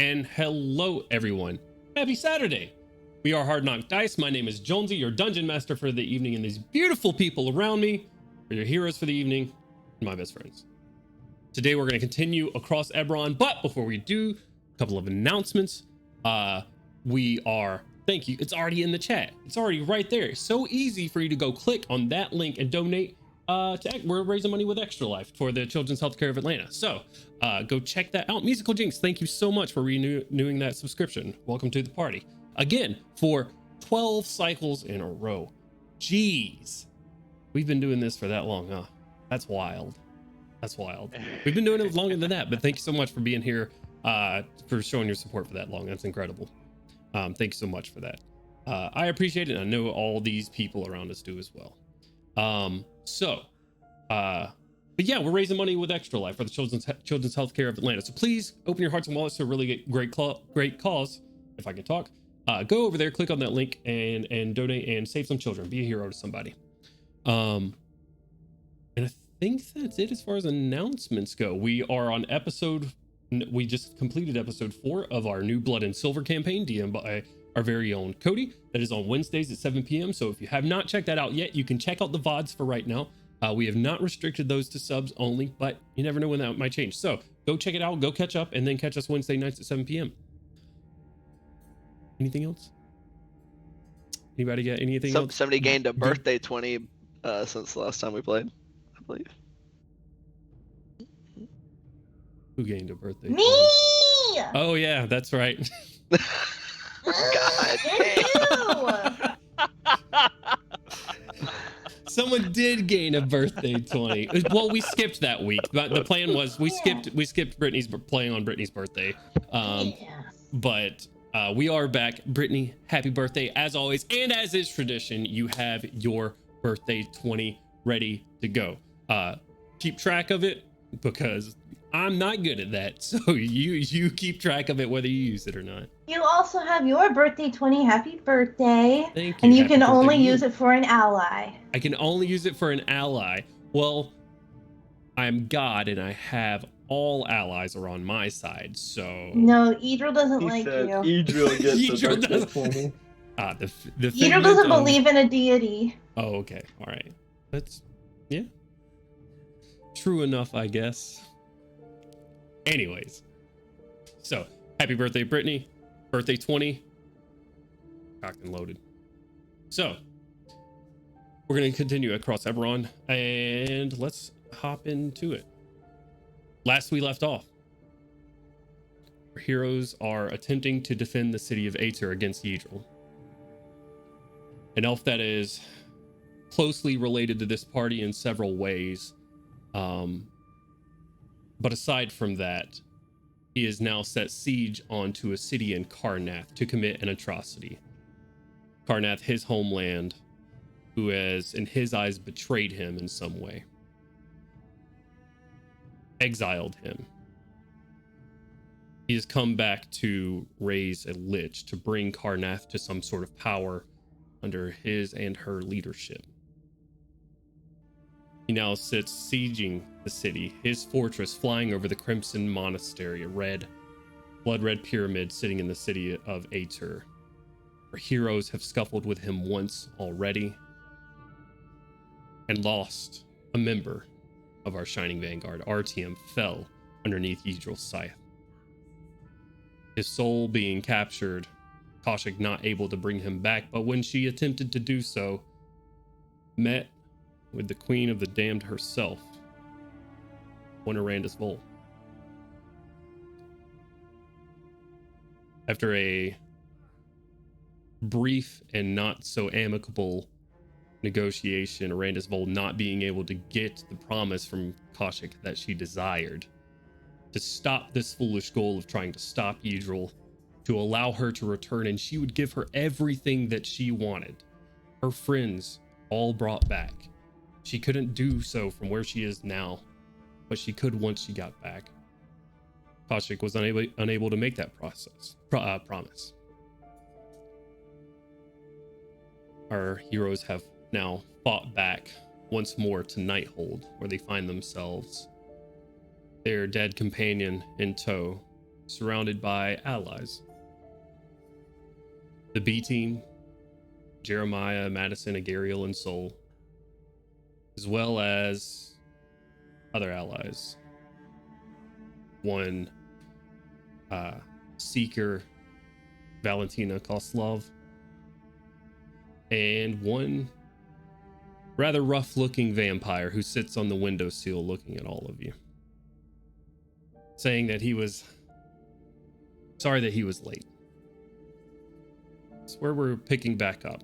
And hello, everyone. Happy Saturday. We are Hard Knock Dice. My name is Jonesy, your dungeon master for the evening, and these beautiful people around me are your heroes for the evening and my best friends. Today, we're going to continue across Eberron, but before we do, a couple of announcements. Thank you. It's already in the chat. It's already right there. It's so easy for you to go click on that link and donate. We're raising money with Extra Life for the Children's Healthcare of Atlanta. So go check that out. Musical Jinx, thank you so much for renewing that subscription. Welcome to the party. Again, for 12 cycles in a row. Jeez. We've been doing this for that long, huh? That's wild. That's wild. We've been doing it longer than that, but thank you so much for being here, for showing your support for that long. That's incredible. Thank you so much for that. I appreciate it. And I know all these people around us do as well. But yeah, we're raising money with Extra Life for the Children's Healthcare of Atlanta. So please open your hearts and wallets to a really great cause. If I can talk, go over there, click on that link and donate and save some children. Be a hero to somebody. And I think that's it as far as announcements go. We just completed episode 4 of our new Blood and Silver campaign, DM by our very own Cody. That is on Wednesdays at 7 p.m. So if you have not checked that out yet, you can check out the VODs for right now. We have not restricted those to subs only, but you never know when that might change. So go check it out, go catch up, and then catch us Wednesday nights at 7 p.m. Anything else? Anybody got anything else? Somebody gained a birthday 20 since the last time we played, I believe. Who gained a birthday? Me! 20? Oh yeah, that's right. God damn. Someone did gain a birthday 20. Well, we skipped that week, but the plan was we skipped Brittany's playing on Brittany's birthday. But we are back. Brittany, happy birthday as always, and as is tradition, you have your birthday 20 ready to go. Keep track of it because I'm not good at that, so you keep track of it whether you use it or not. You also have your birthday 20. Happy birthday. Thank you. And you Happy can birthday only to you. use it for an ally. I can only use it for an ally. Well, I'm God and I have all allies are on my side, so... No, Edril doesn't like you. Edril gets Edril a birthday doesn't- 20. The Edril doesn't believe in a deity. Oh, okay. All right. That's... yeah. True enough, I guess. Anyways. So, happy birthday, Brittany. Birthday 20. Cocked and loaded. So, we're going to continue across Eberron, and let's hop into it. Last we left off, our heroes are attempting to defend the city of Aether against Yidril. An elf that is closely related to this party in several ways. But aside from that, he has now set siege onto a city in Karnath to commit an atrocity. Karnath, his homeland, who has, in his eyes, betrayed him in some way. Exiled him. He has come back to raise a lich to bring Karnath to some sort of power under his and her leadership. He now sits sieging the city, his fortress flying over the Crimson Monastery, a blood-red pyramid sitting in the city of Aether. Our heroes have scuffled with him once already and lost a member of our Shining Vanguard. Artyom fell underneath Yidril's scythe. His soul being captured, Kaushik not able to bring him back, but when she attempted to do so, met with the Queen of the Damned herself, one Arandis Vol. After a brief and not so amicable negotiation, Arandis Vol not being able to get the promise from Kaushik that she desired to stop this foolish goal of trying to stop Yidril, to allow her to return, and she would give her everything that she wanted. Her friends all brought back. She couldn't do so from where she is now, but she could once she got back. Kaushik was unable to make that promise. Our heroes have now fought back once more to Nighthold, where they find themselves, their dead companion in tow, surrounded by allies. The B team, Jeremiah, Madison, Agariel, and Sol, as well as other allies. One Seeker, Valentina Koslov, and one rather rough-looking vampire who sits on the windowsill looking at all of you, saying that he was sorry that he was late. It's where we're picking back up.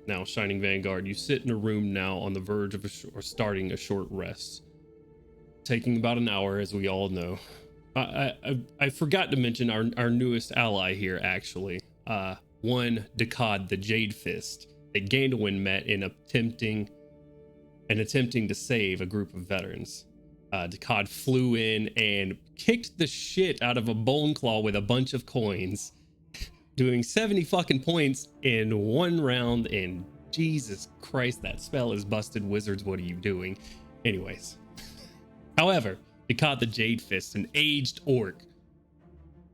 Now, Shining Vanguard, you sit in a room now on the verge of starting a short rest, taking about an hour, as we all know. I forgot to mention our newest ally here, actually. One Dakad, the Jade Fist, that Gandalin met in attempting to save a group of veterans. Dakad flew in and kicked the shit out of a bone claw with a bunch of coins, doing 70 fucking points in one round. And Jesus Christ, that spell is busted. Wizards, what are you doing? Anyways, however, Dakad the Jade Fist, an aged orc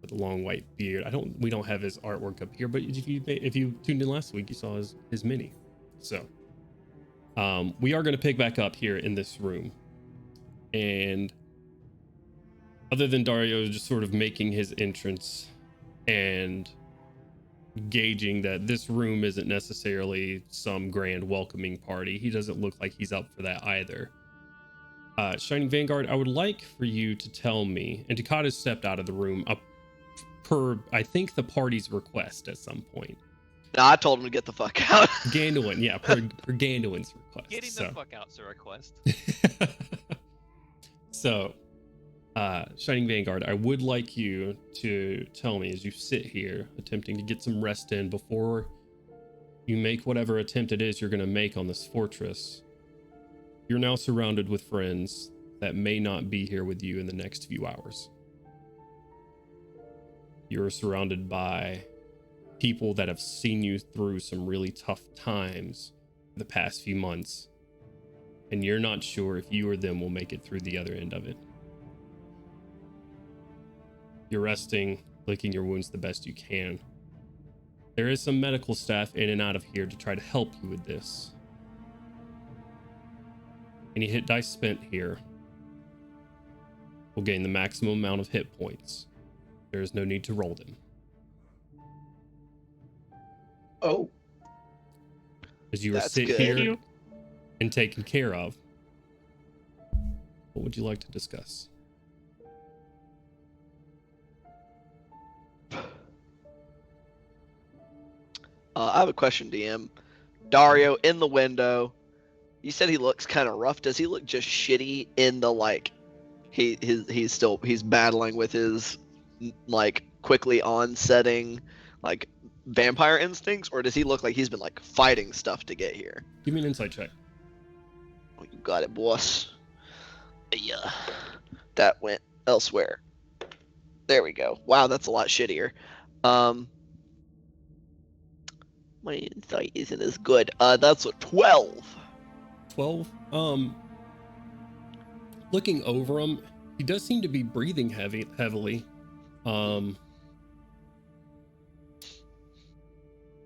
with a long white beard. We don't have his artwork up here, but if you tuned in last week, you saw his mini. So we are going to pick back up here in this room, and other than Dario just sort of making his entrance and gauging that this room isn't necessarily some grand welcoming party, he doesn't look like he's up for that either. Shining Vanguard, I would like for you to tell me, and Dakad has stepped out of the room per, I think, the party's request at some point. No, I told him to get the fuck out. Gandalin, yeah, per Gandalin's request. Getting the fuck out's a request. So, Shining Vanguard, I would like you to tell me, as you sit here attempting to get some rest in before you make whatever attempt it is you're going to make on this fortress, you're now surrounded with friends that may not be here with you in the next few hours. You're surrounded by people that have seen you through some really tough times the past few months, and you're not sure if you or them will make it through the other end of it. You're resting, licking your wounds the best you can. There is some medical staff in and out of here to try to help you with this. Any hit dice spent here will gain the maximum amount of hit points. There is no need to roll them. Oh. As you are sit here and taken care of, what would you like to discuss? I have a question, DM. Dario in the window. You said he looks kind of rough. Does he look just shitty in the like? He's battling with his like quickly onsetting like vampire instincts, or does he look like he's been like fighting stuff to get here? Give me an insight check. Oh, you got it, boss. Yeah, that went elsewhere. There we go. Wow, that's a lot shittier. My insight isn't as good. That's a 12. 12. Looking over him, he does seem to be breathing heavily.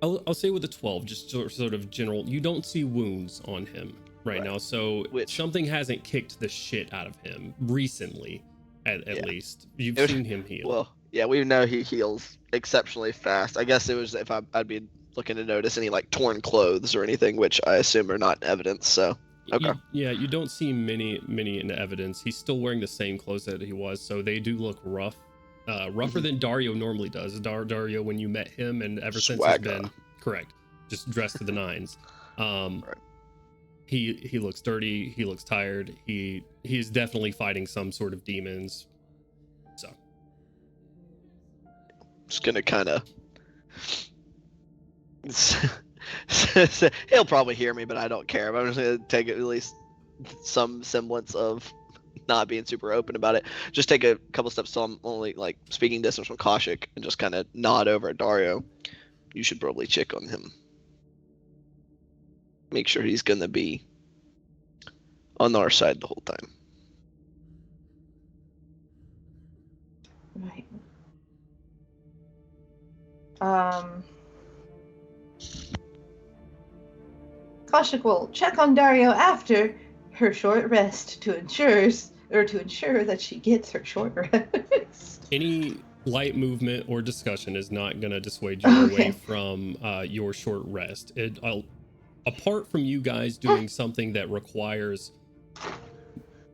I'll say with a 12, just sort of general. You don't see wounds on him right now, so something hasn't kicked the shit out of him recently, at least. You've seen him heal. Well, yeah, we know he heals exceptionally fast. I guess it was if I'd be looking to notice any like torn clothes or anything, which I assume are not evidence. So okay. You don't see many in evidence. He's still wearing the same clothes that he was, so they do look rough. Rougher than Dario normally does. Dario, when you met him, and ever since he's been correct, just dressed to the nines. Right. He looks dirty. He looks tired. He's definitely fighting some sort of demons. So, just gonna kind of. He'll probably hear me, but I don't care. But I'm just gonna take at least some semblance of not being super open about it. Just take a couple steps so I'm only like speaking distance from Kaushik and just kind of nod over at Dario. You should probably check on him. Make sure he's gonna be on our side the whole time. Right. Koshik will check on Dario after her short rest to ensure that she gets her short rest. Any light movement or discussion is not going to dissuade you away Okay. from your short rest. Apart from you guys doing something that requires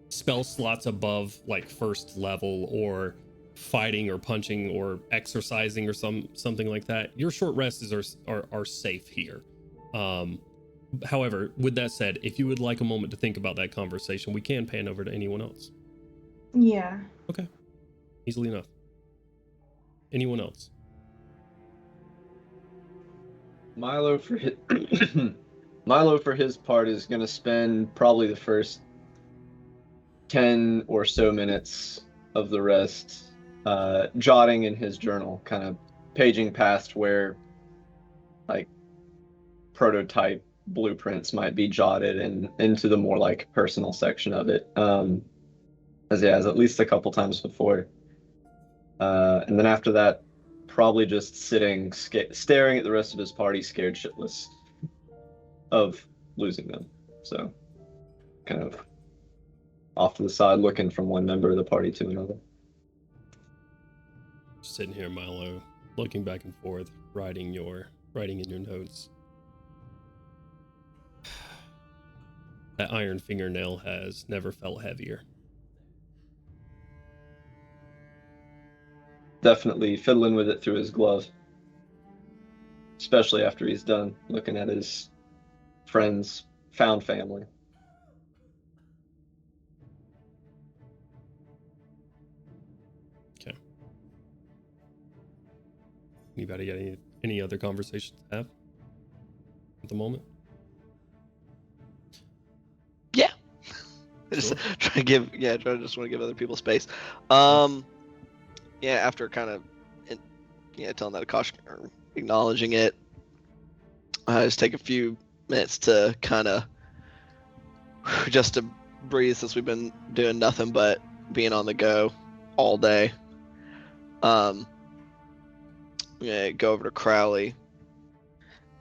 spell slots above like first level, or fighting or punching or exercising or something like that, your short rests are safe here. However, with that said, if you would like a moment to think about that conversation, we can pan over to anyone else. Yeah. Okay, easily enough. Anyone else? Milo for his Milo for his part is going to spend probably the first 10 or so minutes of the rest jotting in his journal, kind of paging past where like prototype blueprints might be jotted and into the more like personal section of it, as he has at least a couple times before. And then after that, probably just sitting, staring at the rest of his party, scared shitless of losing them. So, kind of off to the side, looking from one member of the party to another. Sitting here, Milo, looking back and forth, writing in your notes. That iron fingernail has never felt heavier. Definitely fiddling with it through his glove, especially after he's done looking at his friends' found family. Okay. Anybody got any other conversations to have at the moment? Yeah. Sure. I just want to give other people space. Yeah, after kind of, telling that Akash, or acknowledging it, I just take a few minutes to kind of, just to breathe, since we've been doing nothing but being on the go all day. Yeah, go over to Crowley.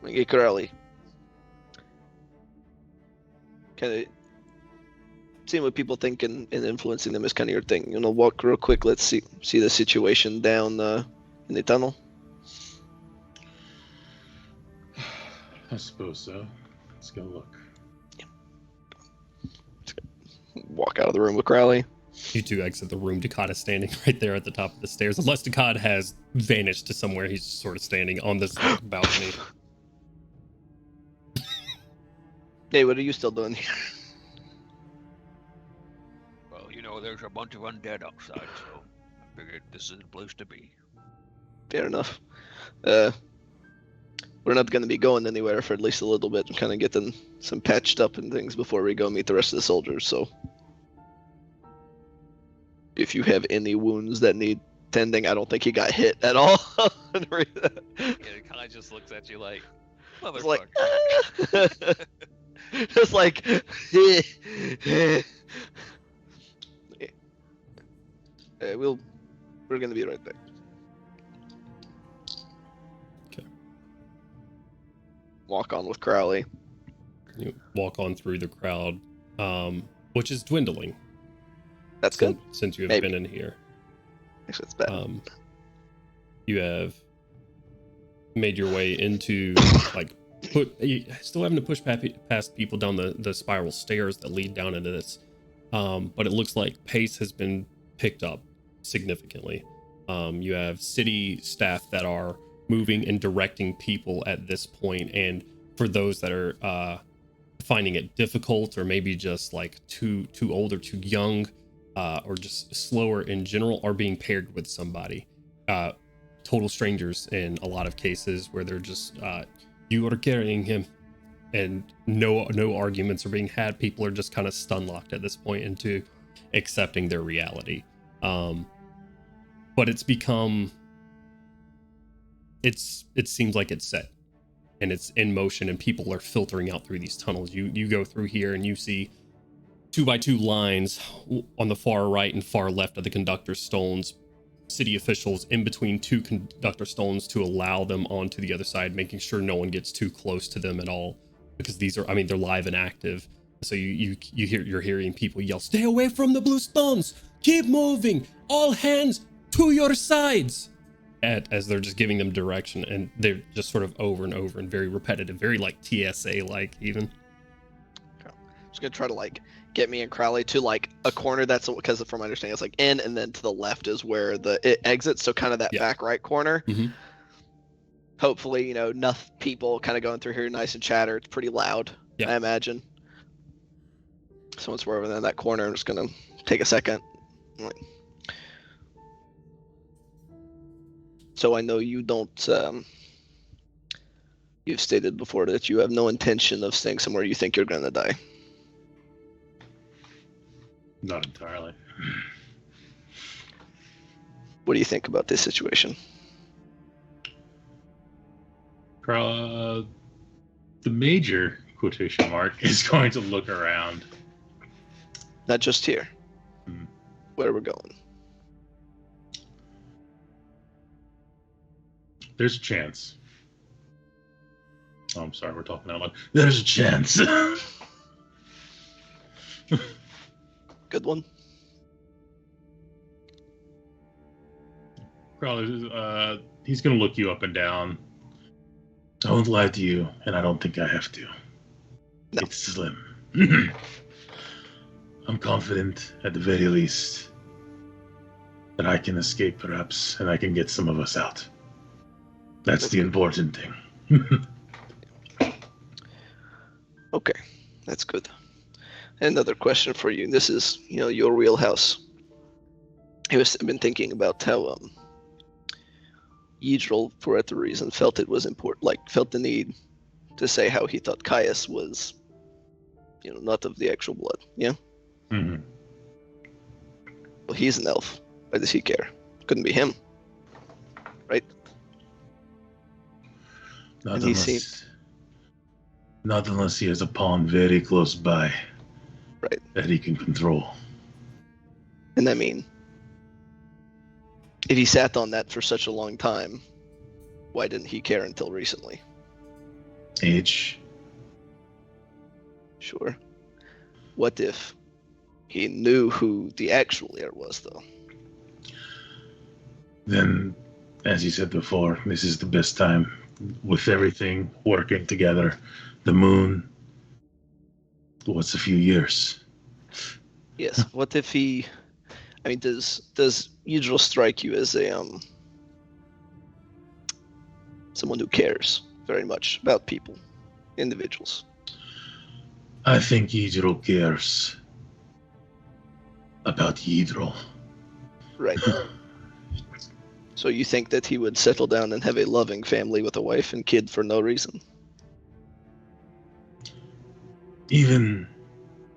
Hey, Crowley. Kind of seeing what people think and influencing them is kind of your thing. You know, walk real quick. Let's see the situation down in the tunnel. I suppose so. Let's go look. Walk out of the room with Crowley. You two exit the room. Dakota standing right there at the top of the stairs. Unless Dakota has vanished to somewhere, he's just sort of standing on this balcony. Hey, what are you still doing here? Well, there's a bunch of undead outside, so I figured this is the place to be. Fair enough. We're not going to be going anywhere for at least a little bit and kind of get them some patched up and things before we go meet the rest of the soldiers, so if you have any wounds that need tending, I don't think he got hit at all. Yeah, it kind of just looks at you like, It's like, motherfucker. just like, we're gonna be right there. Okay. Walk on with Crowley. You walk on through the crowd, which is dwindling. That's good. Since you have Maybe. been in here. Actually, it's bad. You have made your way into still having to push past people down the spiral stairs that lead down into this. But it looks like pace has been picked up significantly. You have city staff that are moving and directing people at this point, and for those that are finding it difficult, or maybe just like too old or too young, or just slower in general, are being paired with somebody. Total strangers in a lot of cases, where they're just you are carrying him, and no arguments are being had. People are just kind of stun locked at this point into accepting their reality. But it's become, it seems like it's set and it's in motion, and people are filtering out through these tunnels. You go through here and you see 2x2 lines on the far right and far left of the conductor's stones, city officials in between two conductor stones to allow them onto the other side, making sure no one gets too close to them at all, because these are, I mean, they're live and active. So you're hearing people yell, "Stay away from the blue stones! Keep moving! All hands to your sides!" As they're just giving them direction, and they're just sort of over and over and very repetitive, very like TSA like even. Just gonna try to like get me and Crowley to like a corner that's, because from my understanding it's like in, and then to the left is where it exits, so kind of that back right corner. Mm-hmm. Hopefully, enough people kind of going through here, nice and chatter. It's pretty loud, I imagine. So once we're over in that corner, I'm just gonna take a second. So I know you don't. You've stated before that you have no intention of staying somewhere you think you're gonna die. Not entirely. What do you think about this situation? The major quotation mark is going to look around. Not just here. Where we're going. There's a chance. Oh, I'm sorry, we're talking out loud. There's a chance. Good one. Crowley, he's gonna look you up and down. I won't lie to you, and I don't think I have to. No. It's slim. I'm confident, at the very least, that I can escape, perhaps, and I can get some of us out. That's the important thing. Okay, that's good. Another question for you. This is, your wheelhouse. I've been thinking about how Yidril, for whatever reason, felt it was important, felt the need to say how he thought Caius was, not of the actual blood. Yeah. Mm-hmm. Well, he's an elf. Why does he care? Couldn't be him, right? Not unless he has a pawn very close by, right, that he can control. And I mean, if he sat on that for such a long time, why didn't he care until recently? Age. Sure. What if he knew who the actual heir was, though? Then, as you said before, this is the best time, with everything working together. The moon. What's a few years? Yes. What if he? I mean, does Yidril strike you as a someone who cares very much about people, individuals? I think Yidril cares about Yidril. Right. So you think that he would settle down and have a loving family with a wife and kid for no reason? Even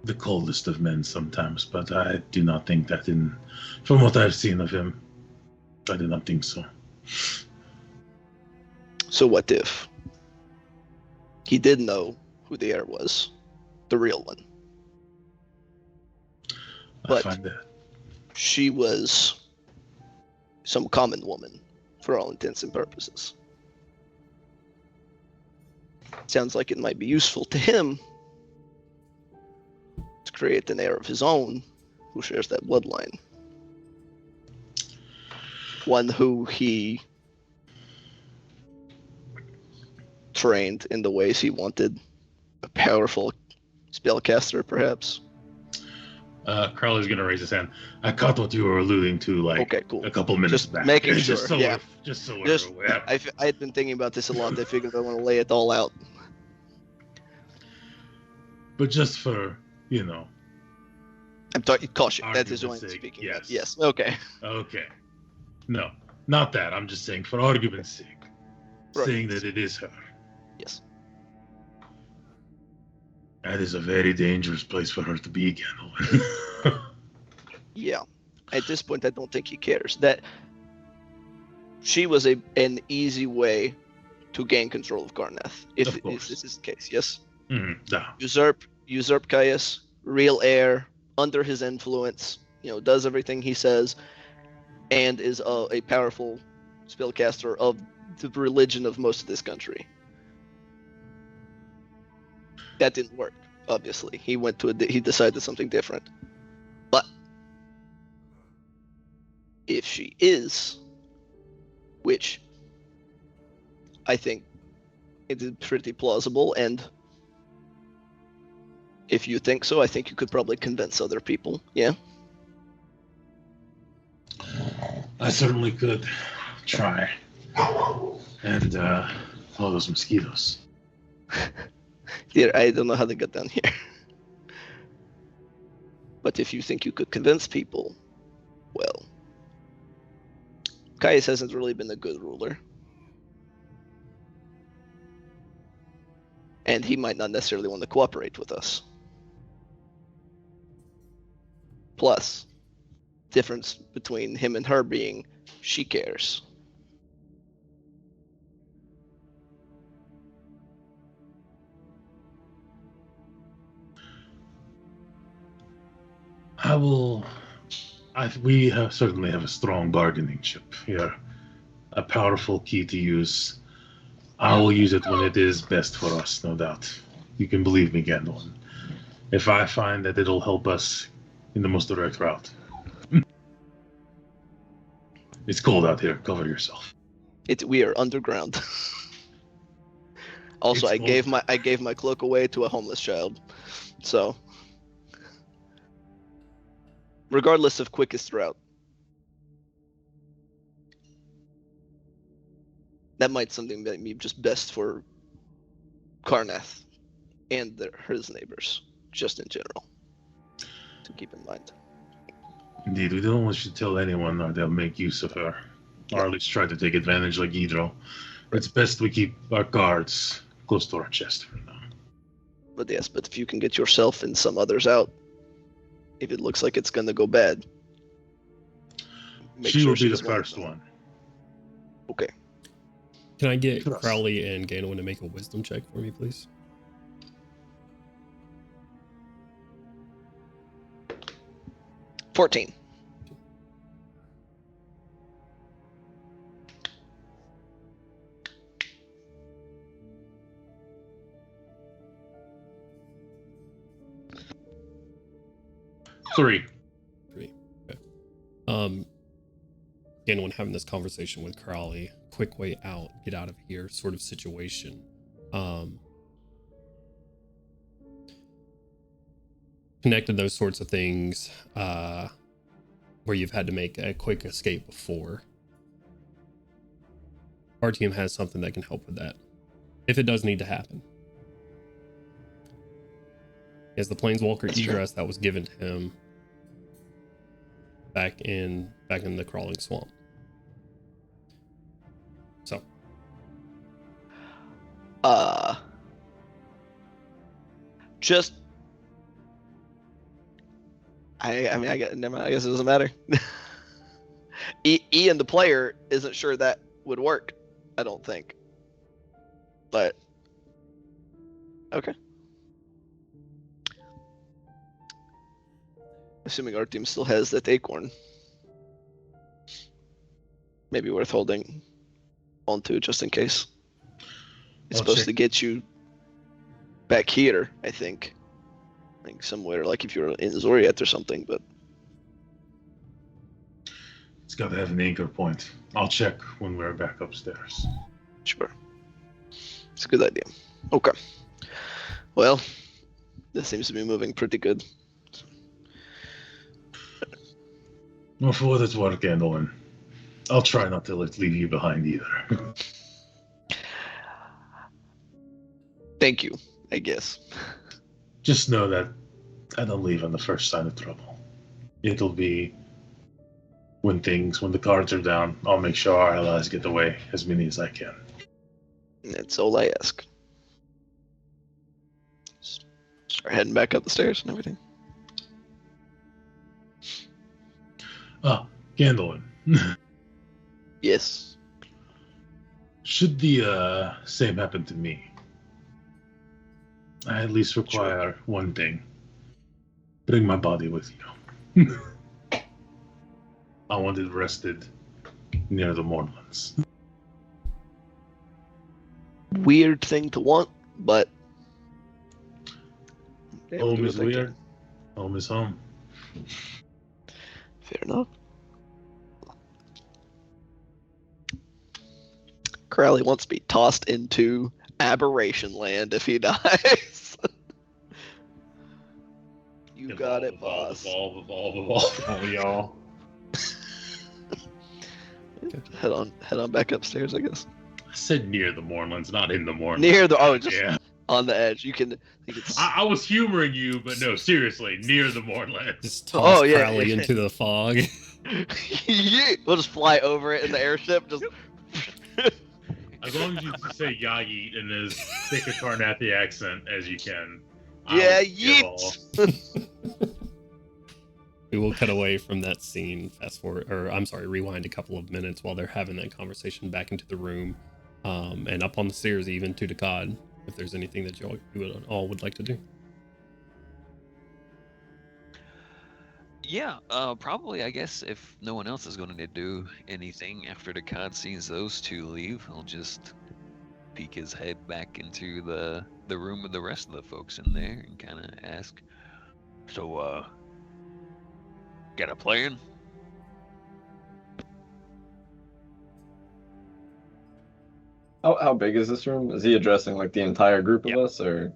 the coldest of men sometimes, but I do not think that from what I've seen of him, I do not think so. So what if he did know who the heir was, the real one? But I find that she was some common woman, for all intents and purposes. Sounds like it might be useful to him to create an heir of his own who shares that bloodline. One who he trained in the ways he wanted. A powerful spellcaster, perhaps. Crowley's gonna raise his hand. I caught what you were alluding to, Okay, cool. a couple minutes Just back. making Just sure, so yeah. we're aware. I had been thinking about this a lot. I figured I want to lay it all out. But just for, I'm talking caution. That is what I'm Argument's sake, speaking yes. about. Yes. Okay. Okay. No, not that. I'm just saying, for argument's sake, Right. saying that it is her. Yes. That is a very dangerous place for her to be again. Yeah. At this point, I don't think he cares. That she was an easy way to gain control of Garnath, if this is the case. Yes. Usurp Caius, real heir, under his influence. Does everything he says. and is a powerful spellcaster of the religion of most of this country. That didn't work, obviously. He decided something different. But if she is, which I think it is pretty plausible, and if you think so, I think you could probably convince other people. Yeah. I certainly could try. And all those mosquitoes. Dear, I don't know how they got down here. But if you think you could convince people, well, Caius hasn't really been a good ruler. And he might not necessarily want to cooperate with us. Plus, difference between him and her being she cares. We certainly have a strong bargaining chip here. A powerful key to use. I will use it when it is best for us, no doubt. You can believe me, Gandalf. If I find that it'll help us in the most direct route. It's cold out here. Cover yourself. We are underground. Also, I gave my cloak away to a homeless child. So, regardless of quickest route, that might something that be just best for Karnath and his neighbors, just in general, to keep in mind. Indeed, we don't want you to tell anyone or they'll make use of her. Or at least try to take advantage like Hydro. It's best we keep our cards close to our chest for now. But yes, but if you can get yourself and some others out, if it looks like it's gonna go bad, She will be the first one. Okay. Can I get Trust. Crowley and Ganowin to make a wisdom check for me, please? $14. Three. Okay. Ganowin having this conversation with Crowley, quick way out, get out of here sort of situation. Connected those sorts of things where you've had to make a quick escape before. Our team has something that can help with that, if it does need to happen. He has the Planeswalker egress that was given to him back in the crawling swamp. So, Just I mean, never mind, I guess it doesn't matter. Ian, the player, isn't sure that would work. I don't think. But okay. Assuming our team still has that acorn, maybe worth holding onto just in case. It's supposed to get you back here, I think. Like somewhere, like if you're in Zoriat or something, but It's got to have an anchor point. I'll check when we're back upstairs. sure. It's a good idea. Okay. Well, this seems to be moving pretty good. Well, for what it's worth, Gandalf, I'll try not to leave you behind either. Thank you, I guess. Just know that I don't leave on the first sign of trouble. It'll be when the cards are down, I'll make sure our allies get away, as many as I can. That's all I ask. Start heading back up the stairs and everything. Gandalf. Yes. Should the same happen to me, I at least require one thing. Bring my body with you. I want it rested near the Mournlands. Weird thing to want, but yeah, Home do is what they can. weird. Home is home. Fair enough. Crowley wants to be tossed into aberration land if he dies. You got it, boss. Evolve. Oh, y'all. Head on back upstairs, I guess. I said near the Mournlands, not in the Mournlands. Near the just Yeah. on the edge. You can. I was humoring you, but no, seriously, near the Mournlands. Just toss yeah. Crowley into the fog. Yeah, we'll just fly over it in the airship. Just As long as you say Yayeet in as thick a Carnathy accent as you can. yeah, yeet. We will cut away from that scene, rewind a couple of minutes while they're having that conversation back into the room, and up on the stairs even to the god, if there's anything that you would like to do. Yeah, probably, I guess, if no one else is going to do anything after the cod sees those two leave, he'll just peek his head back into the room with the rest of the folks in there and kind of ask, so, got a plan? How big is this room? Is he addressing like the entire group of Yep. us, or?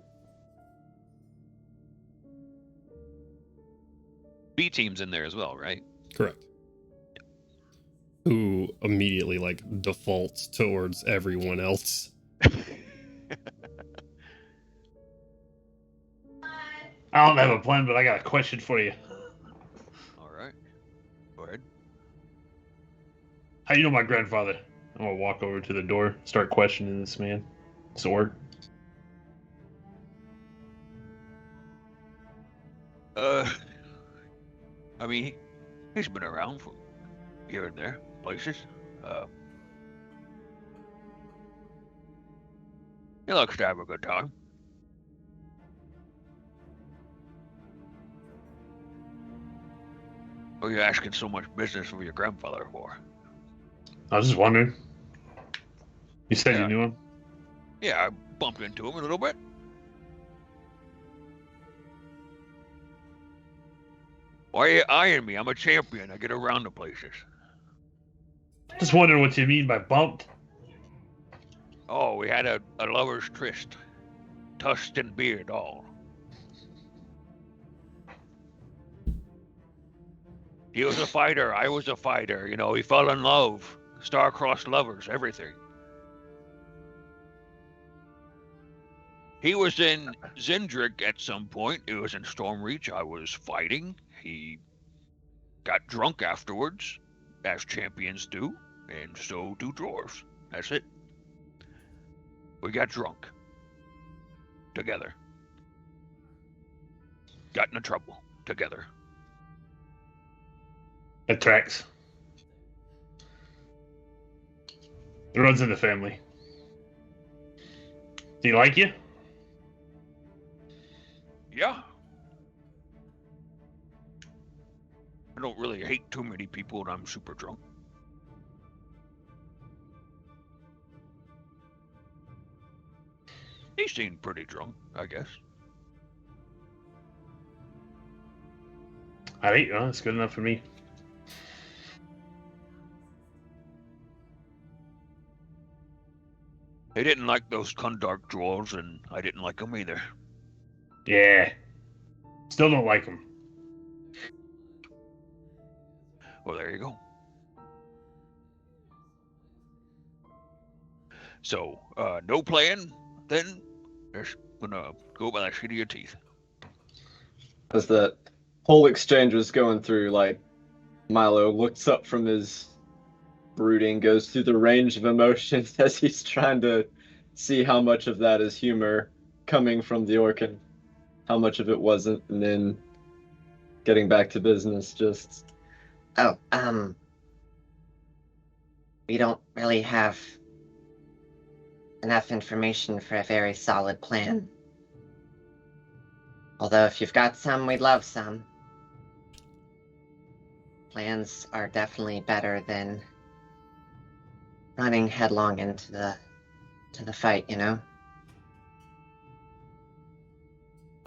B team's in there as well, right? Correct. Who immediately defaults towards everyone else. I don't have a plan, but I got a question for you. All right. Go ahead. How do you know my grandfather? I'm gonna walk over to the door, start questioning this man. Sword. I mean, he's been around from here and there, places. He likes to have a good time. What are you asking so much business of your grandfather for? I was just wondering. You said Yeah. you knew him? Yeah, I bumped into him a little bit. Why are you eyeing me? I'm a champion. I get around the places. Just wondering what you mean by bumped. Oh, we had a lover's tryst. Tusked and beard all. He was a fighter. I was a fighter. You know, we fell in love. Star-crossed lovers, everything. He was in Zendrick at some point. It was in Stormreach. I was fighting. He got drunk afterwards, as champions do, and so do dwarves. That's it. We got drunk. Together. Got into trouble. Together. It tracks. It runs in the family. Do you like you? Yeah. I don't really hate too many people when I'm super drunk. He seemed pretty drunk, I guess. I think that's good enough for me. He didn't like those Kundark dwarves, and I didn't like them either. Yeah. Still don't like him. Well, there you go. So, no plan, then? Just gonna go by the seat of your teeth. As that whole exchange was going through, Milo looks up from his brooding, goes through the range of emotions as he's trying to see how much of that is humor coming from the orc and how much of it wasn't, and then getting back to business, just... Oh, we don't really have enough information for a very solid plan. Although if you've got some, we'd love some. Plans are definitely better than running headlong into the fight, you know?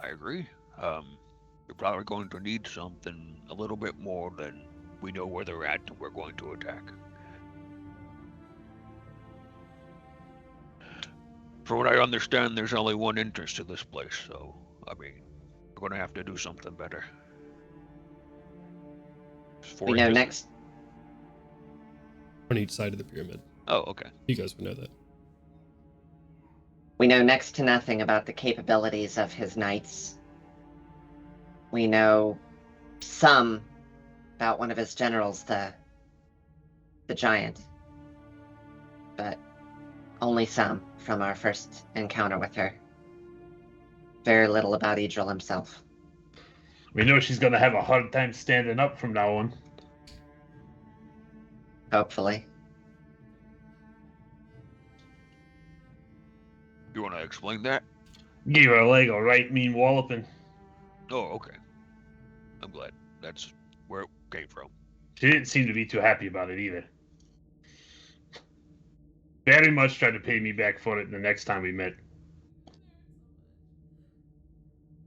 I agree. You're probably going to need something a little bit more than we know where they're at and we're going to attack. From what I understand, there's only one entrance to this place, so, I mean, we're going to have to do something better. We know next. On each side of the pyramid. Oh, okay. You guys would know that. We know next to nothing about the capabilities of his knights. We know some about one of his generals, the giant. But only some from our first encounter with her. Very little about Idril himself. We know she's gonna have a hard time standing up from now on. Hopefully. You want to explain that? Gave her a leg a right mean walloping. Oh, okay. I'm glad. That's where it came from. She didn't seem to be too happy about it either. Very much tried to pay me back for it the next time we met.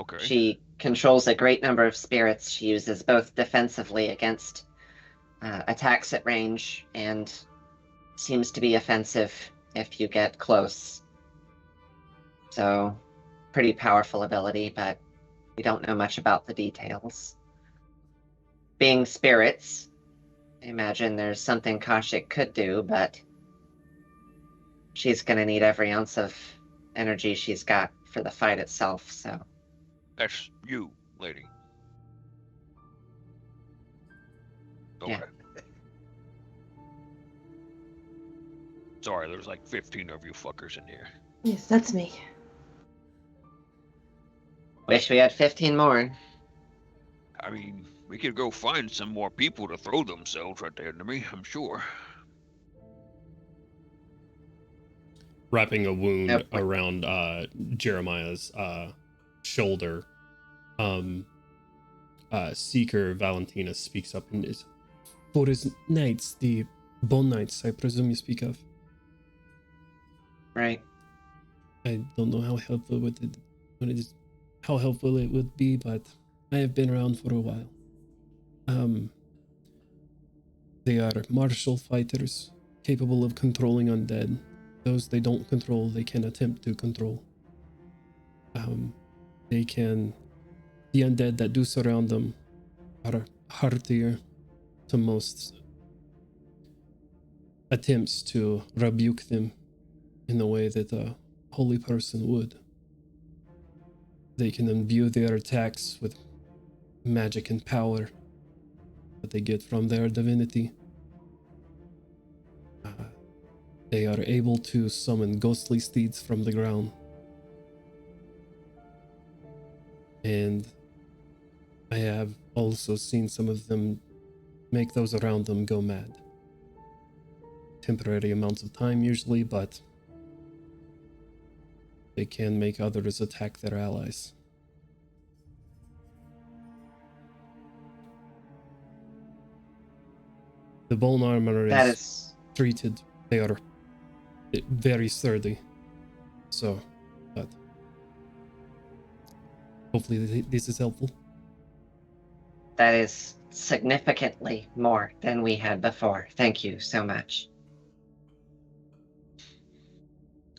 Okay. She controls a great number of spirits she uses both defensively against attacks at range and seems to be offensive if you get close. So, pretty powerful ability, but we don't know much about the details. Being spirits, I imagine there's something Kashik could do, but she's going to need every ounce of energy she's got for the fight itself, so. That's you, lady. Okay. Yeah. Sorry, there's like 15 of you fuckers in here. Yes, that's me. Wish we had 15 more. I mean, we could go find some more people to throw themselves at the enemy, I'm sure. Wrapping a wound Yep. around Jeremiah's shoulder, Seeker Valentina speaks up and is, for his knights, the bone knights, I presume you speak of. Right. I don't know how helpful how helpful it would be, but I have been around for a while. They are martial fighters, capable of controlling undead. Those they don't control, they can attempt to control. The undead that do surround them are heartier to most attempts to rebuke them in the way that a holy person would. They can imbue their attacks with magic and power that they get from their divinity. They are able to summon ghostly steeds from the ground. And I have also seen some of them make those around them go mad. Temporary amounts of time usually, but they can make others attack their allies. The bone armor That is is treated. They are very sturdy. So, but hopefully this is helpful. That is significantly more than we had before. Thank you so much.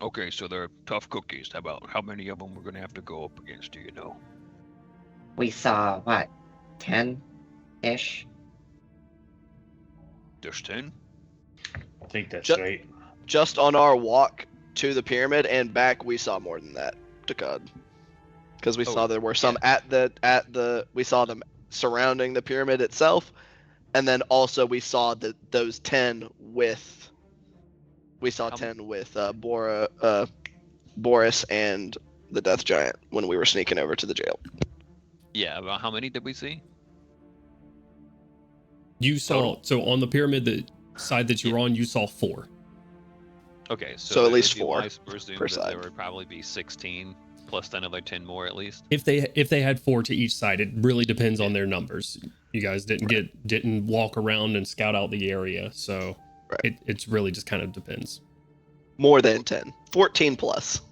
Okay, so they're tough cookies. How many of them we're going to have to go up against, do you know? We saw, what, 10-ish? There's 10? I think that's Ju- right. Just on our walk to the pyramid and back, we saw more than that, Takad. Because we saw there were some we saw them surrounding the pyramid itself, and then also we saw those 10 with. We saw 10 with Boris and the Death Giant when we were sneaking over to the jail. Yeah, about how many did we see? You saw, so on the pyramid, the side that you were on, you saw 4. Okay, So at least if you 4 I presume per that side. there would probably be 16 plus another 10 more at least. If they had 4 to each side, it really depends on their numbers. You guys didn't walk around and scout out the area, so it's really just kind of depends. More than 10. 14 plus.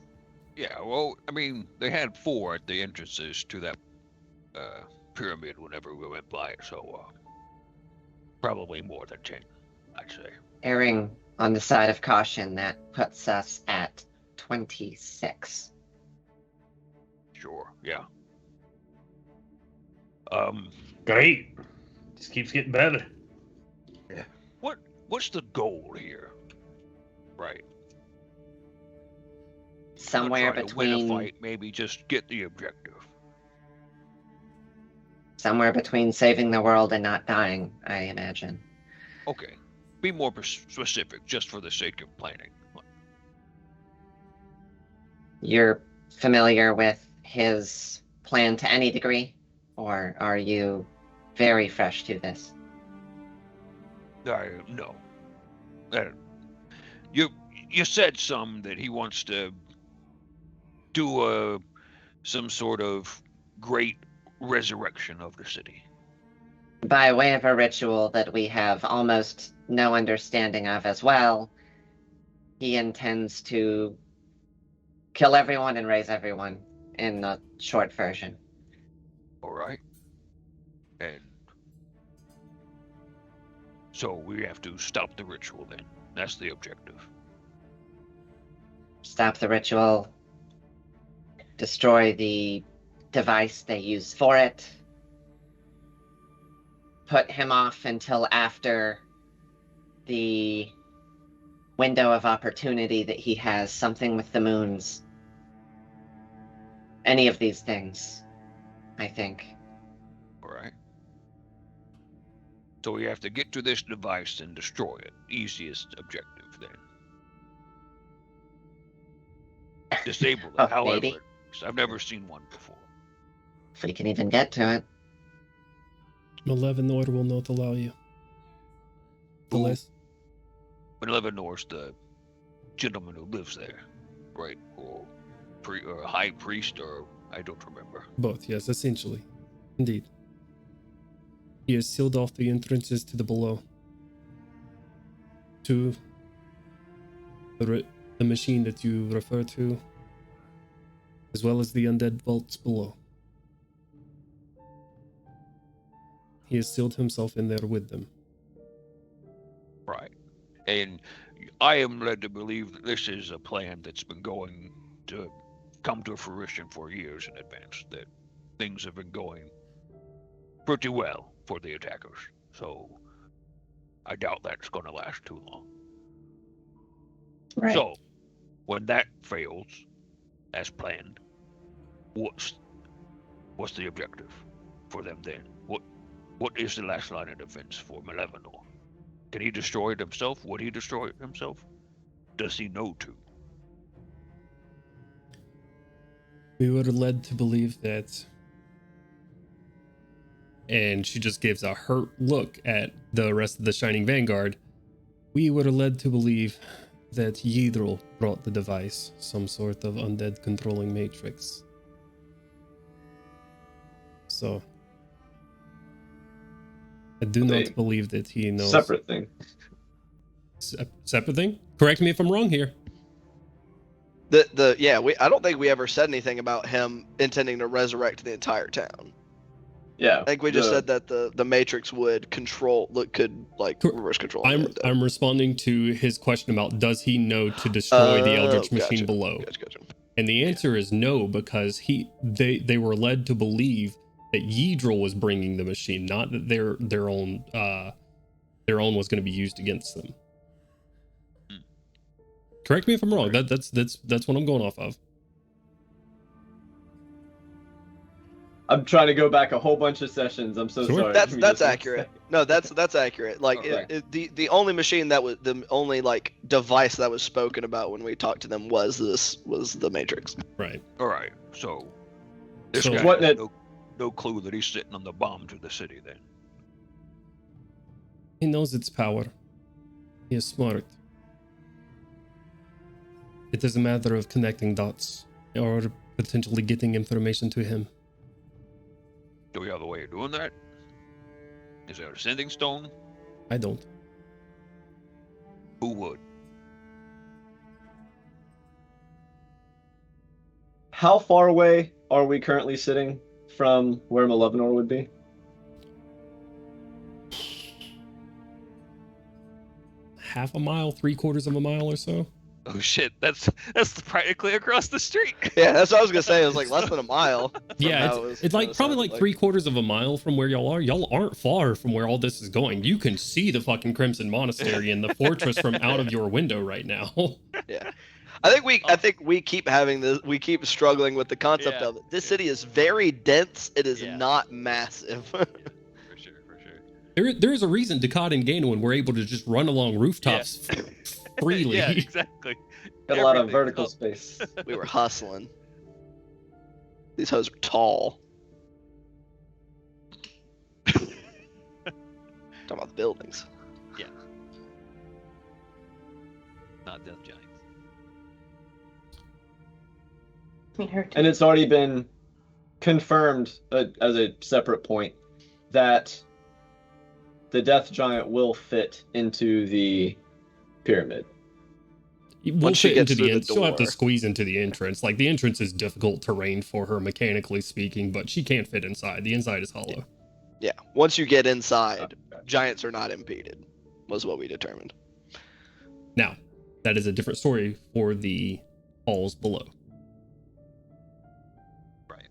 Yeah, well, I mean, they had 4 at the entrances to that pyramid whenever we went by it, so probably more than 10, I'd say. Erring on the side of caution, that puts us at 26. Sure, yeah. Great. Just keeps getting better. What's the goal here? Right. Somewhere Not trying to win between a fight, maybe just get the objective. somewhere between saving the world and not dying, I imagine. Okay. Be more specific, just for the sake of planning. You're familiar with his plan to any degree, or are you very fresh to this? No. You said that he wants to do some sort of great resurrection of the city. By way of a ritual that we have almost no understanding of as well, he intends to kill everyone and raise everyone in the short version. All right. And so we have to stop the ritual then. That's the objective. Stop the ritual, destroy the device they use for it, put him off until after the window of opportunity that he has, something with the moons. Any of these things, I think. All right. So we have to get to this device and destroy it. Easiest objective then. Disable it, Oh, however maybe. it works. I've never seen one before. If we can even get to it. Malevenor will not allow you. Unless Malevenor's the gentleman who lives there, right? Or high priest, or I don't remember. both, yes, essentially. Indeed. He has sealed off the entrances to the below. To the machine that you refer to, as well as the undead vaults below. He has sealed himself in there with them. Right. And I am led to believe that this is a plan that's been going to come to fruition for years in advance, that things have been going pretty well for the attackers. So I doubt that's going to last too long. Right. So when that fails, as planned, what's the objective for them then? What is the last line of defense for Malevenor? Can he destroy it himself? Would he destroy it himself? Does he know to? We were led to believe that. And she just gives a hurt look at the rest of the Shining Vanguard. We were led to believe that Yidril brought the device, some sort of undead controlling matrix. So, I do not believe that he knows. Separate thing. Separate thing? Correct me if I'm wrong here. I don't think we ever said anything about him intending to resurrect the entire town. Yeah. I think we just said that the Matrix could reverse control. I'm responding to his question about does he know to destroy the Eldritch machine below? Gotcha. And the answer is no, because they were led to believe that Yidril was bringing the machine, not that their own was going to be used against them. Correct me if I'm wrong. That's what I'm going off of. I'm trying to go back a whole bunch of sessions. I'm so sorry. That's accurate. No, that's accurate. Like the only machine that was the only device that was spoken about when we talked to them was the Matrix. Right. All right. So this So- guy has no clue that he's sitting on the bomb to the city then. He knows its power. He is smart. It is a matter of connecting dots, or potentially getting information to him. Do we have a way of doing that? Is there a sending stone? I don't. Who would? How far away are we currently sitting from where Malevenor would be? Half a mile, 3/4 of a mile or so. Oh shit, that's practically across the street. Yeah, that's what I was gonna say. It was like less than a mile. from Yeah, how it's like probably sounded like 3/4 of a mile from where y'all are. Y'all aren't far from where all this is going. You can see the fucking Crimson Monastery and the fortress from out of your window right now. Yeah. I think we keep having this. We keep struggling with the concept Yeah, of it. This city is very dense. It is Yeah. not massive. For sure. There is a reason Dukat and Gainwin were able to just run along rooftops freely. Yeah, exactly. Got a lot of Everything's vertical up. space. We were hustling. These hoes are tall. Talking about the buildings. Not death giants. I mean, her And it's already been confirmed as a separate point that the Death Giant will fit into the pyramid. We'll Once she fit gets into through the She'll have to door. squeeze into the entrance. Like the entrance is difficult terrain for her, mechanically speaking, but she can't fit inside. The inside is hollow. Yeah. Once you get inside, giants are not impeded. Was what we determined. Now, that is a different story for the halls below. Right.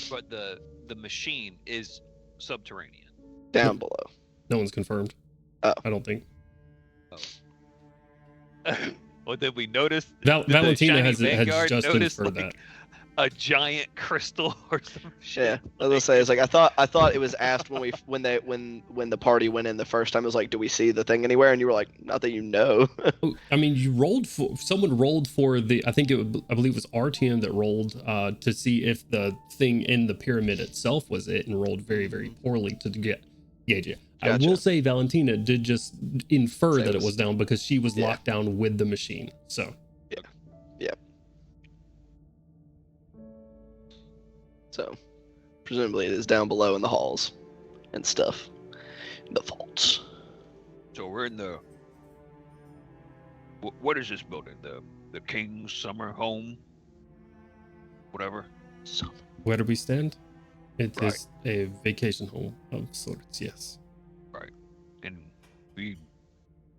But the machine is subterranean. Down below. No one's confirmed. Oh. I don't think. Well, did we notice? Val- did the Valentina shiny has Vanguard just notice, inferred like, that. a giant crystal or some shit? Yeah. I was gonna say, it's like I thought it was asked when the party went in the first time. It was like, do we see the thing anywhere? And you were like, not that you know. Oh, I mean, someone rolled for the, I believe it was RTM that rolled to see if the thing in the pyramid itself was it, and rolled very, very poorly to gauge it. I Gotcha. will say Valentina did just infer Say that it it was- was down because she was Yeah. locked down with the machine. So So, presumably it is down below in the halls and stuff, in the vaults. So we're in the. What is this building? The King's Summer Home. Whatever. where do we stand? It Right. is a vacation home of sorts, yes. And we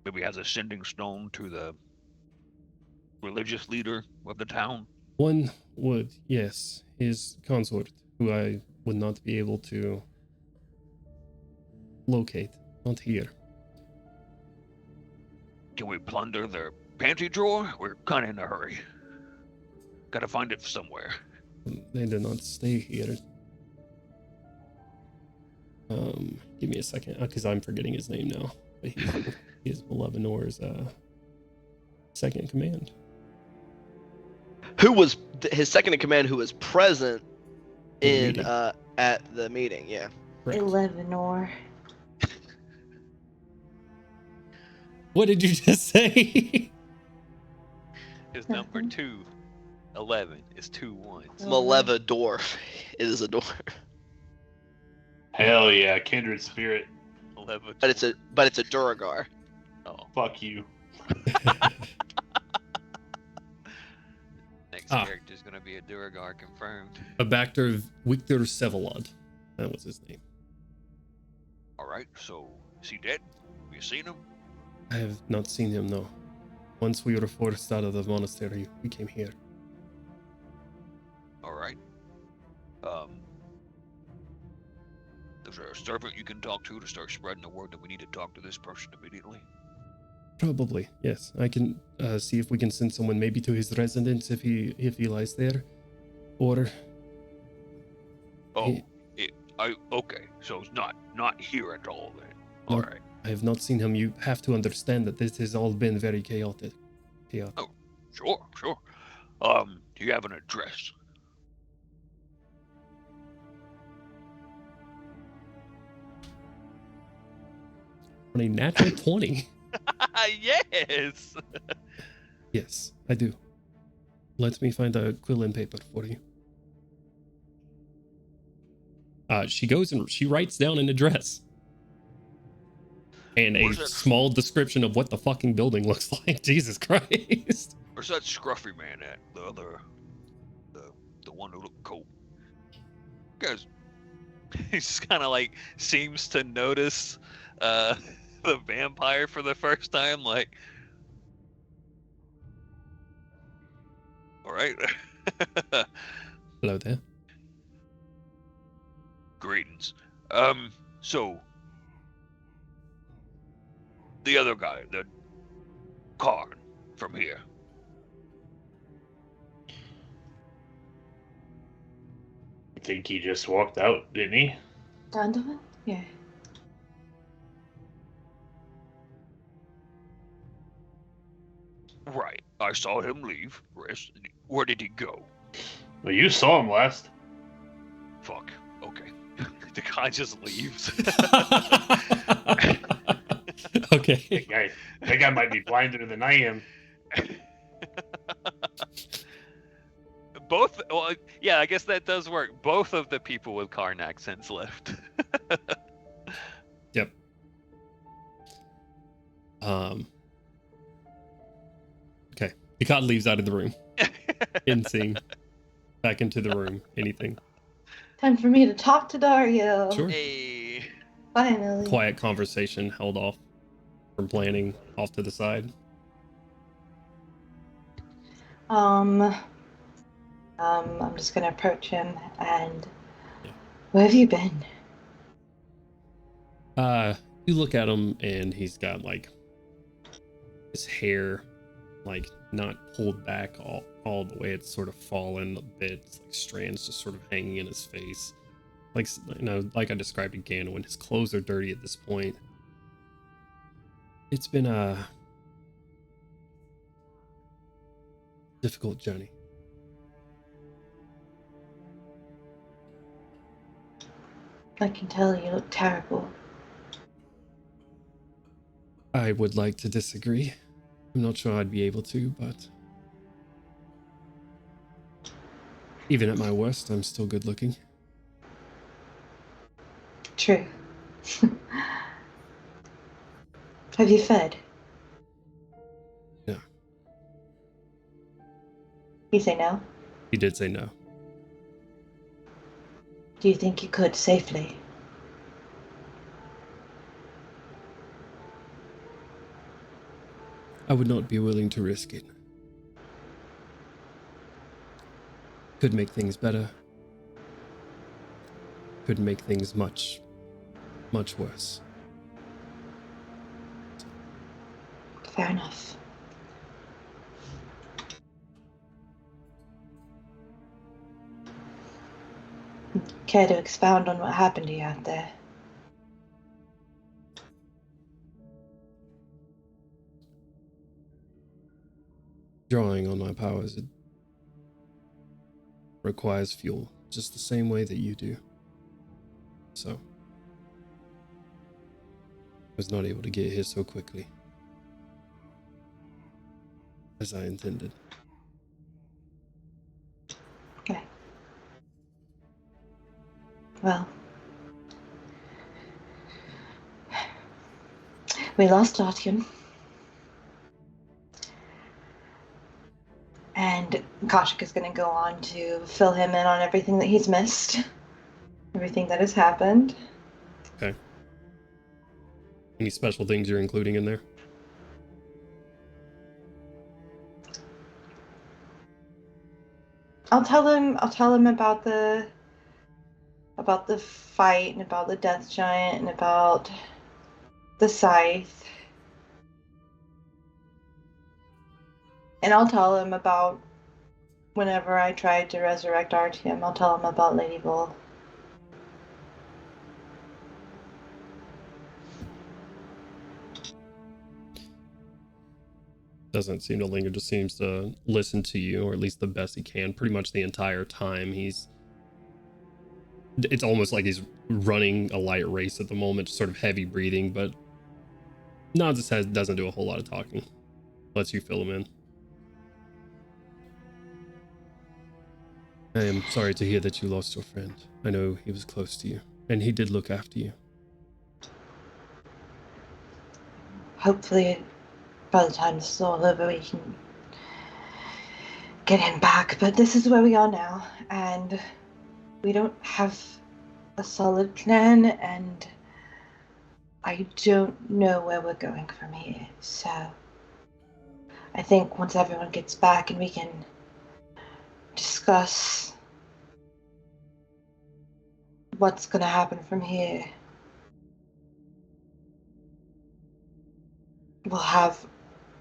maybe has a sending stone to the religious leader of the town. One would, yes, his consort, who I would not be able to locate, not here. Can we plunder their pantry drawer? We're kind of in a hurry. Gotta find it somewhere. They did not stay here. Give me a second, because I'm forgetting his name now. But he is Malevenor's second in command. Who was his second in command? Who was present The in meeting. at the meeting? Yeah. Correct. 11 What did you just say? His number 211 is 2 1s. Malevadorf. It is a door, Hell yeah, kindred spirit. 11. but it's a Duragar. Oh, Fuck you. next Ah. character's gonna be a Duragar confirmed. A Bacter Victor Sevalod. That was his name. All right. So is he dead? Have you seen him? I have not seen him, no. Once we were forced out of the monastery, we came here. All right. Is there a servant you can talk to start spreading the word that we need to talk to this person immediately? Probably, yes. I can see if we can send someone maybe to his residence if he lies there, or Oh, He- okay. So it's not here at all then. All No. right. I have not seen him. You have to understand that this has all been very chaotic. Oh. Sure. Do you have an address? On a natural 20. Yes. Yes, I do. Let me find a quill and paper for you. She goes and she writes down an address and a Where's that- small description of what the fucking building looks like. Jesus Christ. Where's that scruffy man at? The other, the one who looked cool. Guys, he just kind of like seems to notice the vampire for the first time. Like, all right. Hello there. Greetings. So the other guy, the car from here. I think he just walked out, didn't he? Donovan? Yeah. Right. I saw him leave. Where did he go? Well, you saw him last. Fuck. Okay. The guy just leaves. Okay. That guy might be blinder than I am. Both. Well, yeah, I guess that does work. Both of the people with Karn accents left. Yep. Okay. Picard leaves out of the room. Insane. Back into the room. Anything. Time for me to talk to Dario. Sure. Hey. Finally. Quiet conversation held off from planning off to the side. I'm just gonna approach him and where have you been? You look at him and he's got like his hair like not pulled back all the way. It's sort of fallen a bit. It's like strands just sort of hanging in his face. Like, you know, like I described again, when his clothes are dirty at this point. It's been a difficult journey. I can tell you look terrible. I would like to disagree. I'm not sure I'd be able to, but even at my worst, I'm still good looking. True. Have you fed? No. You say no? He did say no. Do you think you could safely? I would not be willing to risk it. Could make things better. Could make things much, much worse. Fair enough. Care to expound on what happened to you out there? Drawing on my powers, it requires fuel, just the same way that you do. So, I was not able to get here so quickly as I intended. Okay. Well, we lost Artyom. And Koshik is going to go on to fill him in on everything that he's missed. Everything that has happened. Okay. Any special things you're including in there? I'll tell him about the fight and about the death giant and about the scythe. And I'll tell him about whenever I tried to resurrect Artyom. I'll tell him about Lady Bull. Doesn't seem to linger, just seems to listen to you, or at least the best he can, pretty much the entire time. It's almost like he's running a light race at the moment, just sort of heavy breathing, but nods his head, doesn't do a whole lot of talking. Lets you fill him in. I am sorry to hear that you lost your friend. I know he was close to you, and he did look after you. Hopefully, by the time this is all over, we can get him back. But this is where we are now, and we don't have a solid plan, and I don't know where we're going from here. So I think once everyone gets back and we can discuss what's going to happen from here, we'll have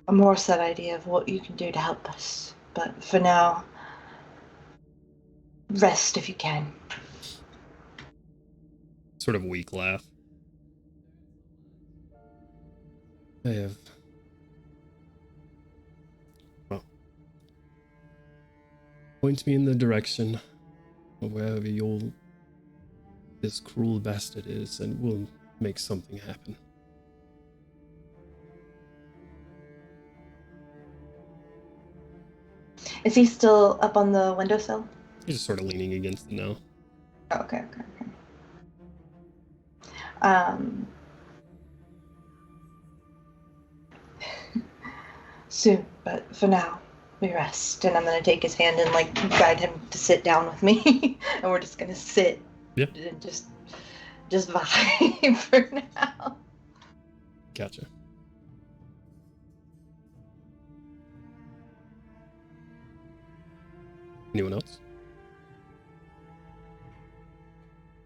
a more set idea of what you can do to help us. But for now, rest if you can. Sort of weak laugh. I have... Well, point me in the direction of wherever this cruel bastard is, and we'll make something happen. Is he still up on the windowsill? He's just sort of leaning against it now. Oh, okay. Soon, but for now, we rest. And I'm gonna take his hand and like guide him to sit down with me, and we're just gonna sit. Yeah. And just vibe for now. Gotcha. Anyone else?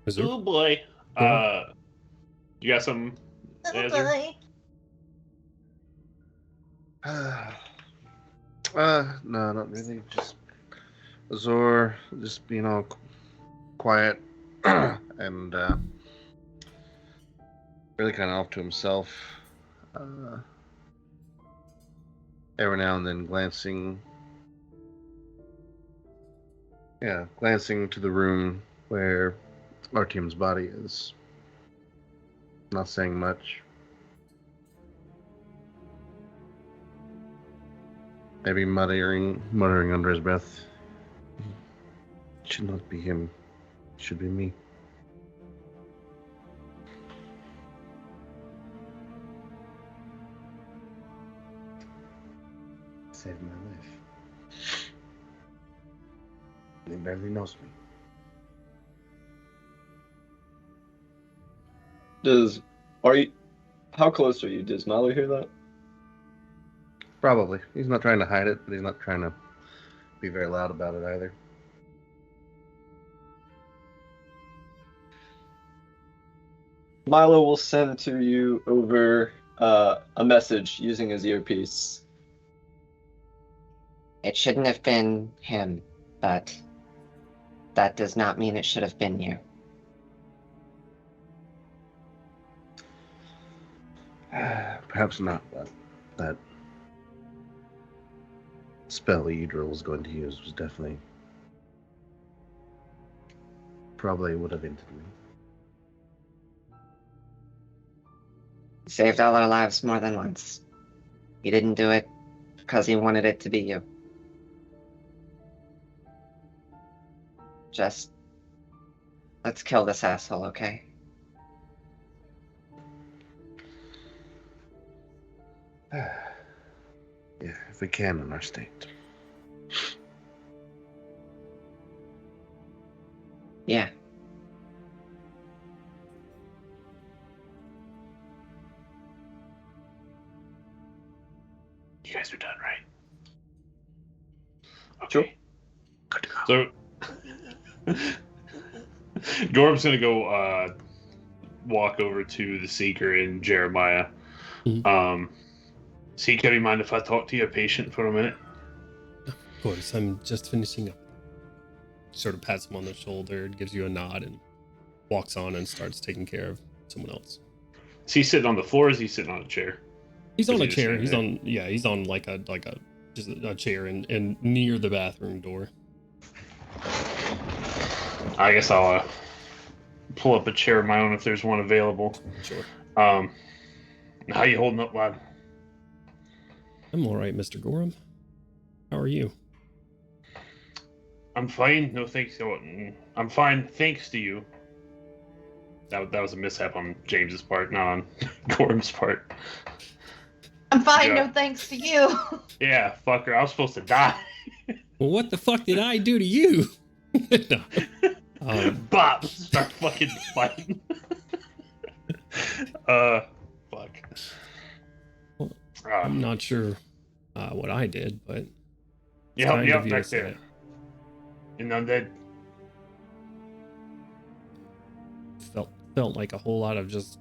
Is there? Oh boy. Yeah. You got some answer? Bye. No, not really. Just Azor, just being all quiet and really kind of off to himself. Every now and then glancing to the room where Artyom's body is. Not saying much. Maybe muttering under his breath. It should not be him. It should be me. Saved my life. He barely knows me. How close are you? Does Milo hear that? Probably. He's not trying to hide it, but he's not trying to be very loud about it either. Milo will send to you over a message using his earpiece. It shouldn't have been him, but that does not mean it should have been you. Perhaps not, but that spell Eidril was going to use was definitely probably would have ended me. He saved all our lives more than once. He didn't do it because he wanted it to be you. Just let's kill this asshole, okay? Yeah, if we can in our state. Yeah. You guys are done, right? Okay. Sure. Good to go. So, Gorm's gonna go walk over to the Seeker and Jeremiah. Mhm. Seeker, do you mind if I talk to your patient for a minute? Of course, I'm just finishing up. Sort of pats him on the shoulder, gives you a nod, and walks on and starts taking care of someone else. Is he sitting on the floor or is he sitting on a chair? He's on Is a he just chair. sitting He's there? on he's on like a just a chair and near the bathroom door. I guess I'll pull up a chair of my own if there's one available. Sure. How you holding up, lad? I'm all right, Mr. Gorham. How are you? I'm fine. No thanks. I'm fine. Thanks to you. That was a mishap on James's part, not on Gorm's part. I'm fine, Yeah. no thanks to you. Yeah, fucker. I was supposed to die. Well, what the fuck did I do to you? No. Bop! Start fucking fighting. Fuck. I'm not sure what I did, but it's Yep, kind of you to back say there. it. And undead. Felt like a whole lot of just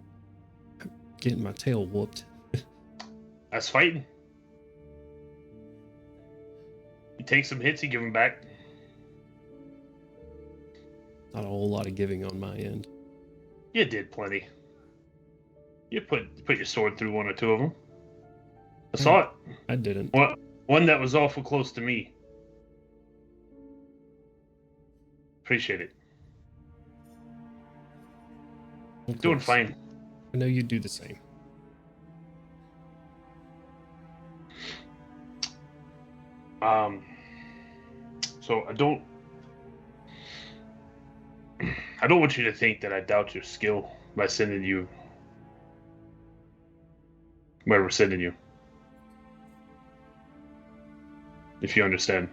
getting my tail whooped. That's fighting. You take some hits, you give them back. Not a whole lot of giving on my end. You did plenty. You put your sword through one or two of them. I saw it. I didn't. One that was awful close to me. Appreciate it. Of Doing course. fine. I know you'd do the same. So I don't want you to think that I doubt your skill by sending you where we're sending you. If you understand.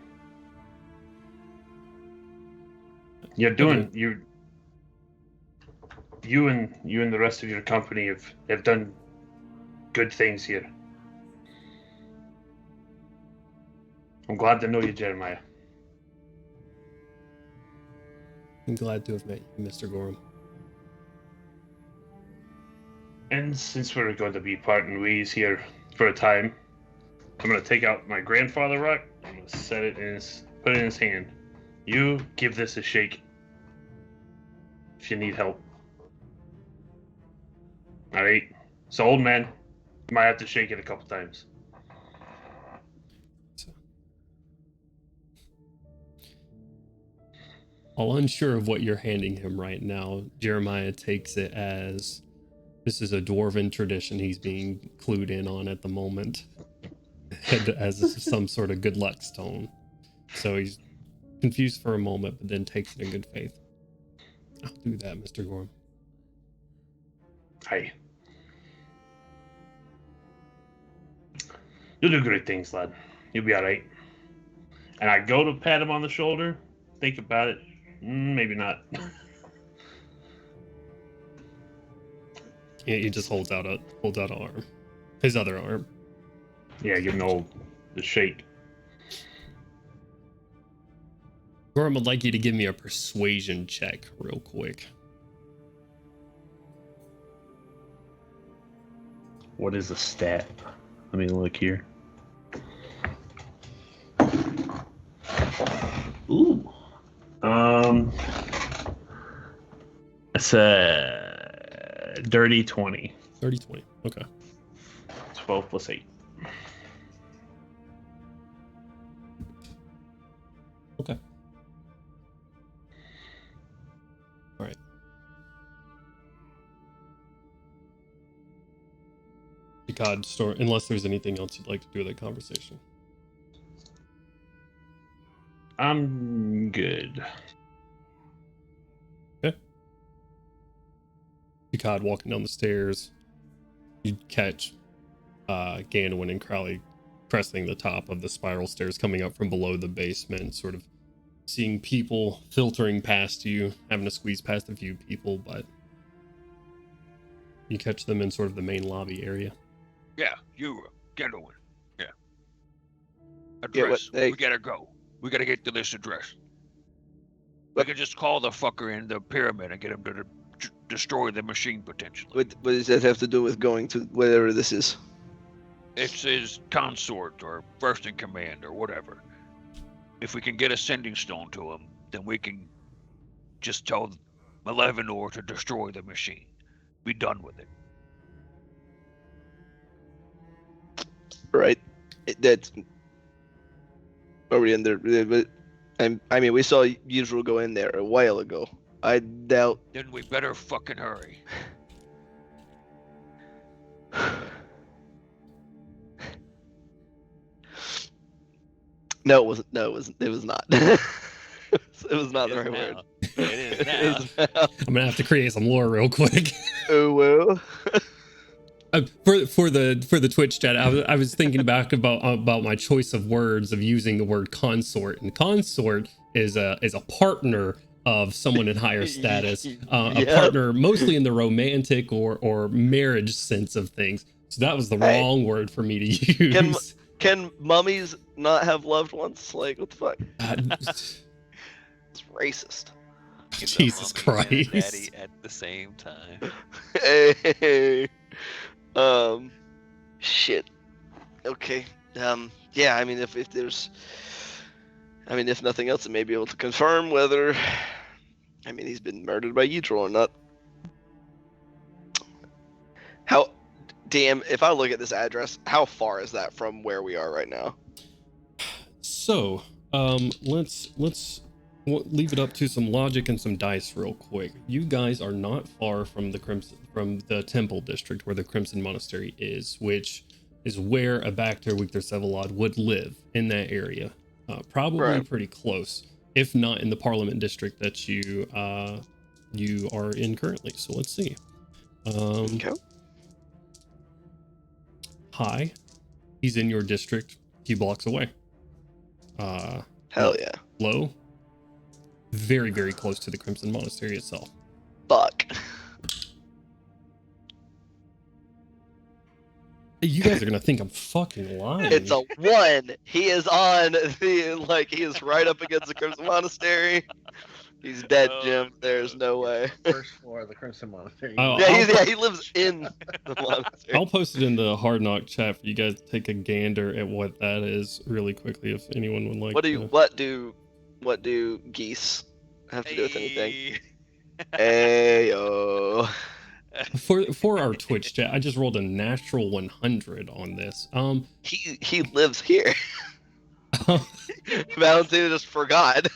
You're doing you and the rest of your company have done good things here. I'm glad to know you, Jeremiah. I'm glad to have met you, Mr. Gorham. And since we're going to be parting ways here for a time, I'm going to take out my grandfather rock. I'm going to set it put it in his hand. You give this a shake if you need help. All right. So, old man, you might have to shake it a couple times. All unsure of what you're handing him right now, Jeremiah takes it as this is a dwarven tradition he's being clued in on at the moment as some sort of good luck stone. So he's confused for a moment, but then takes it in good faith. I'll do that, Mr. Gorham. Hi. You'll do great things, lad. You'll be all right. And I go to pat him on the shoulder, think about it. Maybe not. Yeah, he just holds out an arm, his other arm. Yeah, give him the shake. Gorham would like you to give me a persuasion check real quick. What is a stat? Let me look here. Ooh. It's a dirty 20. Dirty 20. Okay. 12 plus 8. Okay. All right. God, store unless there's anything else you'd like to do with that conversation. I'm good. Okay. Picard walking down the stairs. You catch Ganwin and Crowley pressing the top of the spiral stairs coming up from below the basement, sort of seeing people filtering past you, having to squeeze past a few people, but you catch them in sort of the main lobby area. Yeah, you, Gendowin. Yeah. Yeah, Address. hey. We gotta go. We gotta get to this address. We can just call the fucker in the pyramid and get him to destroy the machine potentially. What does that have to do with going to whatever this is? It's his consort or first in command or whatever. If we can get a sending stone to him, then we can just tell Malevenor to destroy the machine. Be done with it. Right. That's already in there. But I mean, we saw Yuzuru go in there a while ago. I doubt. Then we better fucking hurry. No, it wasn't. No, it was not. It was not It the is right now. word. It is It now. is now. I'm gonna have to create some lore real quick. Ooh woo. For the Twitch chat, I was thinking back about my choice of words of using the word consort, and consort is a partner of someone in higher status, a Yep. partner mostly in the romantic or marriage sense of things. So that was the Hey. wrong word for me to use. Can mummies not have loved ones? Like, what the fuck? It's racist. Get the Jesus mummy and a Christ. daddy at the same time. Hey. Shit. Okay. Yeah, I mean, if there's, I mean, if nothing else, it may be able to confirm whether, I mean, he's been murdered by Yidril or not. How, damn, if I look at this address, how far is that from where we are right now? So, let's leave it up to some logic and some dice real quick. You guys are not far from the Temple District where the Crimson Monastery is, which is where a Bacter Victor Sevalod would live in that area. Probably Right. pretty close, if not in the Parliament District that you are in currently. So let's see. Okay. High, he's in your district, a few blocks away. Hell yeah. Low, very, very close to the Crimson Monastery itself. Fuck. You guys are gonna think I'm fucking lying. It's a 1. He is on the, like, he is right up against the Crimson Monastery. He's dead, Oh, Jim. There's no way. First floor of the Crimson Monastery. Oh, Yeah, he lives in the monastery. I'll post it in the Hard Knock chat for you guys to take a gander at what that is really quickly if anyone would like. What do geese have to do with anything? Hey. Ayo. For our Twitch chat, I just rolled a natural 100 on this. He lives here. Valentina just forgot.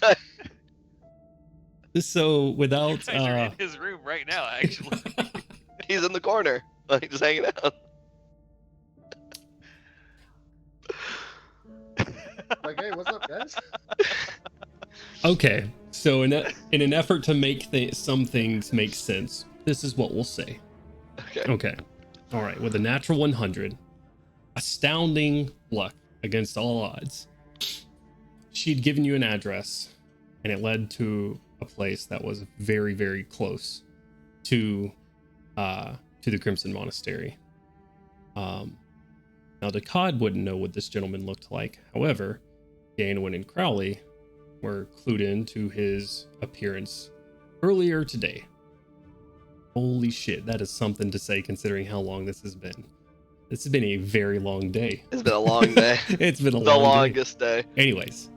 So without You guys are in his room right now, actually. He's in the corner. Like, just hanging out. Like, hey, what's up, guys? okay, so in an effort to make some things make sense, this is what we'll say. Okay. All right. With a natural 100, astounding luck against all odds, she'd given you an address, and it led to a place that was very, very close to the Crimson Monastery. Now the Cod wouldn't know what this gentleman looked like. However, Ganwin and Crowley were clued into his appearance earlier today. Holy shit, that is something to say considering how long this has been. This has been a very long day. It's been a long day. It's been a The long longest day. Anyways,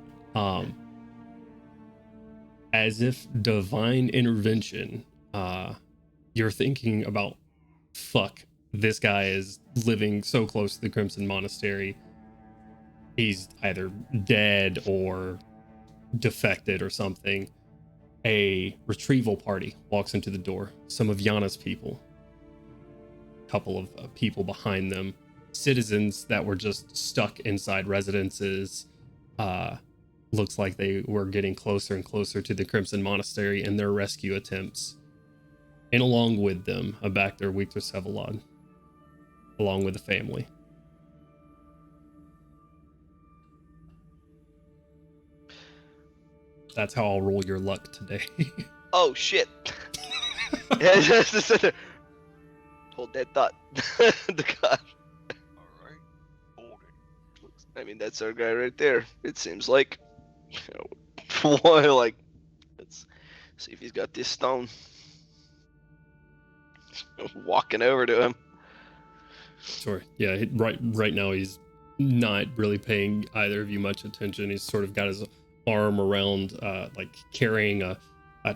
as if divine intervention, you're thinking about, fuck, this guy is living so close to the Crimson Monastery. He's either dead or defected or something. A retrieval party walks into the door. Some of Yana's people. A couple of people behind them. Citizens that were just stuck inside residences. Looks like they were getting closer and closer to the Crimson Monastery and their rescue attempts. And along with them, a Bacter Victor Sevalod. Along with the family. That's how I'll roll your luck today. Oh shit. Hold that thought. The God. Alright. Hold it. I mean, that's our guy right there. It seems like. Boy, like, let's see if he's got this stone. Walking over to him. Sure. Yeah, right now he's not really paying either of you much attention. He's sort of got his arm around, like carrying a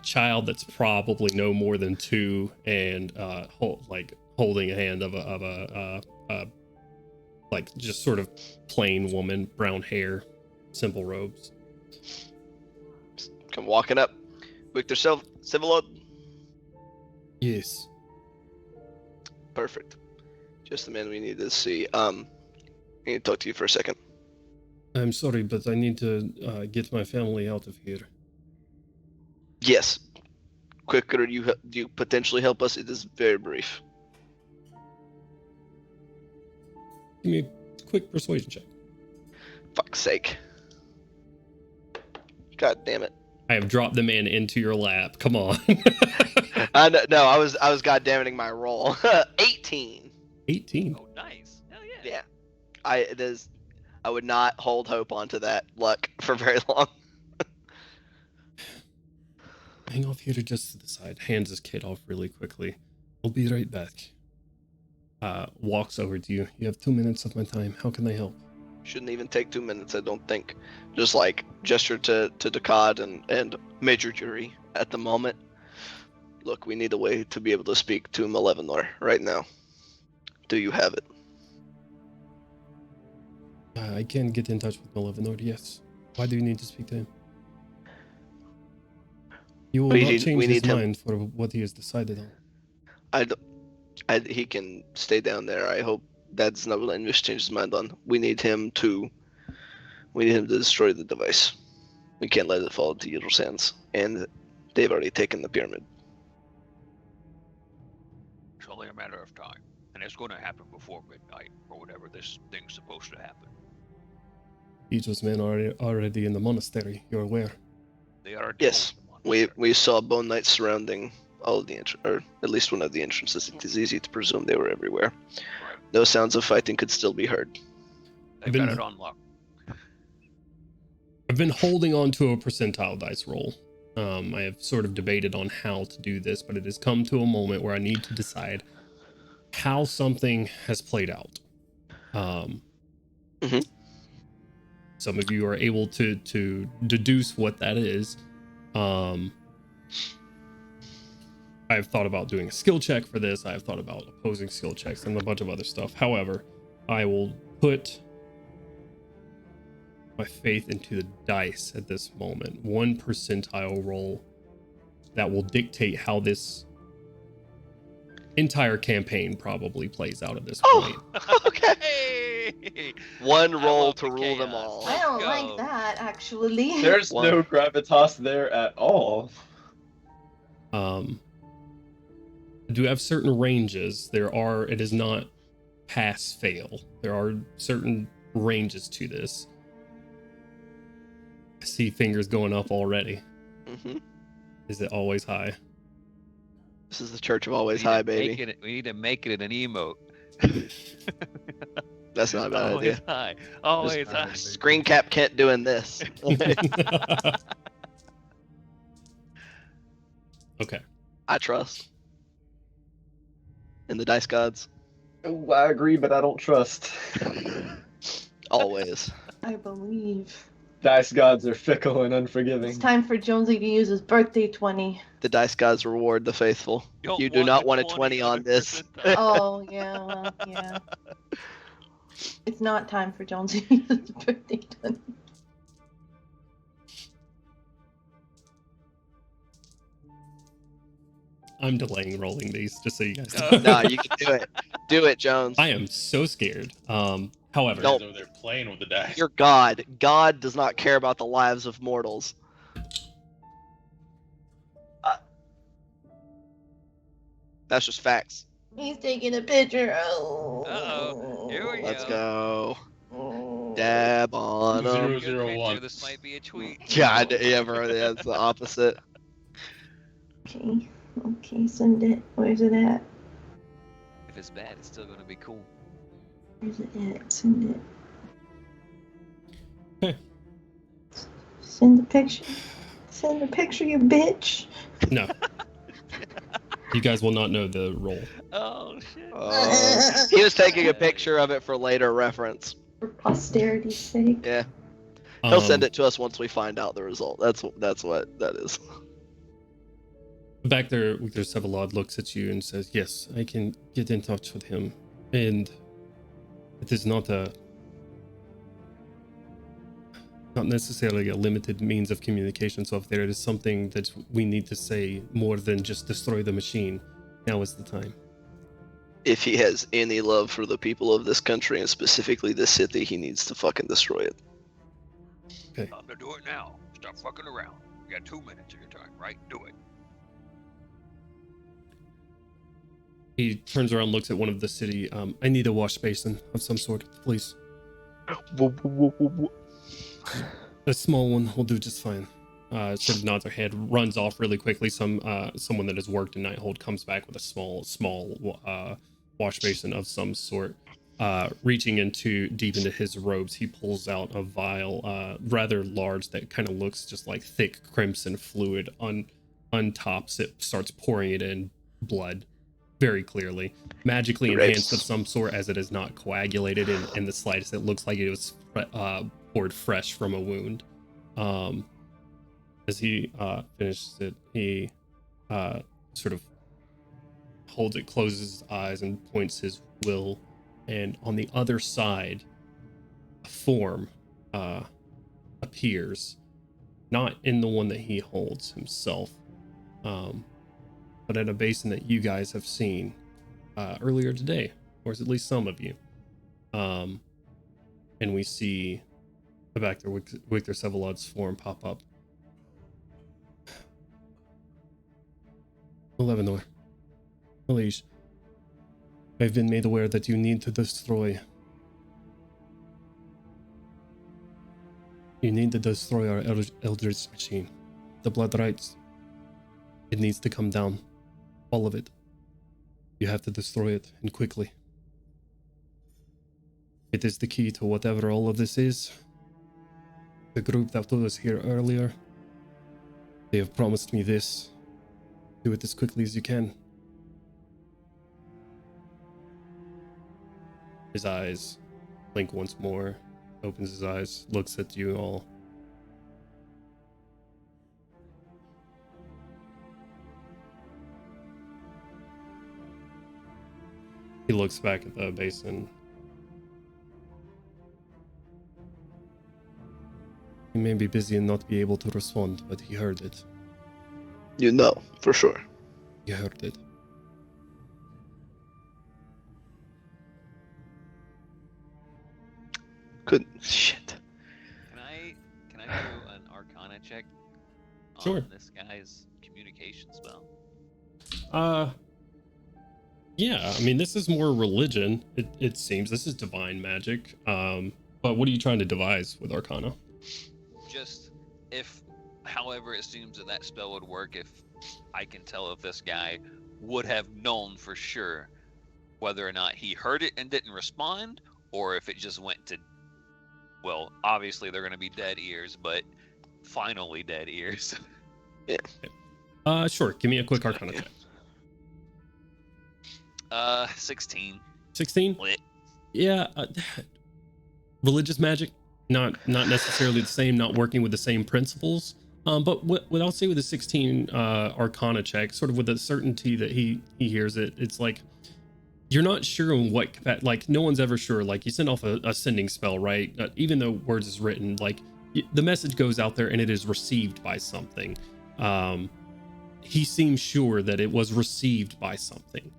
child that's probably no more than 2, and holding a hand of a like just sort of plain woman, brown hair, simple robes. Come walking up. Victor Sevalod. Yes. Perfect. Just the man we need to see. I need to talk to you for a second. I'm sorry, but I need to get my family out of here. Yes. Quicker you potentially help us. It is very brief. Give me a quick persuasion check. Fuck's sake. God damn it. I have dropped the man into your lap. Come on. No, I was goddamming my roll. 18. 18. Oh, nice. Hell yeah. Yeah. I would not hold hope onto that luck for very long. Hang off here to just to the side. Hands his kid off really quickly. I'll be right back. Walks over to you. You have 2 minutes of my time. How can I help? Shouldn't even take 2 minutes, I don't think. Just like gesture to Dakad and Major Jury at the moment. Look, we need a way to be able to speak to Malevenor right now. Do you have it? I can get in touch with Malevenor, yes. Why do you need to speak to him? You will not change his mind for what he has decided on. He can stay down there. I hope that's not what English change his mind on. We need him to destroy the device. We can't let it fall into Yidrill's hands. And they've already taken the pyramid. It's only a matter of time. And it's going to happen before midnight, or whatever this thing's supposed to happen. Yidrill's men are already in the monastery, you're aware. They are. Yes, we saw Bone Knights surrounding all of the or at least one of the entrances. It is easy to presume they were everywhere. Right. No sounds of fighting could still be heard. They've got it on lock. I've been holding on to a percentile dice roll. I have sort of debated on how to do this, but it has come to a moment where I need to decide how something has played out. Some of you are able to deduce what that is. I've thought about doing a skill check for this. I've thought about opposing skill checks and a bunch of other stuff. However, I will put my faith into the dice at this moment. 1 percentile roll that will dictate how this entire campaign probably plays out at this point. Okay. Hey! One I roll love to the rule them chaos. all. I don't Go. like that, actually. There's One. no gravitas there at all. I do have certain ranges. It is not pass fail. There are certain ranges to this. I see fingers going up already. Mm-hmm. Is it always high? This is the Church of Always We need High, to make baby. it- we need to make it an emote. That's not a bad Always idea. high. Always Just- high. Screen cap Kent doing this. Okay. I trust. In the dice gods. Oh, I agree, but I don't trust. Always. I believe. Dice gods are fickle and unforgiving. It's time for Jonesy to use his birthday 20. The dice gods reward the faithful. Don't You do not the want a 20 on this. 100%. Oh, yeah, well, yeah. It's not time for Jonesy to use his birthday 20. I'm delaying rolling these just so you guys Oh. know. Nah, you can do it. Do it, Jones. I am so scared. However, No. Over there playing with the dice. You're God. God does not care about the lives of mortals. That's just facts. He's taking a picture. Oh. Uh-oh. Here we Let's go. go. Dab on 'em. Good 001. picture. This might be a tweet. God, yeah, bro, that's the opposite. Okay. Okay, send it. Where's it at? If it's bad, it's still gonna be cool. Where's it at? Send it. Okay. Send the picture. Send the picture, you bitch. no. You guys will not know the roll. Oh shit. He was taking a picture of it for later reference. For posterity's sake. Yeah, he'll send it to us once we find out the result. That's what that is. Back there, Sevalod looks at you and says, yes, I can get in touch with him. And it is not necessarily a limited means of communication. So if there is something that we need to say more than just destroy the machine, now is the time. If he has any love for the people of this country and specifically this city, he needs to fucking destroy it. Time to do it now. Stop fucking around. You got 2 minutes of your time, right? Do it. He turns around, looks at one of the city. I need a wash basin of some sort, please. A small one will do just fine. Sort of nods her head, runs off really quickly. Someone that has worked in Nighthold comes back with a small wash basin of some sort. Reaching deep into his robes, he pulls out a vial, rather large, that kind of looks just like thick crimson fluid. Untops it, starts pouring it in blood, very clearly, magically enhanced of some sort, as it is not coagulated in the slightest. It looks like it was poured fresh from a wound. As he finishes it, he sort of holds it, closes his eyes, and points his will. And on the other side, a form appears, not in the one that he holds himself, but at a basin that you guys have seen earlier today, or at least some of you. And we see the back there, Victor Sevalod's form pop up. Elevenor, Elise, I've been made aware that you need to destroy. You need to destroy our Eldritch machine. The blood rights. It needs to come down. All of it. You have to destroy it, and quickly. It is the key to whatever all of this is. The group that was here earlier, they have promised me this. Do it as quickly as you can. His eyes blink once more, opens his eyes, looks at you all. He looks back at the basin. He may be busy and not be able to respond, but he heard it. You know, for sure. He heard it. Good shit. Can I do an Arcana check on Sure. this guy's communication spell? Yeah, I mean, this is more religion, it seems. This is divine magic. But what are you trying to devise with Arcana? Just if, however it seems that spell would work, if I can tell if this guy would have known for sure whether or not he heard it and didn't respond, or if it just went to, well, obviously they're going to be dead ears, but finally dead ears. Yeah. Sure. Give me a quick Arcana check. 16. 16? Lit. Yeah. Religious magic, not necessarily the same, not working with the same principles. But what I'll say with the 16 Arcana check, sort of with the certainty that he hears it, it's like you're not sure in what, like, no one's ever sure. Like, you send off a sending spell, right? Even though words is written, like, the message goes out there and it is received by something. He seems sure that it was received by something.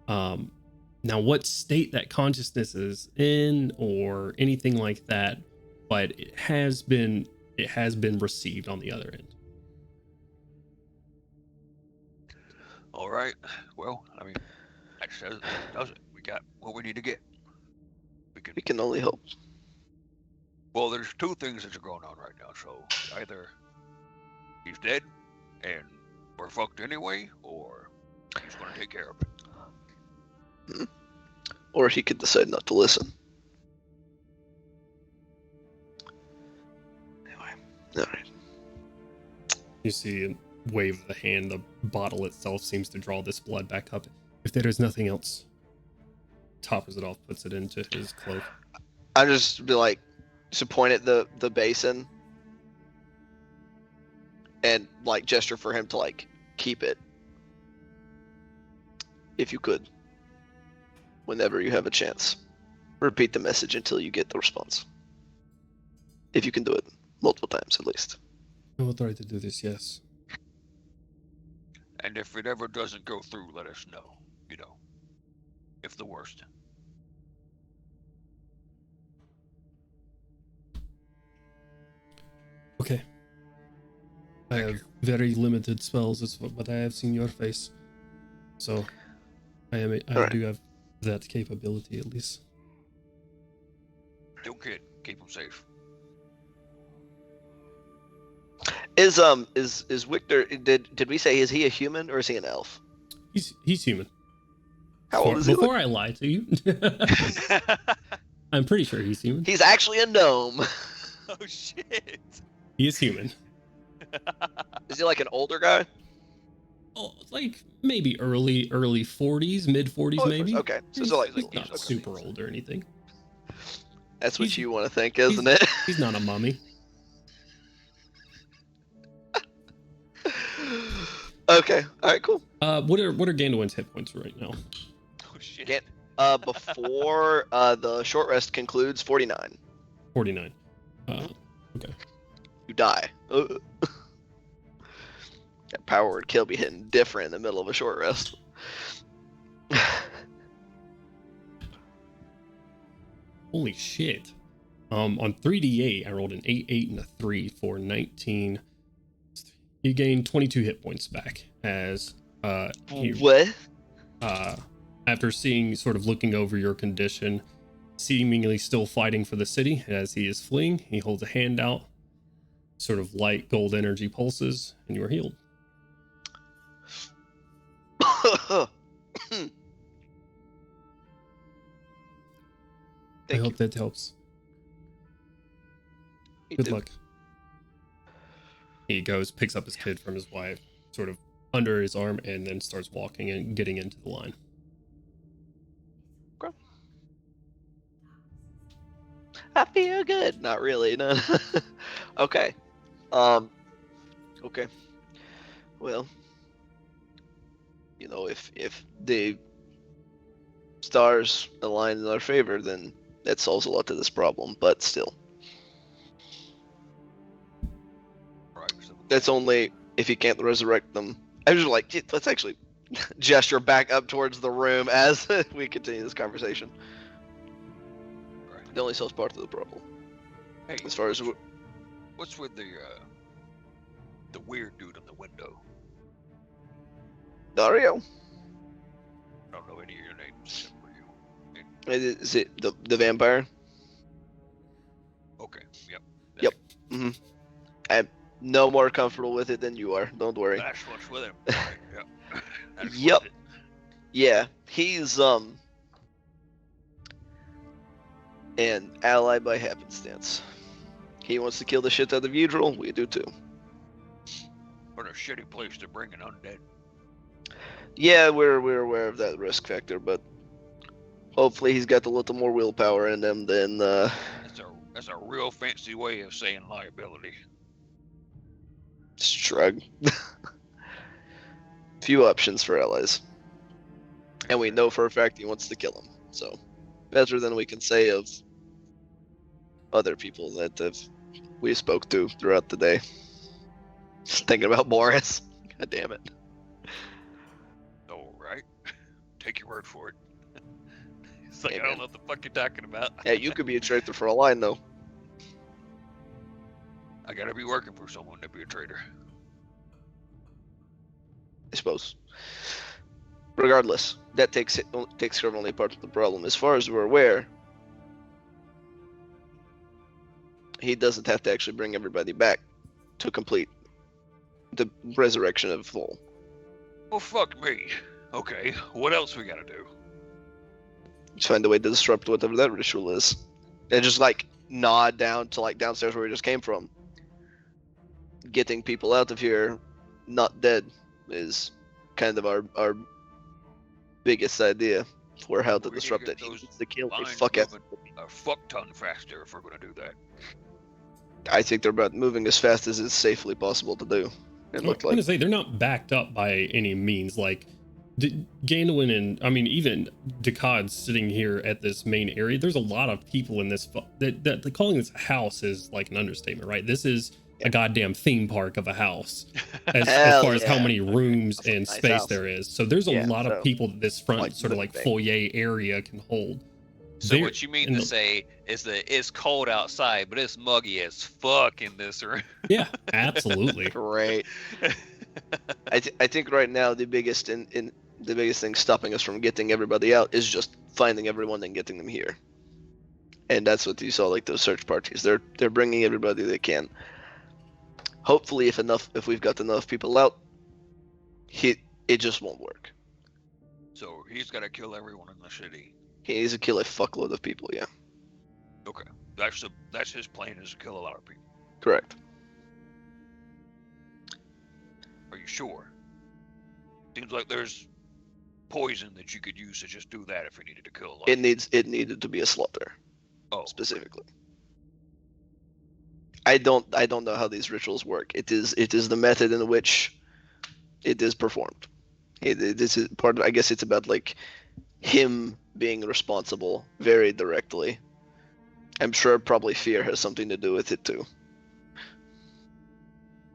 Now, what state that consciousness is in or anything like that, but it has been received on the other end. All right. Well, I mean, that says it, does it? We got what we need to get. We can only hope. Well, there's two things that are going on right now. So either he's dead and we're fucked anyway, or he's going to take care of it. Or he could decide not to listen. Anyway, alright. You see a wave of the hand, the bottle itself seems to draw this blood back up. If there is nothing else, toppers it off, puts it into his cloak. I just be like, to point at the basin and like gesture for him to like keep it. If you could. Whenever you have a chance. Repeat the message until you get the response. If you can do it multiple times at least. I will try to do this, yes. And if it ever doesn't go through, let us know. You know, if the worst. Okay. I Thank have you. very limited spells, but I have seen your face, so I Alright. do have that capability at least. Don't kid. Keep them safe. Is Victor? Did we say is he a human or is he an elf? He's human. How old is he? Before I lie to you, I'm pretty sure he's human. He's actually a gnome. Oh shit. He is human. Is he like an older guy? Oh, like maybe early 40s, mid 40s, maybe. Okay, so He's, it's like he's okay. not super old or anything. That's what he's- you want to think, isn't it? He's not a mummy. Okay. All right. Cool. What are Gandalf's hit points right now? Oh shit. Get- Before the short rest concludes, 49. 49. You die. That power word kill be hitting different in the middle of a short rest. Holy shit. On 3d8, I rolled an 8, 8, and a 3 for 19. You gain 22 hit points back as What? after seeing, sort of looking over your condition, seemingly still fighting for the city as he is fleeing. He holds a hand out, sort of light gold energy pulses, and you are healed. I Thank hope that helps. you. Good luck. He goes, picks up his kid from his wife, sort of under his arm, and then starts walking and getting into the line. I feel good. Not really. No. Okay. Okay. Well, you know, if the stars align in our favor, then that solves a lot of this problem. But still, Right. So that's only if you can't resurrect them. I was just like, let's actually gesture back up towards the room as we continue this conversation. right. It only solves part of the problem. Hey, As far as what's with the weird dude in the window? Dario, I don't know any of your names except for you. is it the vampire? Okay. Yep. Yep. I'm no more comfortable with it than you are. Don't worry. That's what's with him. Right. Yep. That's Yep. with it. Yeah, he's an ally by happenstance. He wants to kill the shit out of Udril. We do too. What a shitty place to bring an undead. Yeah, we're aware of that risk factor, but hopefully he's got a little more willpower in him than That's a real fancy way of saying liability. shrug. Few options for allies, and we know for a fact he wants to kill him. So better than we can say of other people that we spoke to throughout the day. Just thinking about Boris. God damn it. All right. Take your word for it. It's like, Hey, I don't man. know what the fuck you're talking about. Yeah, you could be a traitor for a line though. I gotta be working for someone to be a traitor. I suppose. Regardless, that takes care of only part of the problem. As far as we're aware, he doesn't have to actually bring everybody back to complete the resurrection of Vol. Well, fuck me. Okay, what else we gotta do? Just find a way to disrupt whatever that ritual is, and just like nod down to like downstairs where we just came from. Getting people out of here, not dead, is kind of our biggest idea for how to We need to disrupt get it. He those needs to kill a lines fuck out. moving a fuck ton faster if we're gonna do that. I think they're about moving as fast as it's safely possible to do. It looked I'm like gonna say they're not backed up by any means. Like Gandalf and I mean even Decad's sitting here at this main area. There's a lot of people in this. That calling this a house is like an understatement, right? This is a goddamn theme park of a house as Hell far as how yeah. many rooms That's a and nice space house. there is. So there's a Yeah, lot so, of people that this front like, sort of like living. foyer area can hold. So There- what you mean in to the- say is that it's cold outside, but it's muggy as fuck in this room. Yeah, absolutely. Great. I think right now the biggest the biggest thing stopping us from getting everybody out is just finding everyone and getting them here. And that's what you saw, like those search parties. They're bringing everybody they can. Hopefully, if we've got enough people out, it just won't work. So he's got to kill everyone in the city. He needs to kill a fuckload of people. Yeah, Okay, that's his plan, is to kill a lot of people. correct. Are you sure? Seems like there's poison that you could use to just do that if you needed to kill a lot. It needed to be a slaughter Oh, specifically. I don't know how these rituals work. It is the method in which it is performed. This is part of, I guess it's about like him being responsible very directly. I'm sure probably fear has something to do with it too.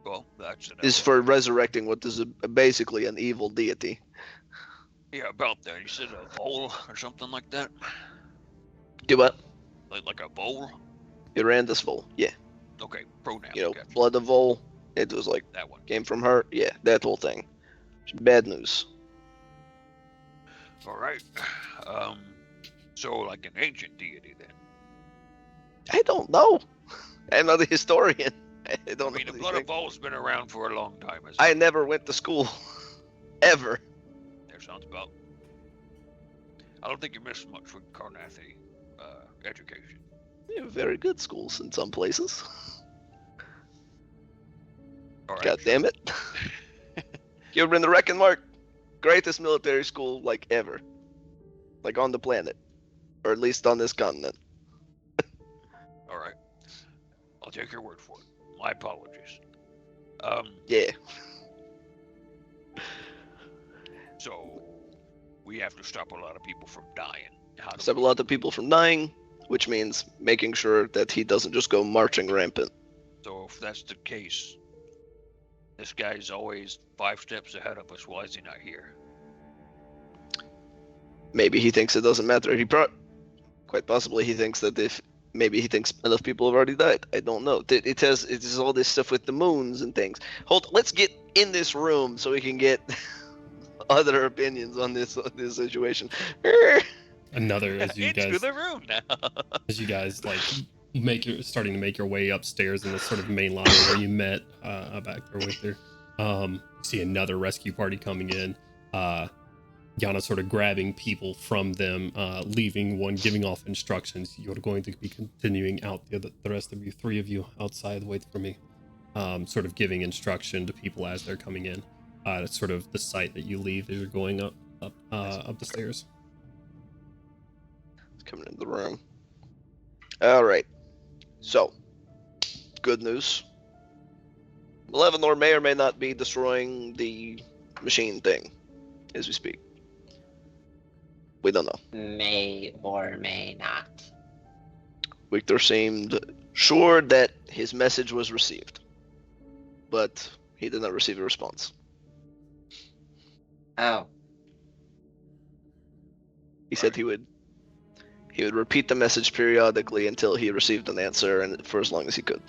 well, that's an Is for resurrecting what is basically an evil deity. yeah, about that. You said a vole or something like that, Do what? like a vole. Uranus Vol. Yeah. Okay, pronoun. You know, Gotcha. blood of Vol. It was like That one. came from her. Yeah, that whole thing. Bad news. All right. So like an ancient deity then. I don't know. I'm not a historian. I I don't mean, know. the these blood of things. vole's been around for a long time. As I never went to school. Ever. There sounds about. I don't think you missed much with Carnathi education. Yeah, very good schools in some places. All right. God damn it. You ever been to Wrecking Mark? Greatest military school like ever. Like on the planet. Or at least on this continent. All right. I'll take your word for it. My apologies. Yeah. So we have to stop a lot of people from dying. How do Stop a we- lot of people from dying, which means making sure that he doesn't just go marching rampant. So if that's the case, this guy's always 5 steps ahead of us. Why is he not here? Maybe he thinks it doesn't matter. Quite possibly he thinks that maybe he thinks enough people have already died. I don't know. It is all this stuff with the moons and things. Let's get in this room so we can get other opinions on this situation. Another as you Into guys the room now. like starting to make your way upstairs in the sort of main lobby where you met back there with her. See another rescue party coming in. Yana sort of grabbing people from them, leaving one, giving off instructions. You're going to be continuing out. The rest of you, 3 of you outside, wait for me. Sort of giving instruction to people as they're coming in. That's sort of the site that you leave as you're going up the stairs. It's coming in the room. All right. So, good news. Malevolor may or may not be destroying the machine thing as we speak. We don't know. May or may not. Victor seemed sure that his message was received, but he did not receive a response. Oh, He said he would repeat the message periodically until he received an answer, and for as long as he could.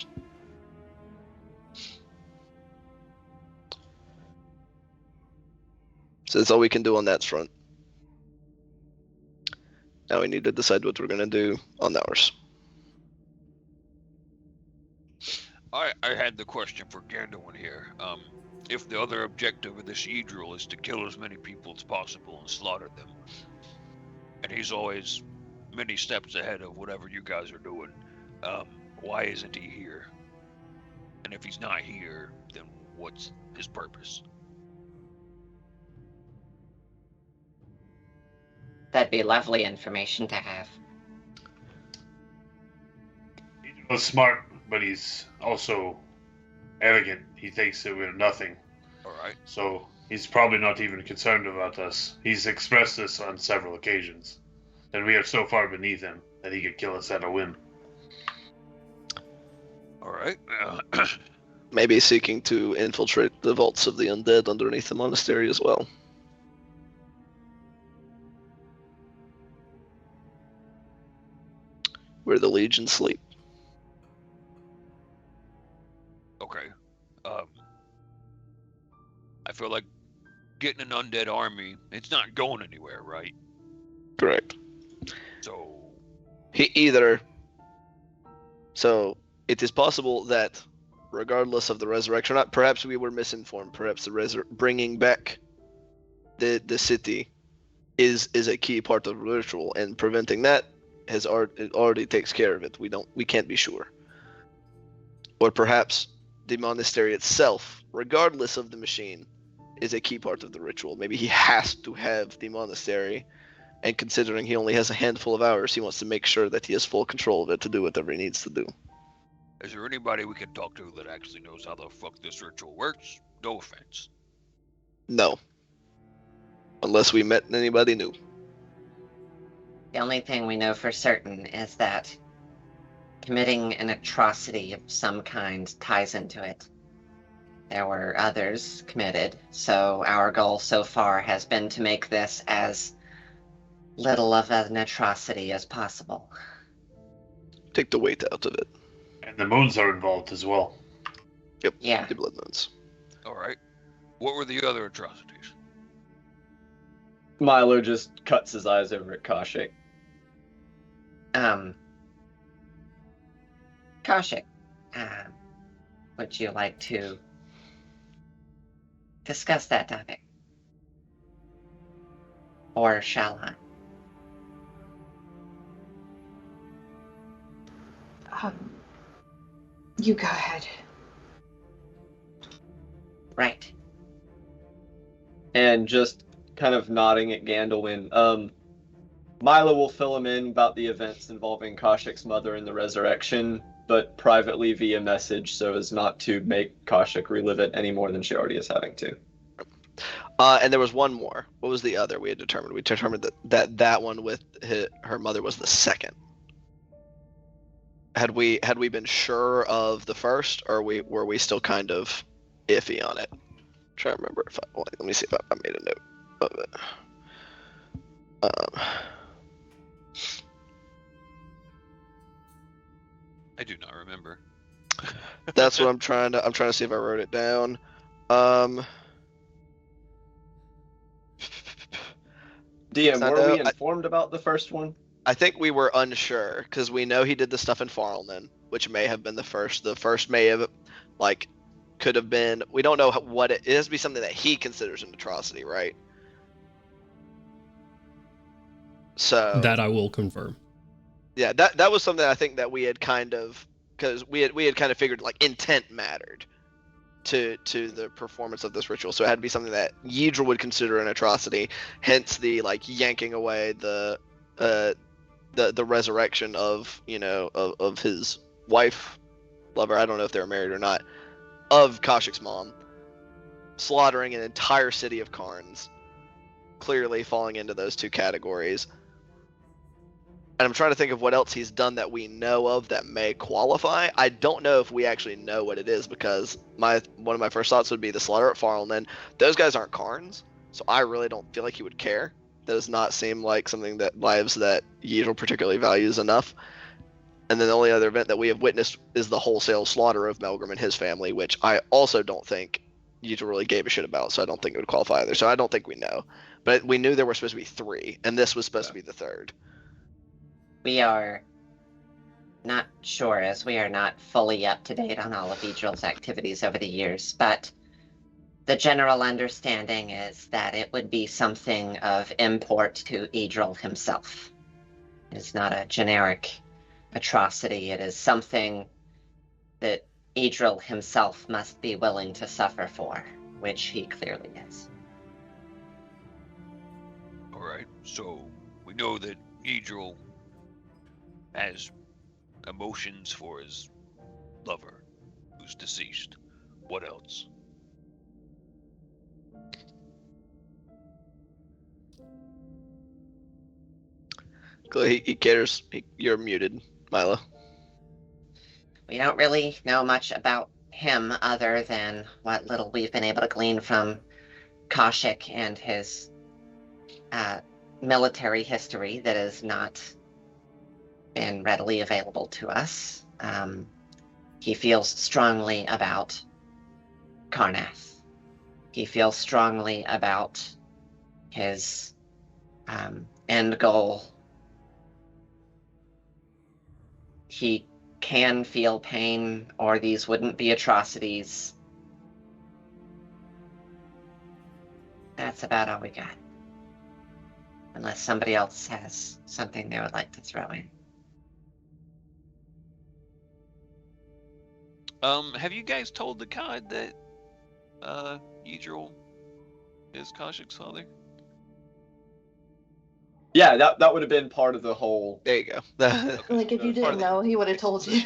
So that's all we can do on that front. Now we need to decide what we're gonna do on ours. I had the question for Gandalf here. If the other objective of this Yidril is to kill as many people as possible and slaughter them, and he's always many steps ahead of whatever you guys are doing, why isn't he here? And if he's not here, then what's his purpose? that'd be lovely information to have. He's smart, but he's also arrogant. He thinks that we're nothing. All right. So he's probably not even concerned about us. He's expressed this on several occasions. That we are so far beneath him that he could kill us at a whim. All right. Maybe seeking to infiltrate the vaults of the undead underneath the monastery as well. where the legions sleep. Okay. I feel like getting an undead army, it's not going anywhere, right? Correct. So So it is possible that, regardless of the resurrection, or not, perhaps we were misinformed. Perhaps the bringing back the city is a key part of the ritual, and preventing that it already takes care of it. We can't be sure. Or perhaps the monastery itself, regardless of the machine, is a key part of the ritual. Maybe he has to have the monastery, and considering he only has a handful of hours, he wants to make sure that he has full control of it to do whatever he needs to do. is there anybody we can talk to that actually knows how the fuck this ritual works? No offense. No. Unless we met anybody new. The only thing we know for certain is that committing an atrocity of some kind ties into it. There were others committed, so our goal so far has been to make this as little of an atrocity as possible. Take the weight out of it. And the moons are involved as well. Yep. Yeah. The blood moons. All right. What were the other atrocities? Milo just cuts his eyes over at Kaushik. Kaushik, would you like to discuss that topic? Or shall I? You go ahead. Right. And just kind of nodding at Gandalwin. Milo will fill him in about the events involving Kaushik's mother and the resurrection, but privately via message so as not to make Kaushik relive it any more than she already is having to. And there was one more. What was the other we had determined? We determined that one with her mother was the second. Had we been sure of the first, or were we still kind of iffy on it? I'm trying to remember if let me see if I made a note of it. I do not remember. That's what I'm trying to see if I wrote it down. DM, I were know- we informed about the first one? I think we were unsure because we know he did the stuff in Farlman, which may have been the first. The first may have, could have been. We don't know what it has to be something that he considers an atrocity, right? So That I will confirm. yeah, that was something I think that we had kind of, because we had kind of figured intent mattered to the performance of this ritual, so it had to be something that Ydra would consider an atrocity. Hence the yanking away the resurrection of of his wife, lover. I don't know if they were married or not. Of Kaushik's mom, slaughtering an entire city of Karns, clearly falling into those two categories. And I'm trying to think of what else he's done that we know of that may qualify. I don't know if we actually know what it is, because one of my first thoughts would be the slaughter at Farlman. Those guys aren't Karns, so I really don't feel like he would care. That does not seem like something that lives that Ydra particularly values enough. And then the only other event that we have witnessed is the wholesale slaughter of Melgrim and his family, which I also don't think Ydra really gave a shit about, so I don't think it would qualify either. So I don't think we know. But we knew there were supposed to be 3, and this was supposed to be the 3rd. We are not sure, as we are not fully up to date on all of Ydral's activities over the years, but the general understanding is that it would be something of import to Ydral himself. It is not a generic atrocity. It is something that Ydral himself must be willing to suffer for, which he clearly is. Alright, so we know that Ydral has emotions for his lover, who's deceased. What else? He cares. You're muted, Milo. We don't really know much about him other than what little we've been able to glean from Kaushik and his military history that is not been readily available to us. He feels strongly about Karnath. He feels strongly about his end goal. He can feel pain, or these wouldn't be atrocities. That's about all we got. Unless somebody else has something they would like to throw in. Have you guys told the Cod that Yidril is Kashik's father? Yeah, that would have been part of the whole. There you go. Like, if you Part of didn't the know, he would have told you.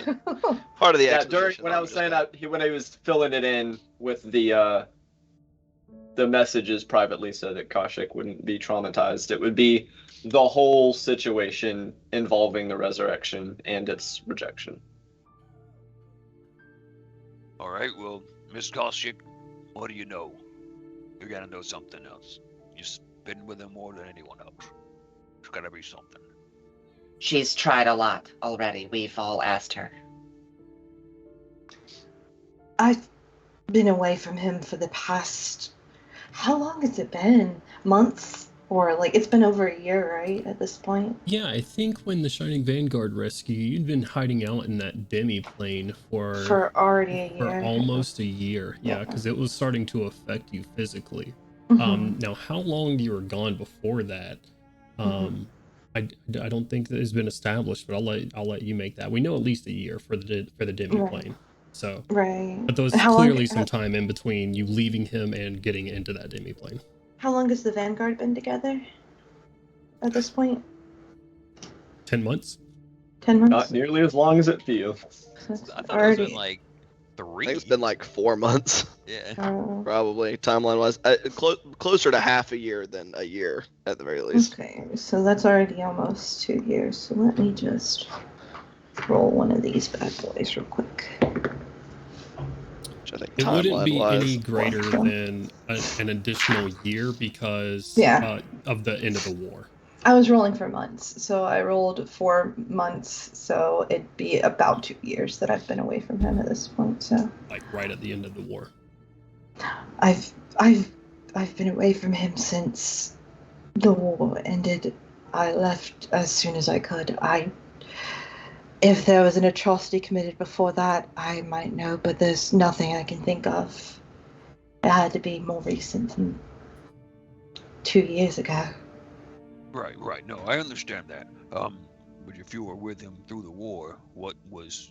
Part of the Yeah, during exposition. when I was saying that when I was filling it in with the messages privately, so that Kashik wouldn't be traumatized. It would be the whole situation involving the resurrection and its rejection. All right, well, Miss Koshik, what do you know? You gotta know something else. You've been with him more than anyone else. There's gotta be something. She's tried a lot already. We've all asked her. I've been away from him for the past... How long has it been? Months? Or, like, it's been over a year, right, at this point? Yeah, I think when the Shining Vanguard rescue, you'd been hiding out in that demi-plane For already a for year. almost a year. Yeah, because it was starting to affect you physically. Mhm. Now, how long you were gone before that? I don't think that has been established, but I'll let you make that. We know at least a year for the demi-plane. So, Right. but there was How clearly long, some time in between you leaving him and getting into that demi-plane. How long has the Vanguard been together at this point? 10 months? 10 months? Not nearly as long as it feels. I thought it was Already. been like I 3. think it's been like 4 months, Yeah. Oh, probably, timeline-wise. Closer to half a year than a year, at the very least. okay, so that's already almost 2 years. So let me just roll one of these bad boys real quick. Which I think It wouldn't be timeline-wise... any greater Well, than an additional year because Yeah. of the end of the war. I was rolling for months, so I rolled 4 months, so it'd be about 2 years that I've been away from him at this point. So Like right at the end of the war. I've been away from him since the war ended. I left as soon as I could. If there was an atrocity committed before that, I might know, but there's nothing I can think of. It had to be more recent than 2 years ago. Right. No, I understand that. But if you were with him through the war, what were his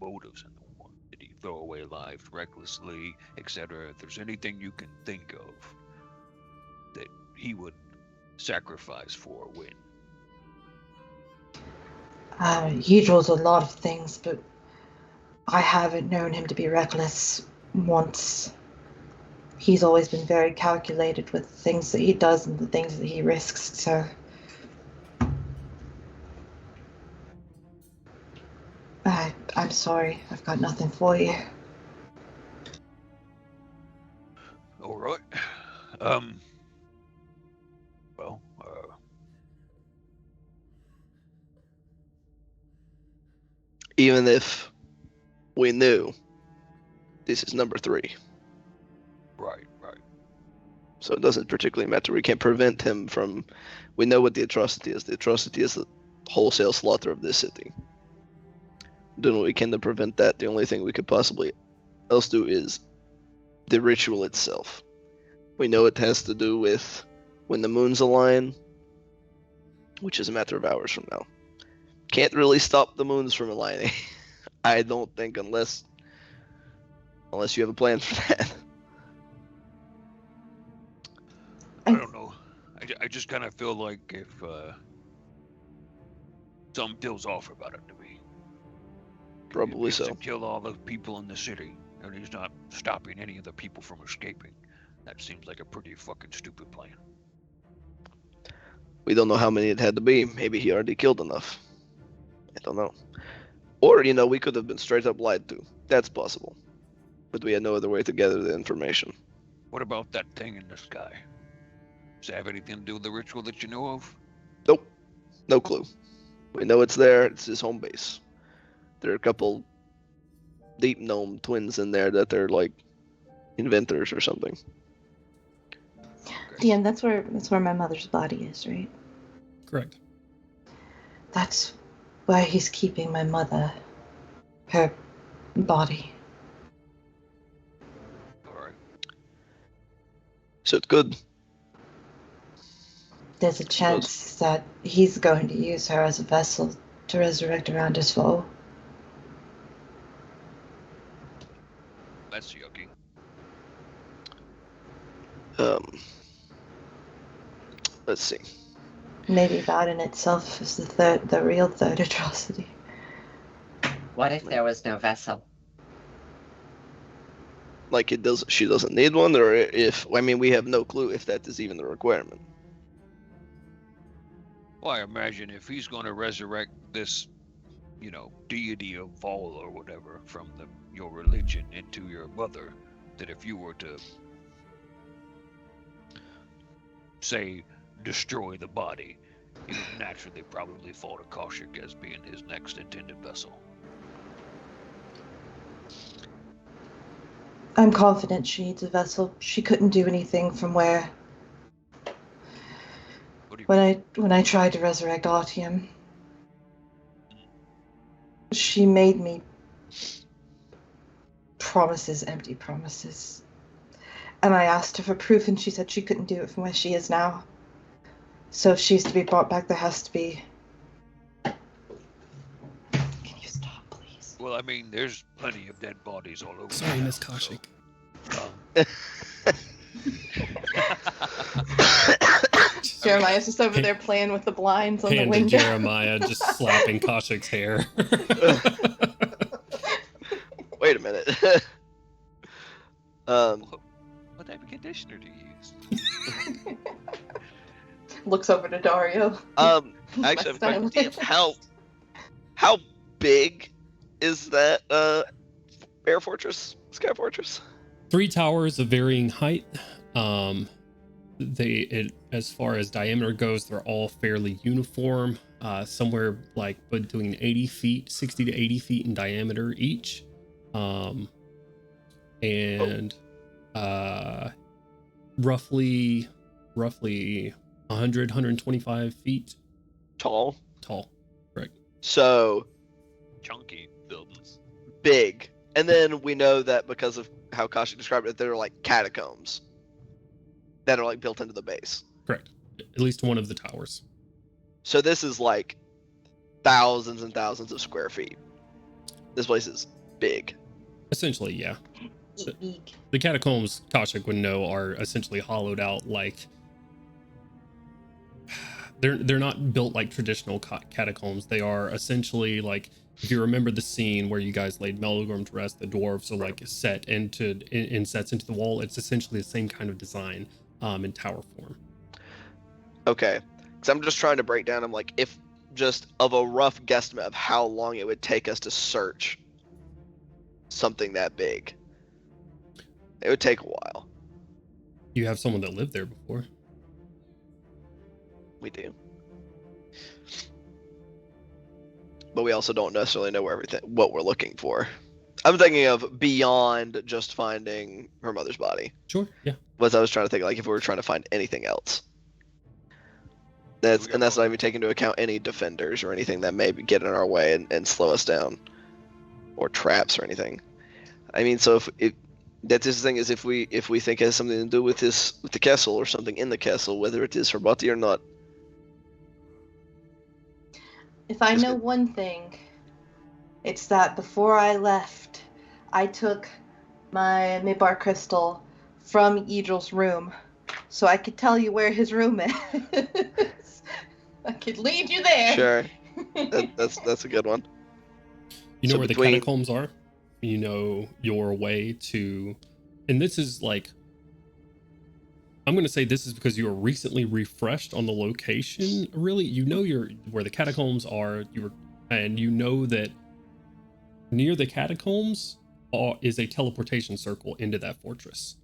motives in the war? Did he throw away lives recklessly, etc.? If there's anything you can think of that he would sacrifice for a win. He draws a lot of things, but I haven't known him to be reckless once. He's always been very calculated with the things that he does and the things that he risks, so... I'm sorry, I've got nothing for you. All right. Well, Even if we knew, this is number 3. right. So it doesn't particularly matter. We can't prevent him from... We know what the atrocity is. The atrocity is the wholesale slaughter of this city. Doing what we can to prevent that, the only thing we could possibly else do is the ritual itself. We know it has to do with when the moons align, which is a matter of hours from now. Can't really stop the moons from aligning. I don't think, unless you have a plan for that. I don't know. I just kind of feel like if something feels off about it to me. Probably If he so. gets to kill all the people in the city, and he's not stopping any of the people from escaping. That seems like a pretty fucking stupid plan. We don't know how many it had to be. Maybe he already killed enough. I don't know. Or, we could have been straight up lied to. That's possible. But we had no other way to gather the information. What about that thing in the sky? Does it have anything to do with the ritual that you know of? Nope. No clue. We know it's there. It's his home base. There are a couple deep gnome twins in there that they're like inventors or something. Yeah, and that's where my mother's body is, right? Correct. That's where he's keeping my mother. Her body. All right. So it's good. There's a chance that he's going to use her as a vessel to resurrect around his foe. That's yucky. Let's see. Maybe that in itself is the real third atrocity. What if there was no vessel? Like she doesn't need one, or if we have no clue if that is even the requirement. Well, I imagine if he's going to resurrect this, deity of Vol or whatever from your religion into your mother, that if you were to, say, destroy the body, he would naturally probably fall to Kaushik as being his next intended vessel. I'm confident she needs a vessel. She couldn't do anything from where. When I tried to resurrect Artyom, she made me promises, empty promises. And I asked her for proof, and she said she couldn't do it from where she is now. So if she's to be brought back, there has to be. Can you stop, please? Well, there's plenty of dead bodies all over. Sorry, Miss Kaushik. Jeremiah's just over there playing with the blinds on the Hand window. to Jeremiah just slapping Kaushik's hair. Wait a minute. What type of conditioner do you use? Looks over to Dario. Actually, I have a question. DM. How big is that air fortress, sky fortress? 3 towers of varying height. As far as diameter goes, they're all fairly uniform. Somewhere like between 80 feet, 60 to 80 feet in diameter each. Roughly 100, 125 feet Tall. Correct. So Chunky buildings. big. And then we know that because of how Kashi described it, they're like catacombs that are like built into the base. Correct. At least one of the towers. So this is like thousands and thousands of square feet. This place is big. Essentially, yeah. Big. The catacombs, Kaushik would know, are essentially hollowed out like they're not built like traditional catacombs. They are essentially like, if you remember the scene where you guys laid Melgorm to rest, the dwarves are like set in sets into the wall. It's essentially the same kind of design in tower form. Okay. Because I'm just trying to break down, I'm like, if just of a rough guesstimate of how long it would take us to search something that big. It would take a while. You have someone that lived there before. We do. But we also don't necessarily know what we're looking for. I'm thinking of beyond just finding her mother's body. Sure, yeah. I was trying to think, like, if we were trying to find anything else. That's not even taking into account any defenders or anything that may get in our way and slow us down. Or traps or anything. So that's the thing, is if we think it has something to do with the castle or something in the castle, whether it is her body or not. If I know one thing, it's that before I left, I took my Midbar crystal from Idril's room, so I could tell you where his room is. I could lead you there. Sure, that's a good one. You know where the catacombs are. You know your way to, and this is like, I'm going to say this is because you were recently refreshed on the location. Really, you know where the catacombs are. And you know that near the catacombs is a teleportation circle into that fortress.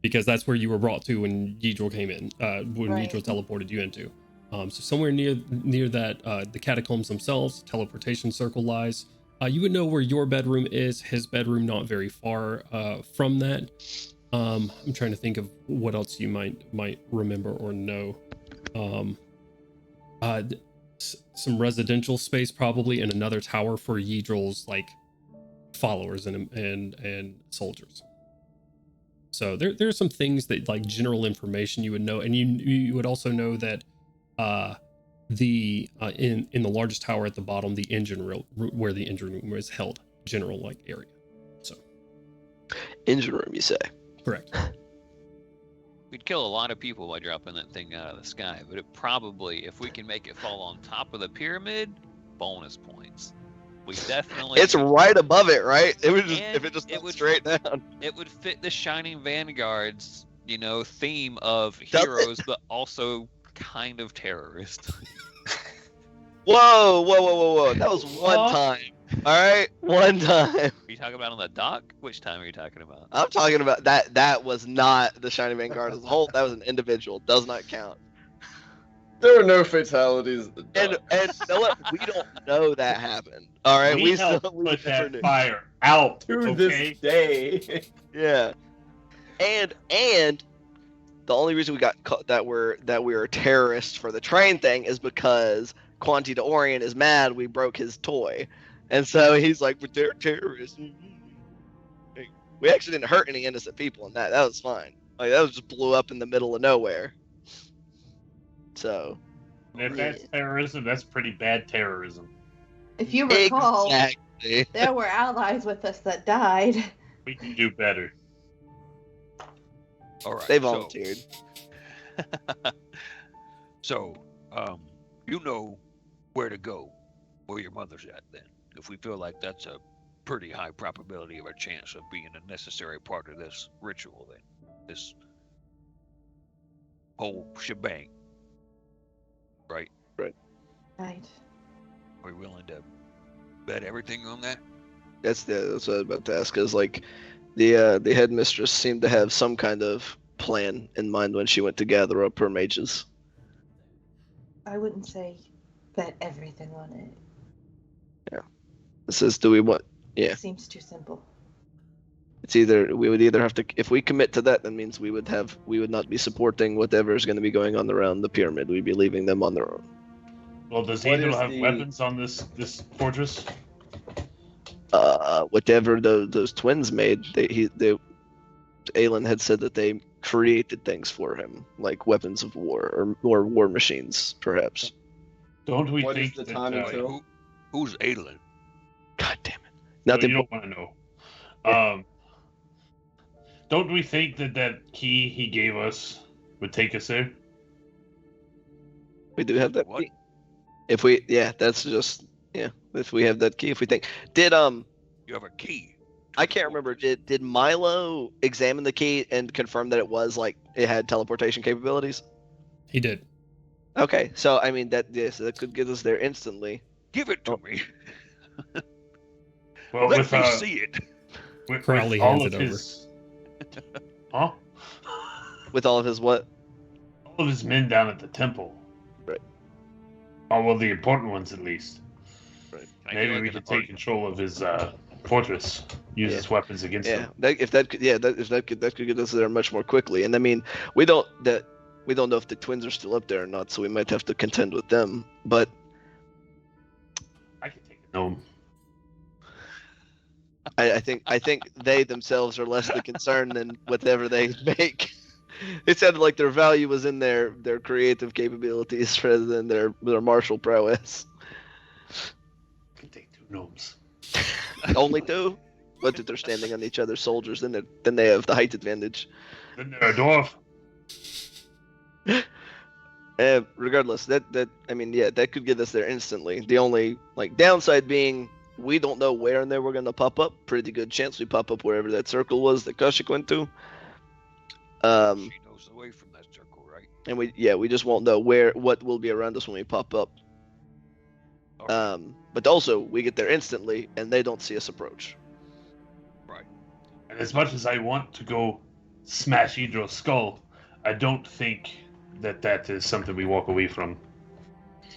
Because that's where you were brought to when Yidril came in. When Yidril teleported you into. So somewhere near that, the catacombs themselves, teleportation circle lies. You would know where your bedroom is. His bedroom not very far from that. I'm trying to think of what else you might remember or know. Some residential space probably, and another tower for Yidril's like followers and soldiers. So there's some things that like general information you would know, and you would also know that in the largest tower at the bottom, the engine room where the engine room is held, general like area. So Engine room, you say? Correct. We'd kill a lot of people by dropping that thing out of the sky, but it probably, if we can make it fall on top of the pyramid, bonus points. We definitely. It's right above it, right? It would just if it just it went straight down. It would fit the Shining Vanguard's, theme of heroes, but also kind of terrorist. Whoa! That was one time. All right, one time. Are you talking about on the dock? Which time are you talking about? I'm talking about that. That was not the Shining Vanguard as a whole. That was an individual. Does not count. There were no fatalities. And you know what? We don't know that happened. All right, we helped put that fire out to this day. Yeah, and the only reason we got caught that we were terrorists for the train thing is because Quanti de Orient is mad we broke his toy, and so he's like, "But they're terrorists." We actually didn't hurt any innocent people in that. That was fine. Like that was just blew up in the middle of nowhere. So, if that's terrorism, that's pretty bad terrorism. If you recall, exactly. There were allies with us that died. We can do better. All right. They volunteered. So, you know where to go, where your mother's at then. If we feel like that's a pretty high probability of a chance of being a necessary part of this ritual then. This whole shebang. Right? Right. Are we willing to bet everything on that? That's what I was about to ask. Cause like the headmistress seemed to have some kind of plan in mind when she went to gather up her mages. I wouldn't say bet everything on it. Yeah. It says, do we want? Yeah. It seems too simple. It's we would either have to, if we commit to that, that means we would not be supporting whatever is going to be going on around the pyramid. We'd be leaving them on their own. Well, does Angel have weapons on this fortress? Whatever those twins made, Aelin had said that they created things for him, like weapons of war or war machines, perhaps. Don't we What think is the that, time until? Who's Aelin? God damn it! No, Nothing. you don't want to know. Don't we think that key he gave us would take us there? We do have that What? key. If we have that key, if we think You have a key. I can't remember. Did Milo examine the key and confirm that it had teleportation capabilities? He did. Okay, so I mean that could get us there instantly. Give it to me. Well, Let me see it. Crowley all hands of it over. his... Huh? With all of his what? All of his men down at the temple. Right. Oh, well, the important ones at least. Right. Can I Maybe get we like could an take control of his fortress. Use his weapons against Yeah, him. that could get us there much more quickly. And I mean, we don't know if the twins are still up there or not, so we might have to contend with them. But I can take a gnome. I think they themselves are less the concern than whatever they make. It sounded like their value was in their creative capabilities rather than their martial prowess. I can take 2 gnomes. Only 2? But if they're standing on each other's soldiers, then they have the height advantage. Then they're a dwarf. Regardless, that could get us there instantly. The only downside being we don't know where in there we're gonna pop up. Pretty good chance we pop up wherever that circle was that Kaushik went to. She knows the way from that circle, right? And we just won't know what will be around us when we pop up. Okay. But also we get there instantly and they don't see us approach. Right. And as much as I want to go smash Idro's skull, I don't think that is something we walk away from.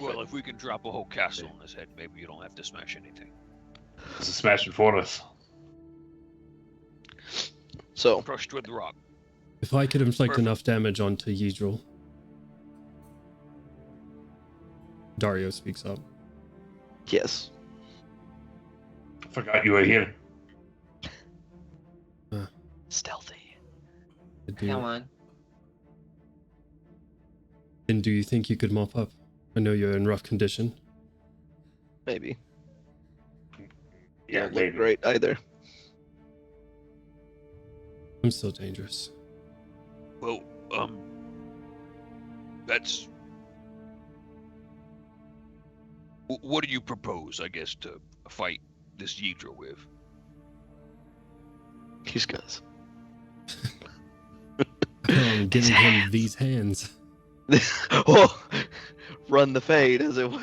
Well, if we can drop a whole castle on his head, maybe you don't have to smash anything. It's a smashing for us. So, Crushed with rock. If I could inflict Perfect. enough damage onto Yidril. Dario speaks up. yes. Forgot you were here. Stealthy. Come on. And do you think you could mop up? I know you're in rough condition. Maybe. Yeah, Don't maybe. look great either. I'm still dangerous. Well, that's... What do you propose, I guess, to fight this Yidra with? These guys. I'm giving him these hands. Oh, run the fade, as it were.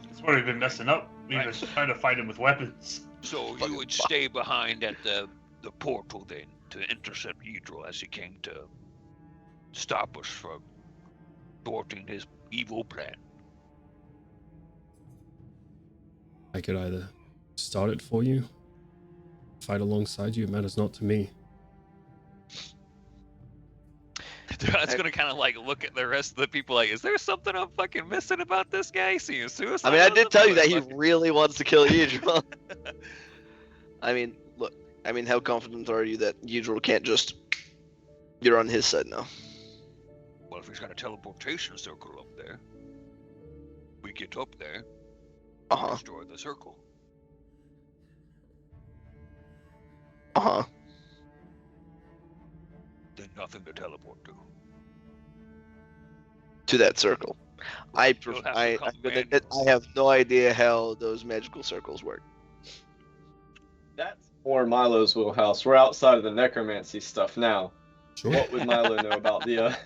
That's where we've been messing up. We've been trying to fight him with weapons. So you would stay behind at the portal then to intercept Yidril as he came to stop us from thwarting his evil plan. I could either start it for you, fight alongside you. It matters not to me. That's gonna kind of like look at the rest of the people like, is there something I'm fucking missing about this guy? Seeing suicide? I mean, I on did the tell you that he motherfucker? really wants to kill Yidril. I mean, look. I mean, how confident are you that Yidril can't just... You're on his side now. Well, if he's got a teleportation circle up there, we get up there, Uh-huh. destroy the circle. Uh-huh. Then nothing to teleport to. To that circle. You'll have to I'm come gonna admit, I have no idea how those magical circles work. That's more Milo's wheelhouse. We're outside of the necromancy stuff now. Sure. What would Milo know about the?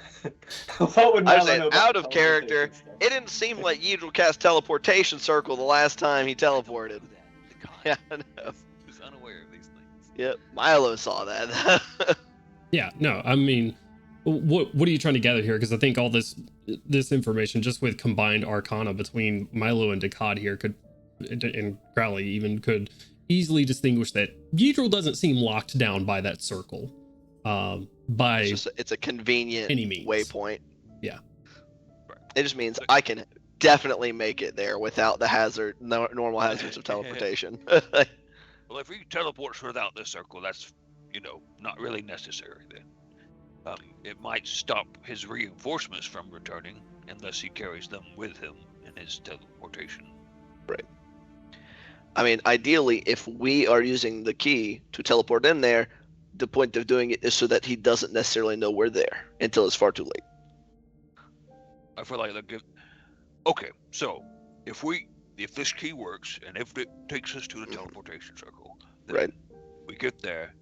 What would Milo I was saying, know about out of character, teleportation stuff? it didn't seem like Yidril cast teleportation circle the last time he teleported. Yeah, I know. Who's unaware of these things? Yep, Milo saw that. Yeah, no, I mean, what are you trying to gather here? Because I think all this information, just with combined arcana between Milo and Decad here, could, and Crowley even, could easily distinguish that Yidril doesn't seem locked down by that circle. By it's a convenient any means. waypoint. Yeah. It just means I can definitely make it there without the normal hazards of teleportation. Well, if he teleports without this circle, that's, not really necessary then. It might stop his reinforcements from returning unless he carries them with him in his teleportation. Right. I mean, ideally, if we are using the key to teleport in there, the point of doing it is so that he doesn't necessarily know we're there until it's far too late. I feel like okay, so if this key works and if it takes us to the teleportation circle, then Right. we get there.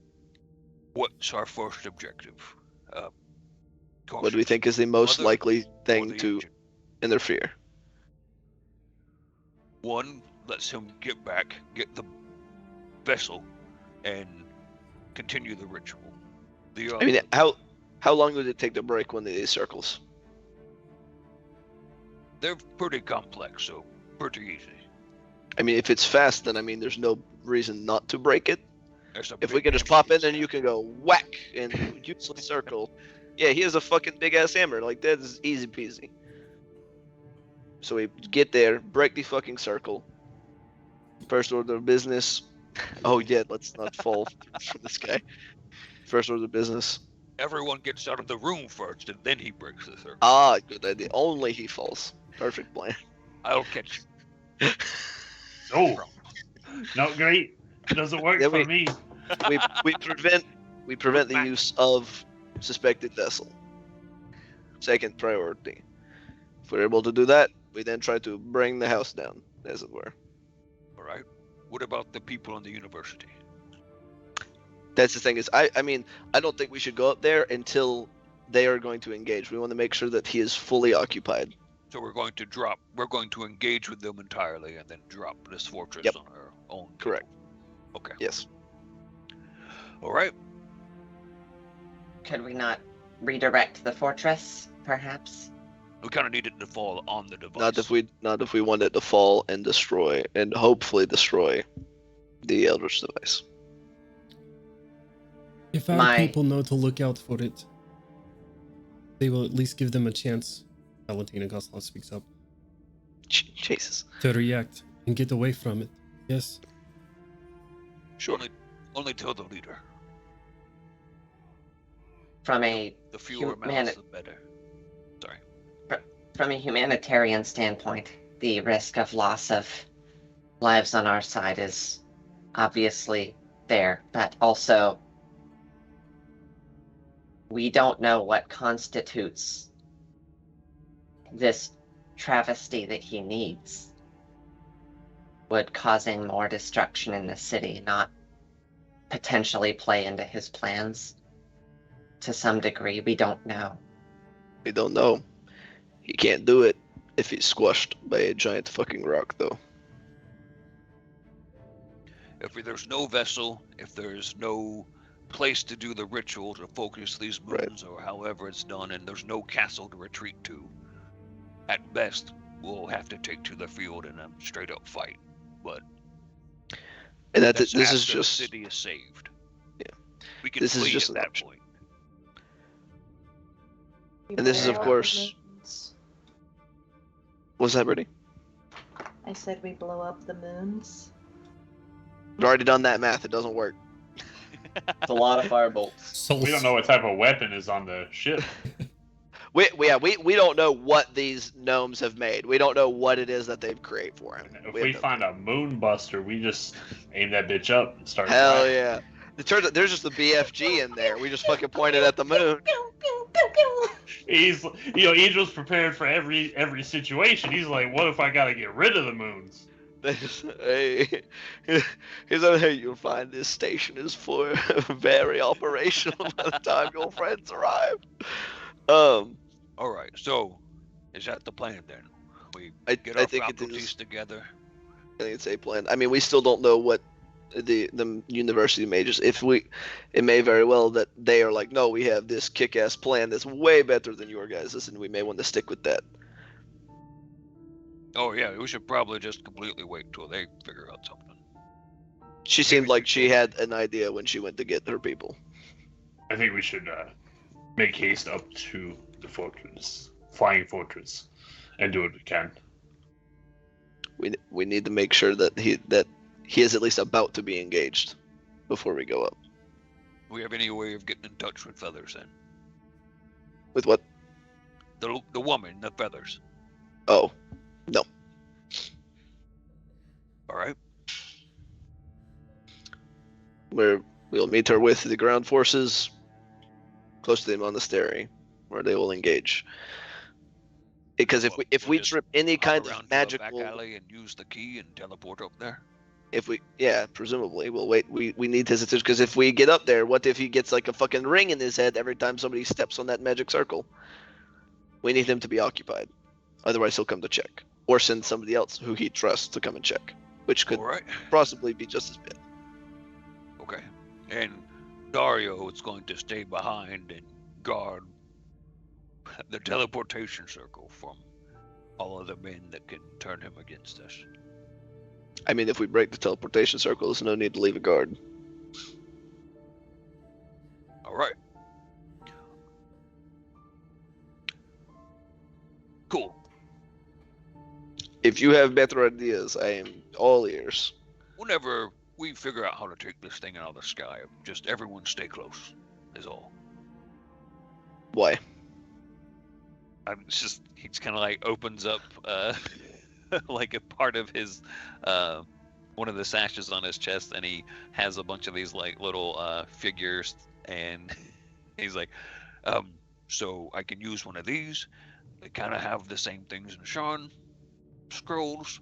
What's our first objective? What do we think is the most Mother likely or thing the to engine? interfere? One lets him get back, get the vessel, and continue the ritual. The other, I mean, how long would it take to break one of these circles? they're pretty complex, so pretty easy. I mean, if it's fast, then I mean, there's no reason not to break it. There's a If we big can just pop in empty and you can go whack and useless circle. Yeah, he has a fucking big ass hammer. Like, that is easy peasy. So we get there, break the fucking circle. First order of business. Oh yeah, let's not fall for this guy. First order of business. Everyone gets out of the room first, and then he breaks the circle. Ah, good idea. Only he falls. Perfect plan. I'll catch you. Oh, not great. Doesn't work Yeah, for me. we prevent the use of suspected vessel. Second priority. If we're able to do that, we then try to bring the house down, as it were. All right. What about the people in the university? That's the thing is, I mean, I don't think we should go up there until they are going to engage. We want to make sure that he is fully occupied. So we're going to engage with them entirely, and then drop this fortress Yep. on our own. Correct. Okay. Yes. All right. Could we not redirect the fortress, perhaps? We kind of need it to fall on the device. Not if we want it to fall and destroy, and hopefully destroy the Eldritch device. If our people know to look out for it, they will at least give them a chance. Valentina Goslar speaks up. Jesus. To react and get away from it. Yes. Sure. Only tell the leader. From a The fewer mouths, the better. Sorry. From a humanitarian standpoint, the risk of loss of lives on our side is obviously there, but also we don't know what constitutes this travesty that he needs. Would causing more destruction in the city not potentially play into his plans? To some degree, we don't know. We don't know. He can't do it if he's squashed by a giant fucking rock, though. If there's no vessel, if there's no place to do the ritual to focus these moons, or however it's done, and there's no castle to retreat to, at best, we'll have to take to the field in a straight-up fight. But and this is just the city is saved. Yeah, we can this flee is just at an that option. point. And this is, of course. What's that, Brittany? I said we blow up the moons. We've already done that math. It doesn't work. It's a lot of firebolts. We don't know what type of weapon is on the ship. We don't know what these gnomes have made. We don't know what it is that they've created for him. If we find a moon buster, we just aim that bitch up and start. Hell fighting. yeah! It turns out there's just the BFG in there. We just fucking pointed at the moon. He's, Angel's prepared for every situation. He's like, what if I gotta get rid of the moons? Hey, here's how you'll find this station is for very operational by the time your friends arrive. All right, so is that the plan then? We get I our think it faculties is. together. I think it's a plan. I mean, we still don't know what the university majors. It may very well that they are like, no, we have this kick-ass plan that's way better than your guys', and we may want to stick with that. Oh yeah, we should probably just completely wait till they figure out something. She seemed like she had an idea when she went to get her people. I think we should make haste up to the fortress, flying fortress, and do what we can. We need to make sure that he is at least about to be engaged before we go up. Do we have any way of getting in touch with Feathers then? With what? The woman, the Feathers. Oh, no. All right. We'll meet her with the ground forces close to the monastery, where they will engage. Because if we trip any kind of magical back alley and use the key and teleport up there. Presumably we'll wait. We need his attention, because if we get up there, what if he gets like a fucking ring in his head every time somebody steps on that magic circle? We need him to be occupied. Otherwise, he'll come to check, or send somebody else who he trusts to come and check, which could possibly be just as bad. Okay. And Dario is going to stay behind and guard the teleportation circle from all of the men that can turn him against us. I mean, if we break the teleportation circle, there's no need to leave a guard. All right. Cool. If you have better ideas, I am all ears. Whenever we figure out how to take this thing out of the sky, just everyone stay close, is all. Why? He's kind of like opens up like a part of his one of the sashes on his chest, and he has a bunch of these like little figures, and he's like, so I can use one of these. They kind of have the same things in Sean scrolls,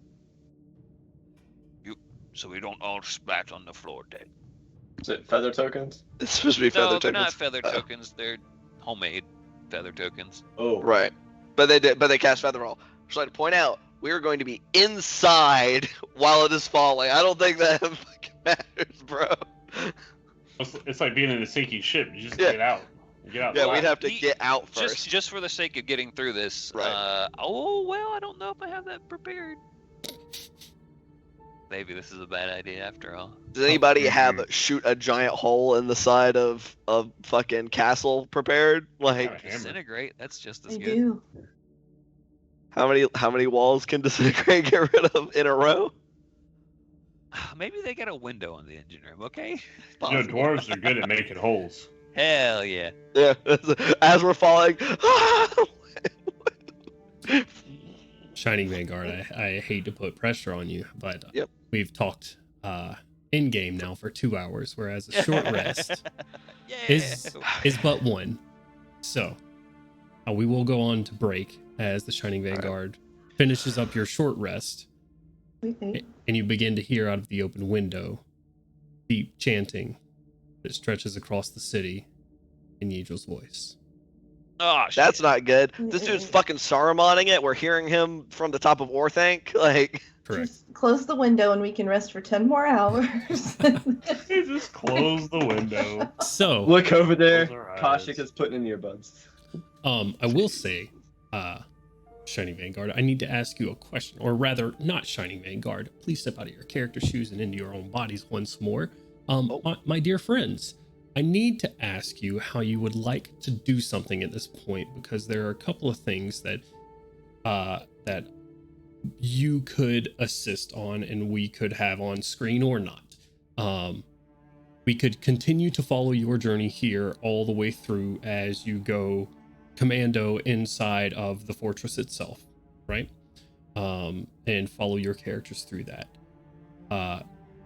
so we don't all splat on the floor dead. Is it feather tokens? It's supposed to be feather No, tokens. they're not feather tokens. They're homemade feather tokens. Oh, Right. But they cast feather all. Just like to point out, we are going to be inside while it is falling. I don't think that fucking matters, bro. It's like being in a sinking ship. You just get out. Get out. Yeah, the we'd way. have to get out first. Just for the sake of getting through this. Right. Oh well, I don't know if I have that prepared. Maybe this is a bad idea after all. Does anybody have shoot a giant hole in the side of fucking castle prepared? Like, Disintegrate. That's just as I good. do. how many walls can disintegrate get rid of in a row? Maybe they got a window in the engine room. Okay. You know, dwarves are good at making holes. Hell yeah. Yeah, as we're falling. Shining Vanguard, I hate to put pressure on you, but Yep. we've talked in game now for 2 hours, whereas a short rest Yeah. is but one. So we will go on to break as the Shining Vanguard finishes up your short rest, Okay. and you begin to hear out of the open window deep chanting that stretches across the city in Yidril's voice. Oh, shit. That's not good. This dude's fucking Sarumaning it. We're hearing him from the top of Orthanc. Like, Correct. Just close the window and we can rest for 10 more hours. You just close the window. So Look over there. Close our eyes. Koshik is putting in earbuds. I will say, Shining Vanguard, I need to ask you a question, or rather, not Shining Vanguard. Please step out of your character shoes and into your own bodies once more. My dear friends, I need to ask you how you would like to do something at this point, because there are a couple of things that that you could assist on and we could have on screen or not. We could continue to follow your journey here all the way through as you go commando inside of the fortress itself, right? And follow your characters through that.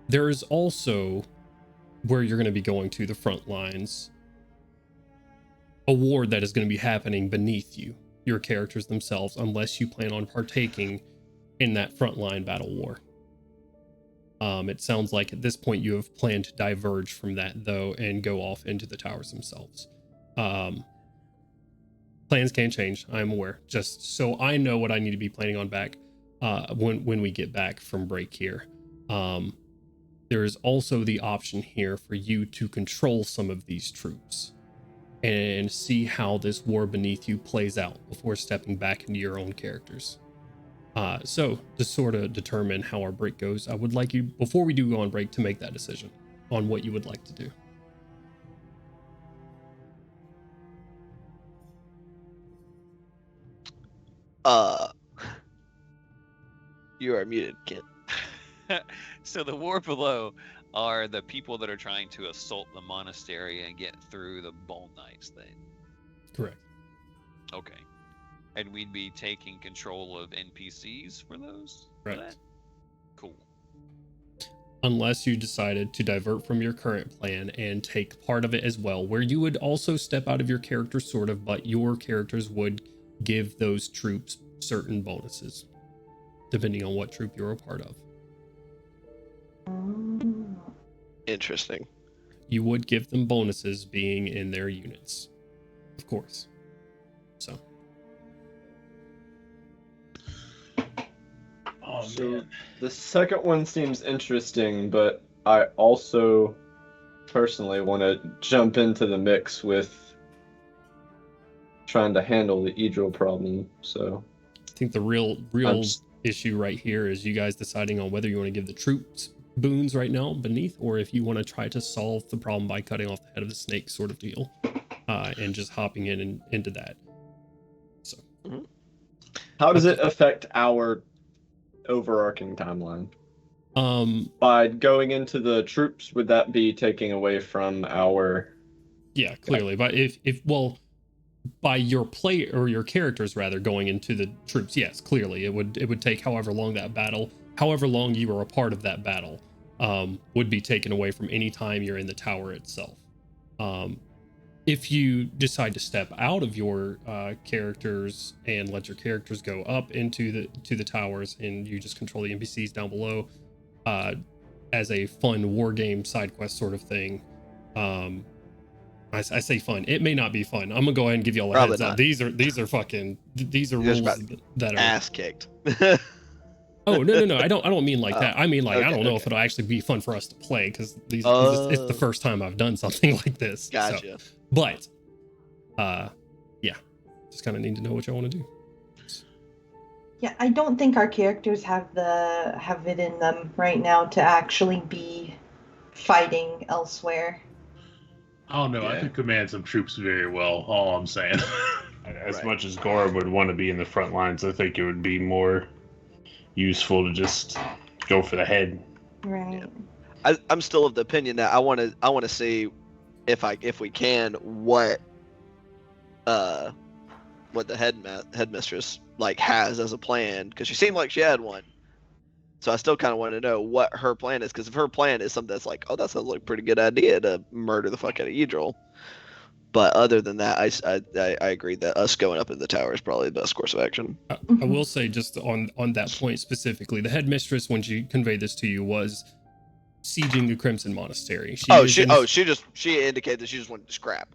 There is also where you're going to be going to the front lines, a war that is going to be happening beneath you, your characters themselves, unless you plan on partaking in that frontline battle war. It sounds like at this point you have planned to diverge from that, though, and go off into the towers themselves. Plans can change, I'm aware, just so I know what I need to be planning on back when we get back from break here. There is also the option here for you to control some of these troops and see how this war beneath you plays out before stepping back into your own characters. So to sort of determine how our break goes, I would like you, before we do go on break, to make that decision on what you would like to do. You are muted, Kent. So the war below are the people that are trying to assault the monastery and get through the Bone Knights thing. Correct. Okay. And we'd be taking control of NPCs for those? For Correct. that? Cool. Unless you decided to divert from your current plan and take part of it as well, where you would also step out of your character sort of, but your characters would give those troops certain bonuses, depending on what troop you're a part of. Interesting. You would give them bonuses being in their units, of course. So. Oh, So man. the second one seems interesting, but I also personally want to jump into the mix with trying to handle the Idril problem. So I think the real I'm s- issue right here is you guys deciding on whether you want to give the troops boons right now beneath, or if you want to try to solve the problem by cutting off the head of the snake sort of deal, and just hopping in and into that. So how does it affect our overarching timeline? By going into the troops, would that be taking away from our... yeah, clearly, but if well, by your play or your characters rather going into the troops, yes, clearly it would take however long you were a part of that battle would be taken away from any time you're in the tower itself. If you decide to step out of your characters and let your characters go up into the towers and you just control the NPCs down below as a fun war game side quest sort of thing, I say fun. It may not be fun. I'm gonna go ahead and give you all a Probably heads up. not. These are rules about that are Ass kicked. Oh no! I don't mean like that. I mean like I okay, don't know okay. if it'll actually be fun for us to play because it's the first time I've done something like this. So, Gotcha. but Yeah, just kind of need to know what y'all want to do. Yeah, I don't think our characters have it in them right now to actually be fighting elsewhere. I don't know. I Yeah. could command some troops very well. All I'm saying. As Right. much as Gorham would want to be in the front lines, I think it would be more useful to just go for the head. Right. I'm still of the opinion that I want to see if we can what the headmistress like has as a plan, because she seemed like she had one. So I still kind of want to know what her plan is, because if her plan is something that's like, oh, that sounds like a pretty good idea to murder the fuck out of Yedril. But other than that, I agree that us going up in the tower is probably the best course of action. I will say, just on that point specifically, the headmistress, when she conveyed this to you, was sieging the Crimson Monastery. She indicated that she just wanted to scrap.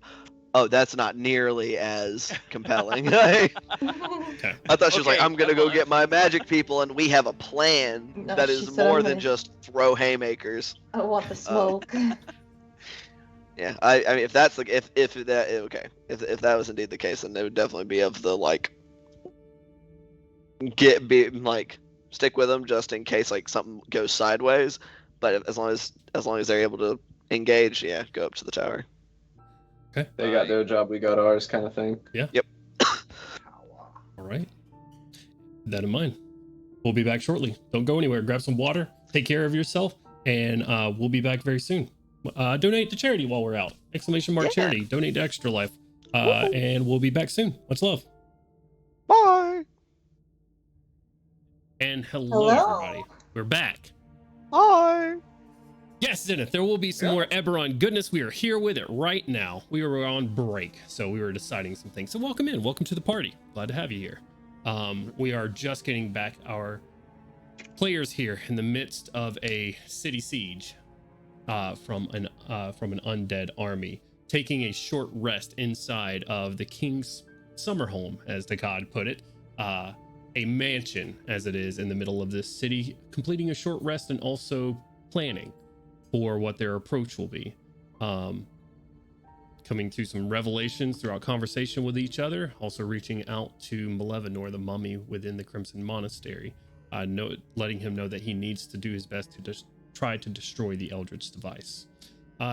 Oh, that's not nearly as compelling. I Okay. thought she was like, Okay, I'm gonna go hold on. get my magic people, and we have a plan No, that she is said, more I'm than gonna- just throw haymakers. I want the smoke. Yeah, I mean, if that's like, if that was indeed the case, then it would definitely be of the like, stick with them just in case like something goes sideways. But as long as they're able to engage, yeah, go up to the tower. Okay. They got their job, we got ours, kind of thing. All right. Keep that in mind. We'll be back shortly. Don't go anywhere. Grab some water. Take care of yourself, and we'll be back very soon. Donate to charity while we're out. Exclamation mark Yeah. charity. Donate to Extra Life. And we'll be back soon. Much love. Bye. And hello. Everybody. We're back. Bye. Yes, Zenith, there will be some more Eberron goodness. We are here with it right now. We were on break, so we were deciding some things. So welcome in. Welcome to the party. Glad to have you here. We are just getting back our players here in the midst of a city siege from an undead army, taking a short rest inside of the king's summer home, as the god put it. A mansion, as it is, in the middle of this city, completing a short rest and also planning for what their approach will be. Coming to some revelations throughout conversation with each other, also reaching out to Malevenor, the mummy within the Crimson Monastery, letting him know that he needs to do his best to try to destroy the Eldritch device.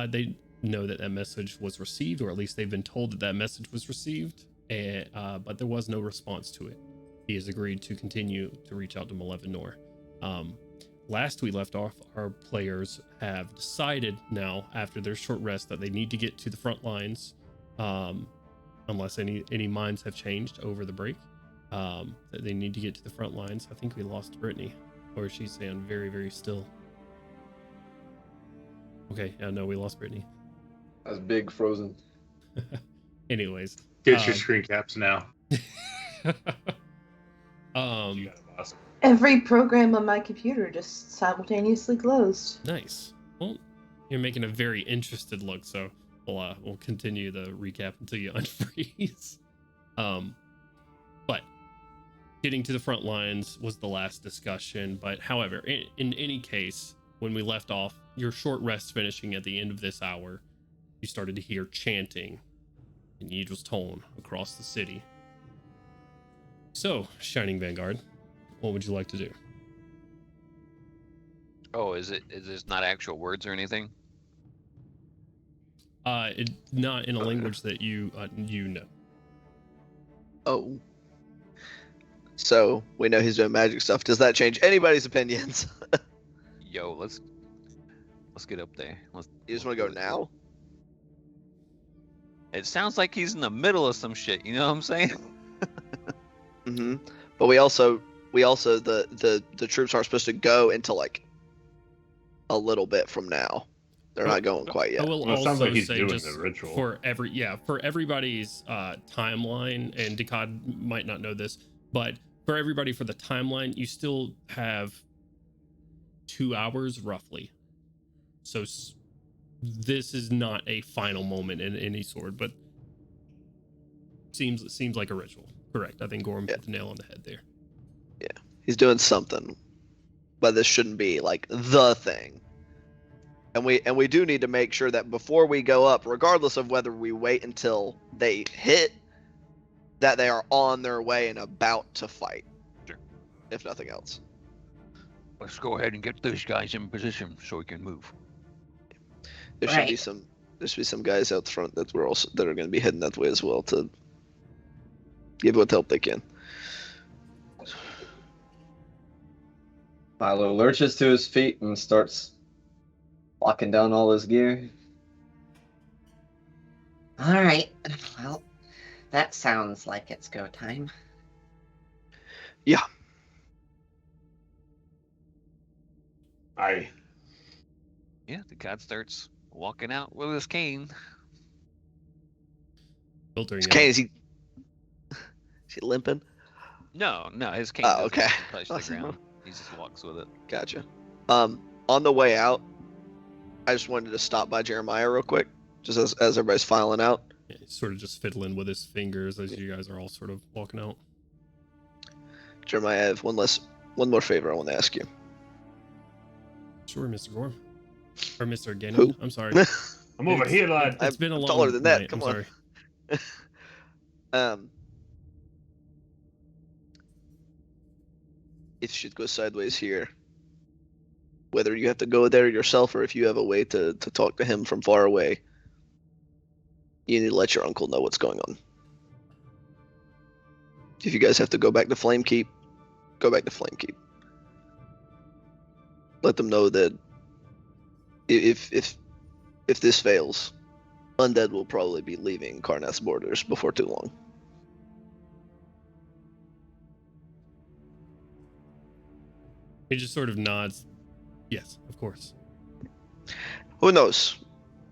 They know that message was received, or at least they've been told that message was received, but there was no response to it. He has agreed to continue to reach out to Malevenor. Last we left off, our players have decided now, after their short rest, that they need to get to the front lines, unless any minds have changed over the break. That they need to get to the front lines. I think we lost Brittany, or she's saying very, very still. Okay, no, we lost Brittany. That's big frozen. Anyways, Get your screen caps now. You got it, boss. Every program on my computer just simultaneously closed. Nice. Well, you're making a very interested look, so we'll continue the recap until you unfreeze. But getting to the front lines was the last discussion. But however, in any case, when we left off, your short rest finishing at the end of this hour, you started to hear chanting in Yedrill's tone across the city. So, Shining Vanguard, what would you like to do? Oh, is this not actual words or anything? Not in a language that you know. Oh. So we know he's doing magic stuff. Does that change anybody's opinions? Yo, let's get up there. You just want to go now? It sounds like he's in the middle of some shit. You know what I'm saying? Mm-hmm. But we also the troops aren't supposed to go until like a little bit from now. They're not going quite I yet. will Well, it sounds also like he's say, doing just the ritual. for everybody's timeline, and Dekad might not know this, but for everybody, for the timeline, you still have 2 hours roughly. So this is not a final moment in any sort, but seems like a ritual. Correct. I think Gorham hit the nail on the head there. He's doing something, but this shouldn't be like the thing. And we do need to make sure that before we go up, regardless of whether we wait until they hit, that they are on their way and about to fight. Sure. If nothing else. Let's go ahead and get those guys in position so we can move. There should be some guys out front that are going to be heading that way as well to give what help they can. Milo lurches to his feet and starts locking down all his gear. All right. Well, that sounds like it's go time. Yeah. Yeah, the god starts walking out with his cane. Filtering Okay, out. is he limping? No, his cane Oh, doesn't okay. touch the ground. He just walks with it. Gotcha. On the way out, I just wanted to stop by Jeremiah real quick, just as everybody's filing out. Yeah, he's sort of just fiddling with his fingers as you guys are all sort of walking out. Jeremiah, I have one more favor I want to ask you. Sure, Mr. Gorm. Or Mr. Gannon. Who? I'm sorry. I'm over here, lad. It's been a I'm long taller than that. night. Come I'm on. sorry. If shit goes sideways here, whether you have to go there yourself or if you have a way to talk to him from far away, you need to let your uncle know what's going on. If you guys have to go back to Flamekeep, go back to Flamekeep. Let them know that if this fails, Undead will probably be leaving Karnath's borders before too long. He just sort of nods. Yes, of course. Who knows?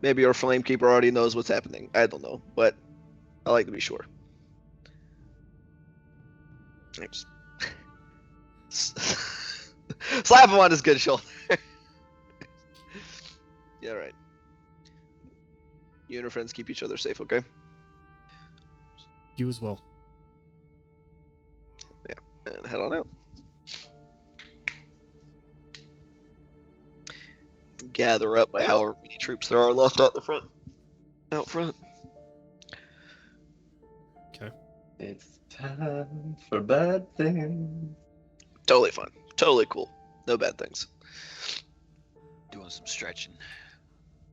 Maybe our Flamekeeper already knows what's happening. I don't know, but I like to be sure. Thanks. Slap him on his good shoulder. Yeah, right. You and your friends keep each other safe, okay? You as well. Yeah, and head on out. Gather up however many troops there are left out front. Okay. It's time for bad things. Totally fine. Totally cool. No bad things. Doing some stretching.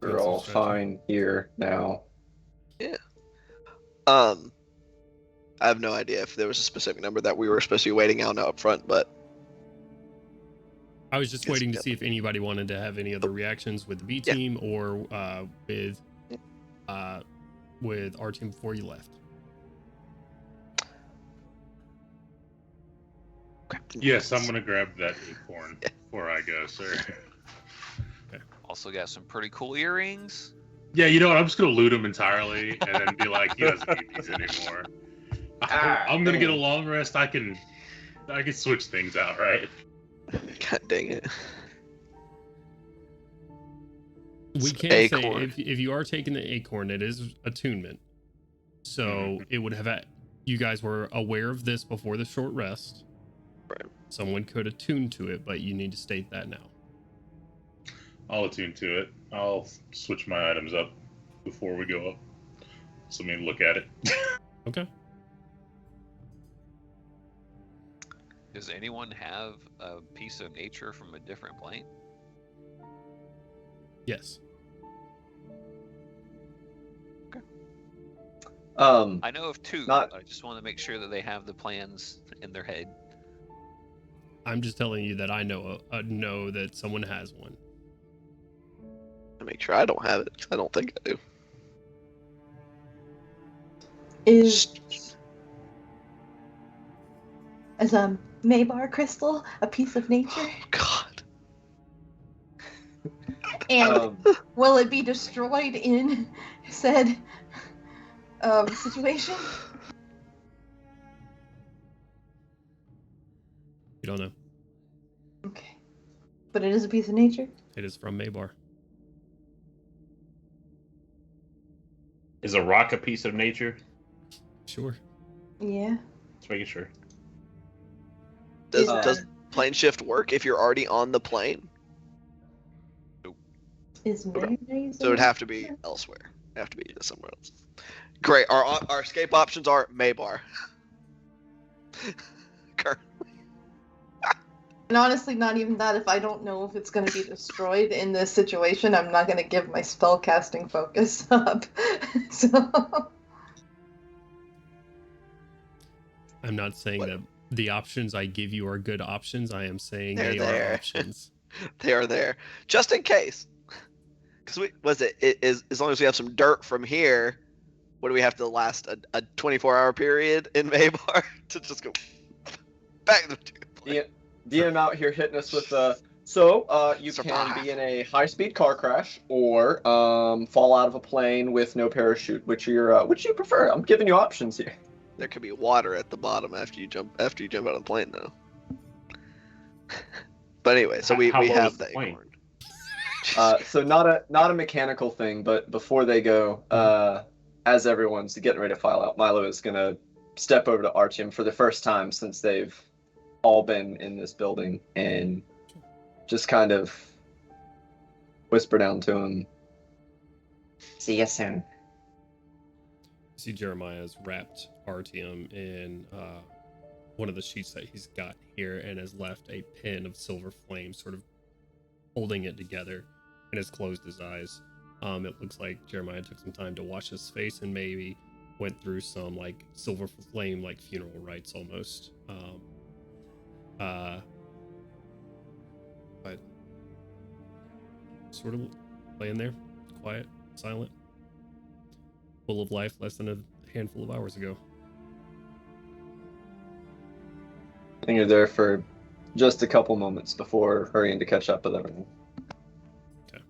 We're all fine here now. Yeah. I have no idea if there was a specific number that we were supposed to be waiting out up front, but I was just waiting to see if anybody wanted to have any other reactions with the B team or with our team before you left. Yes, I'm gonna grab that acorn before I go, sir. Also got some pretty cool earrings. Yeah, you know what? I'm just gonna loot him entirely and then be like, he doesn't need these anymore. I'm gonna get a long rest. I can switch things out, right? God dang it. We can Acorn. say if you are taking the acorn, it is attunement. So it would have you guys were aware of this before the short rest. Right. Someone could attune to it, but you need to state that now. I'll attune to it. I'll switch my items up before we go up. So let me look at it. Okay. Does anyone have a piece of nature from a different plane? Yes. I know of two. Not- I just want to make sure that they have the plans in their head. I'm just telling you that I know that someone has one. I make sure I don't have it. I don't think I do. Is Maybar crystal a piece of nature? Oh, God. And will it be destroyed in said situation? You don't know. Okay. But it is a piece of nature? It is from Maybar. Is a rock a piece of nature? Sure. Yeah. Just making sure. Does plane shift work if you're already on the plane? Is Okay. mayonnaise? So it'd have to be elsewhere. It'd have to be somewhere else. Great. Our escape options are Maybar. And honestly, not even that. If I don't know if it's going to be destroyed in this situation, I'm not going to give my spellcasting focus up. So I'm not saying that the options I give you are good options. I am saying They're they there. are options. They are there, just in case. Because as long as we have some dirt from here, what do we have to last a 24-hour period in Maybar to just go back to the DM out here hitting us with you Survive. can be in a high-speed car crash or fall out of a plane with no parachute. Which do you prefer? I'm giving you options here. There could be water at the bottom after you jump out of the plane, though. But anyway, so we How low have is the that plane? ignored. So not a mechanical thing, but before they go, as everyone's getting ready to file out, Milo is gonna step over to Artyom for the first time since they've all been in this building and just kind of whisper down to him. See you soon. See, Jeremiah's wrapped Artyom in one of the sheets that he's got here and has left a pin of silver flame sort of holding it together and has closed his eyes. It looks like Jeremiah took some time to wash his face and maybe went through some like silver flame like funeral rites almost. But sort of laying there, quiet, silent, full of life, less than a handful of hours ago. And you're there for just a couple moments before hurrying to catch up with everything. Okay.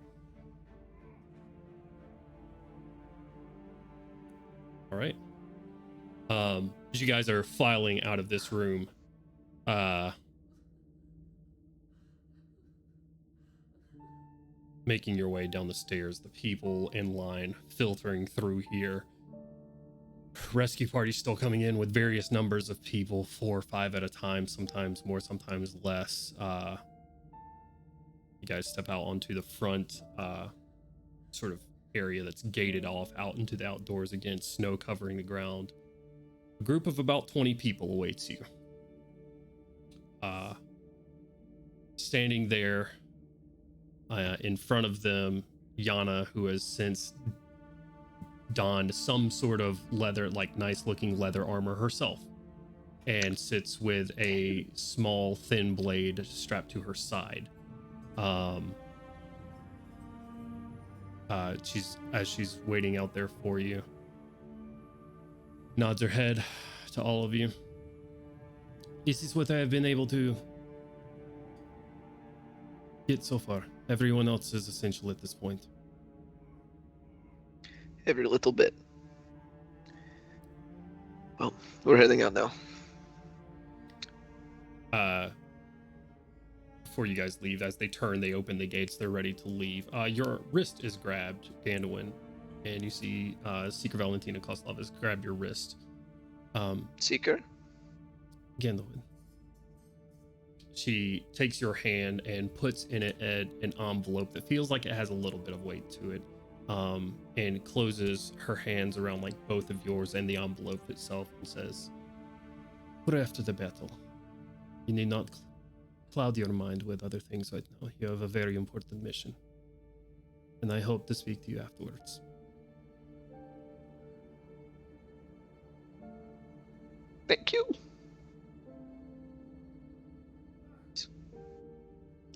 All right. As you guys are filing out of this room, making your way down the stairs, the people in line filtering through here. Rescue party still coming in with various numbers of people, 4 or 5 at a time, sometimes more, sometimes less. You guys step out onto the front sort of area that's gated off out into the outdoors again, snow covering the ground. A group of about 20 people awaits you. Standing there in front of them, Yana, who has since donned some sort of leather, like nice looking leather armor herself, and sits with a small thin blade strapped to her side. She's waiting out there for you, nods her head to all of you. This is what I have been able to get so far. Everyone else is essential at this point. Every little bit. Well, we're heading out now. Before you guys leave, as they turn, they open the gates, they're ready to leave. Your wrist is grabbed, Gandalwin, and you see Seeker Valentina Koslov has grabbed your wrist. Seeker? Gandalwin. She takes your hand and puts in it an envelope that feels like it has a little bit of weight to it, and closes her hands around like both of yours and the envelope itself and says, "Pray after the battle. You need not cloud your mind with other things right now. You have a very important mission, and I hope to speak to you afterwards." Thank you.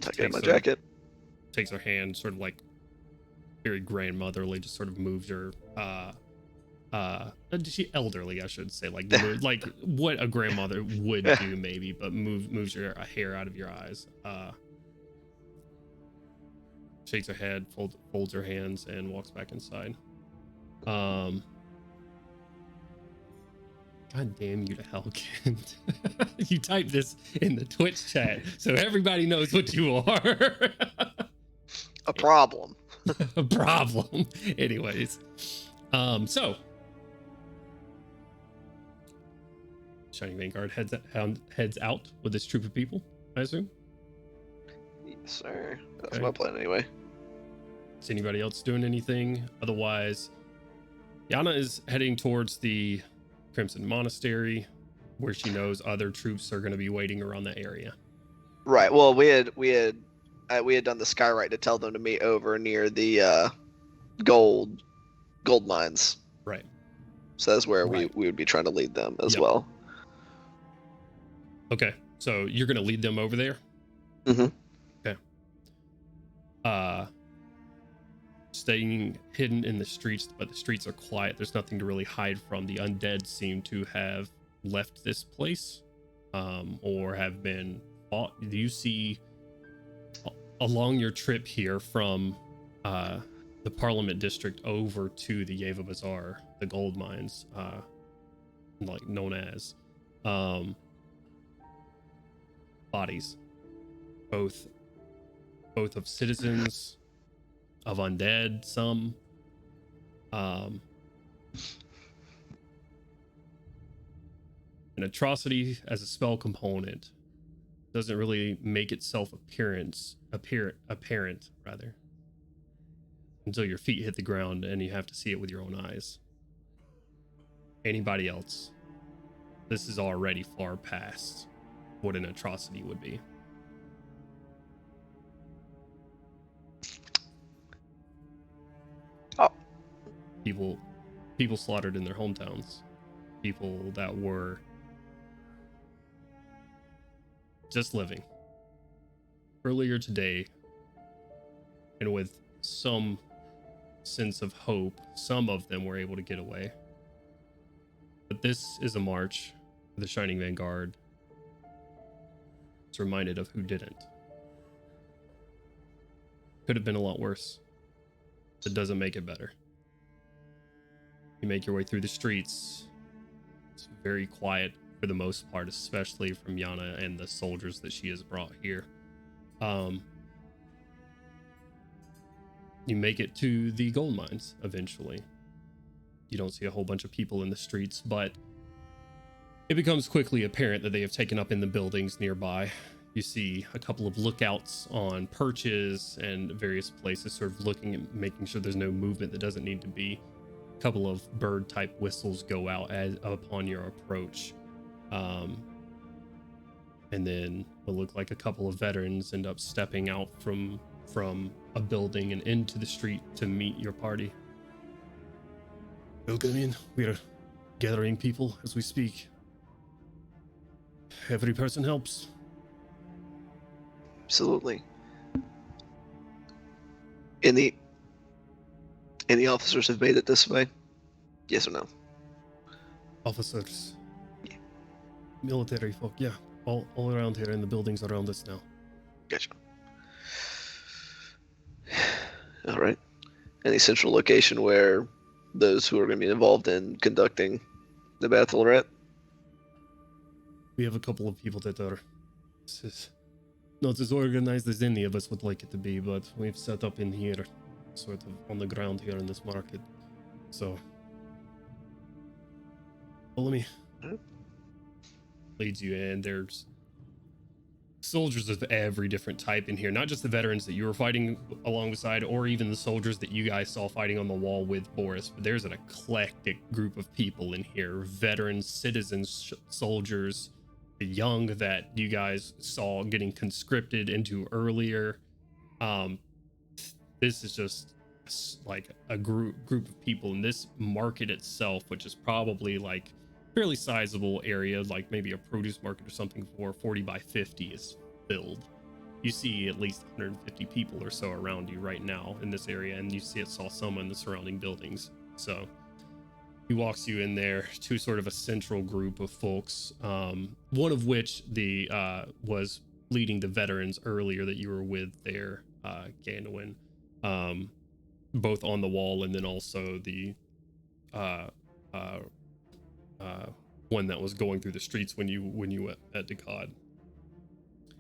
Tuck it in my jacket. Takes her hand, sort of like very grandmotherly, just sort of moves her she elderly, I should say, like like what a grandmother would do maybe, but moves your hair out of your eyes. Shakes her head, folds her hands, and walks back inside. God damn you to hell, Kent. You type this in the Twitch chat so everybody knows what you are. A problem. A problem. Anyways. So Shining Vanguard heads out with this troop of people, I assume. Yes, sir. That's Okay. my plan anyway. Is anybody else doing anything? Otherwise, Yana is heading towards the Crimson Monastery, where she knows other troops are going to be waiting around the area. Right. Well, we had done the skywrite to tell them to meet over near the gold mines. Right. So that's where Right. we would be trying to lead them as Yep. well. Okay, so you're going to lead them over there? Mm-hmm. Staying hidden in the streets, but the streets are quiet. There's nothing to really hide from. The undead seem to have left this place, or have been fought. You see along your trip here from the Parliament District over to the Yeva Bazaar, the gold mines, like known as, bodies, both of citizens, of undead, some, an atrocity as a spell component doesn't really make itself apparent rather, until your feet hit the ground and you have to see it with your own eyes. Anybody else, this is already far past what an atrocity would be. People slaughtered in their hometowns. People that were just living. Earlier today, and with some sense of hope, some of them were able to get away. But this is a march for the Shining Vanguard. It's reminded of who didn't. Could have been a lot worse. It doesn't make it better. You make your way through the streets. It's very quiet for the most part, especially from Yana and the soldiers that she has brought here. You make it to the gold mines eventually. You don't see a whole bunch of people in the streets, but it becomes quickly apparent that they have taken up in the buildings nearby. You see a couple of lookouts on perches and various places, sort of looking and making sure there's no movement that doesn't need to be. A couple of bird type whistles go out upon your approach. And then it looked like a couple of veterans end up stepping out from a building and into the street to meet your party. Welcome in. We are gathering people as we speak. Every person helps. Absolutely. Any officers have made it this way? Yes or no? Officers. Yeah. Military folk, yeah. All around here in the buildings around us now. Gotcha. All right. Any central location where those who are going to be involved in conducting the battle are at? We have a couple of people that are not as organized as any of us would like it to be, but we've set up in here, sort of on the ground here in this market. So, follow me. Leads you in. There's soldiers of every different type in here, not just the veterans that you were fighting alongside, or even the soldiers that you guys saw fighting on the wall with Boris, but there's an eclectic group of people in here. Veterans, citizens, soldiers, the young that you guys saw getting conscripted into earlier. This is just like a group of people in this market itself, which is probably like fairly sizable area, like maybe a produce market or something, for 40 by 50 is filled. You see at least 150 people or so around you right now in this area, and you saw some in the surrounding buildings. So he walks you in there to sort of a central group of folks, one of which was leading the veterans earlier that you were with there, Ganowin, both on the wall, and then also the one that was going through the streets when you went at Decad.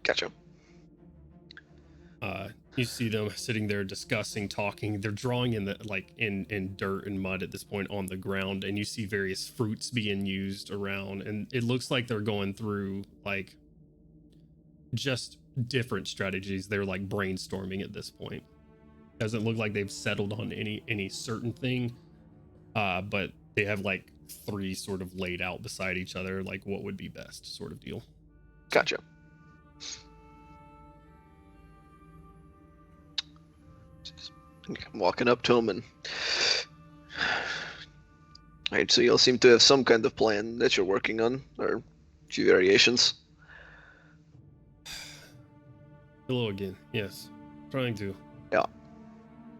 Gotcha. You see them sitting there discussing, talking. They're drawing in in dirt and mud at this point on the ground, and you see various fruits being used around, and it looks like they're going through like just different strategies. They're like brainstorming at this point. Doesn't look like they've settled on any certain thing, but they have like 3 sort of laid out beside each other, like what would be best, sort of deal. Gotcha. I'm walking up to him and. Alright, so you all seem to have some kind of plan that you're working on, or a few variations. Hello again. Yes, trying to. Yeah.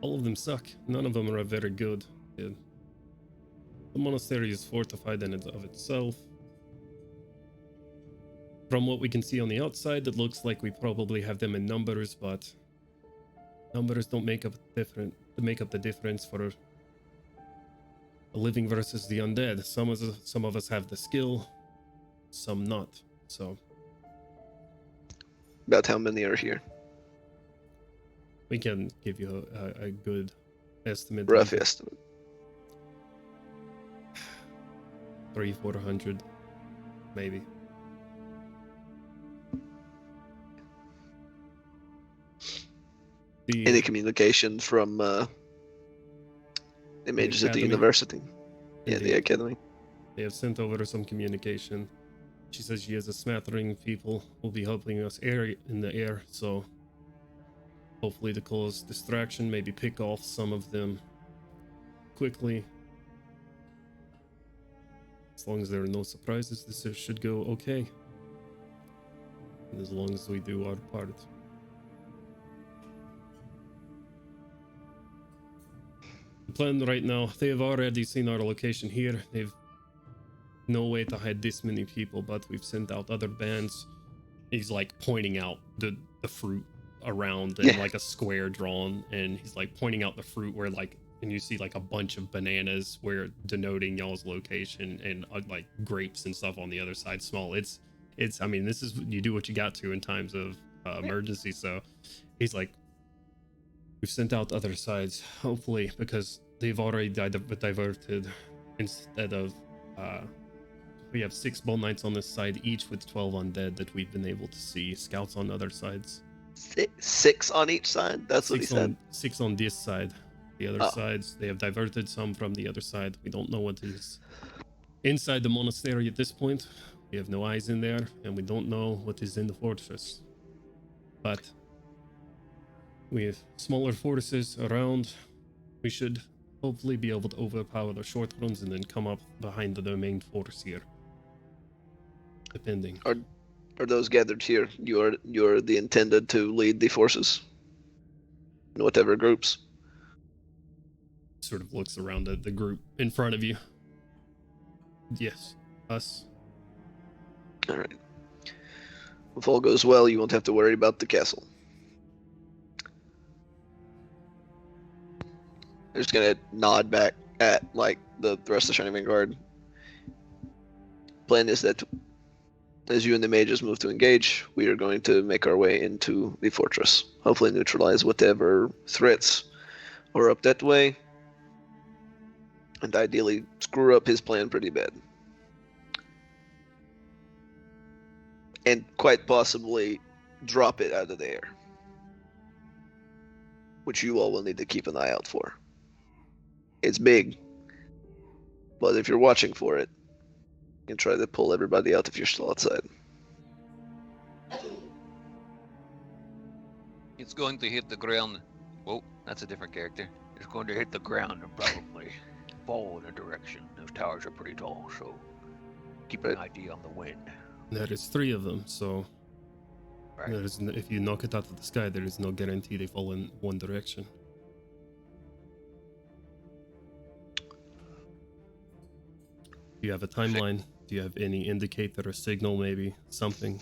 All of them suck. None of them are very good. Yeah. The monastery is fortified in and of itself. From what we can see on the outside, it looks like we probably have them in numbers, but numbers don't make up the difference for the living versus the undead. Some of us have the skill, some not. So About how many are here? we can give you a good estimate. Rough estimate. 300-400, maybe. Any communication from the mages at the academy. university? Yeah, the Indeed. academy. They have sent over some communication. She says she has a smattering of people who will be helping us in the air, so hopefully to cause distraction, maybe pick off some of them quickly. As long as there are no surprises, this should go okay. And as long as we do our part. The plan right now, they have already seen our location here. They've no way to hide this many people, but we've sent out other bands. He's like pointing out the fruit around and like a square drawn, and he's like pointing out the fruit where like, and you see like a bunch of bananas where denoting y'all's location, and like grapes and stuff on the other side small. It's I mean, this is, you do what you got to in times of emergency. So he's like, we've sent out other sides, hopefully, because they've already diverted. Instead of we have 6 Bone Knights on this side, each with 12 undead that we've been able to see. Scouts on other sides. 6 on each side? That's what he said. 6 on this side. The other sides, they have diverted some from the other side. We don't know what is inside the monastery at this point. We have no eyes in there, and we don't know what is in the fortress. But we have smaller fortresses around. We should hopefully be able to overpower the short ones and then come up behind the main fortress here. Depending. Are those gathered here? You're the intended to lead the forces? In whatever groups? Sort of looks around at the group in front of you. Yes, us. Alright. If all goes well, you won't have to worry about the castle. I'm just gonna nod back at like the rest of the Shining Vanguard. Plan is that as you and the mages move to engage, we are going to make our way into the fortress. Hopefully neutralize whatever threats are up that way. And ideally screw up his plan pretty bad. And quite possibly drop it out of the air. Which you all will need to keep an eye out for. It's big. But if you're watching for it, you can try to pull everybody out if you're still outside. It's going to hit the ground. Whoa, that's a different character. It's going to hit the ground and probably fall in a direction. Those towers are pretty tall, so keep an idea on the wind. There is 3 of them, so Right. there is no, if you knock it out of the sky, there is no guarantee they fall in one direction. Do you have a timeline? Do you have any indicator or signal, maybe? Something?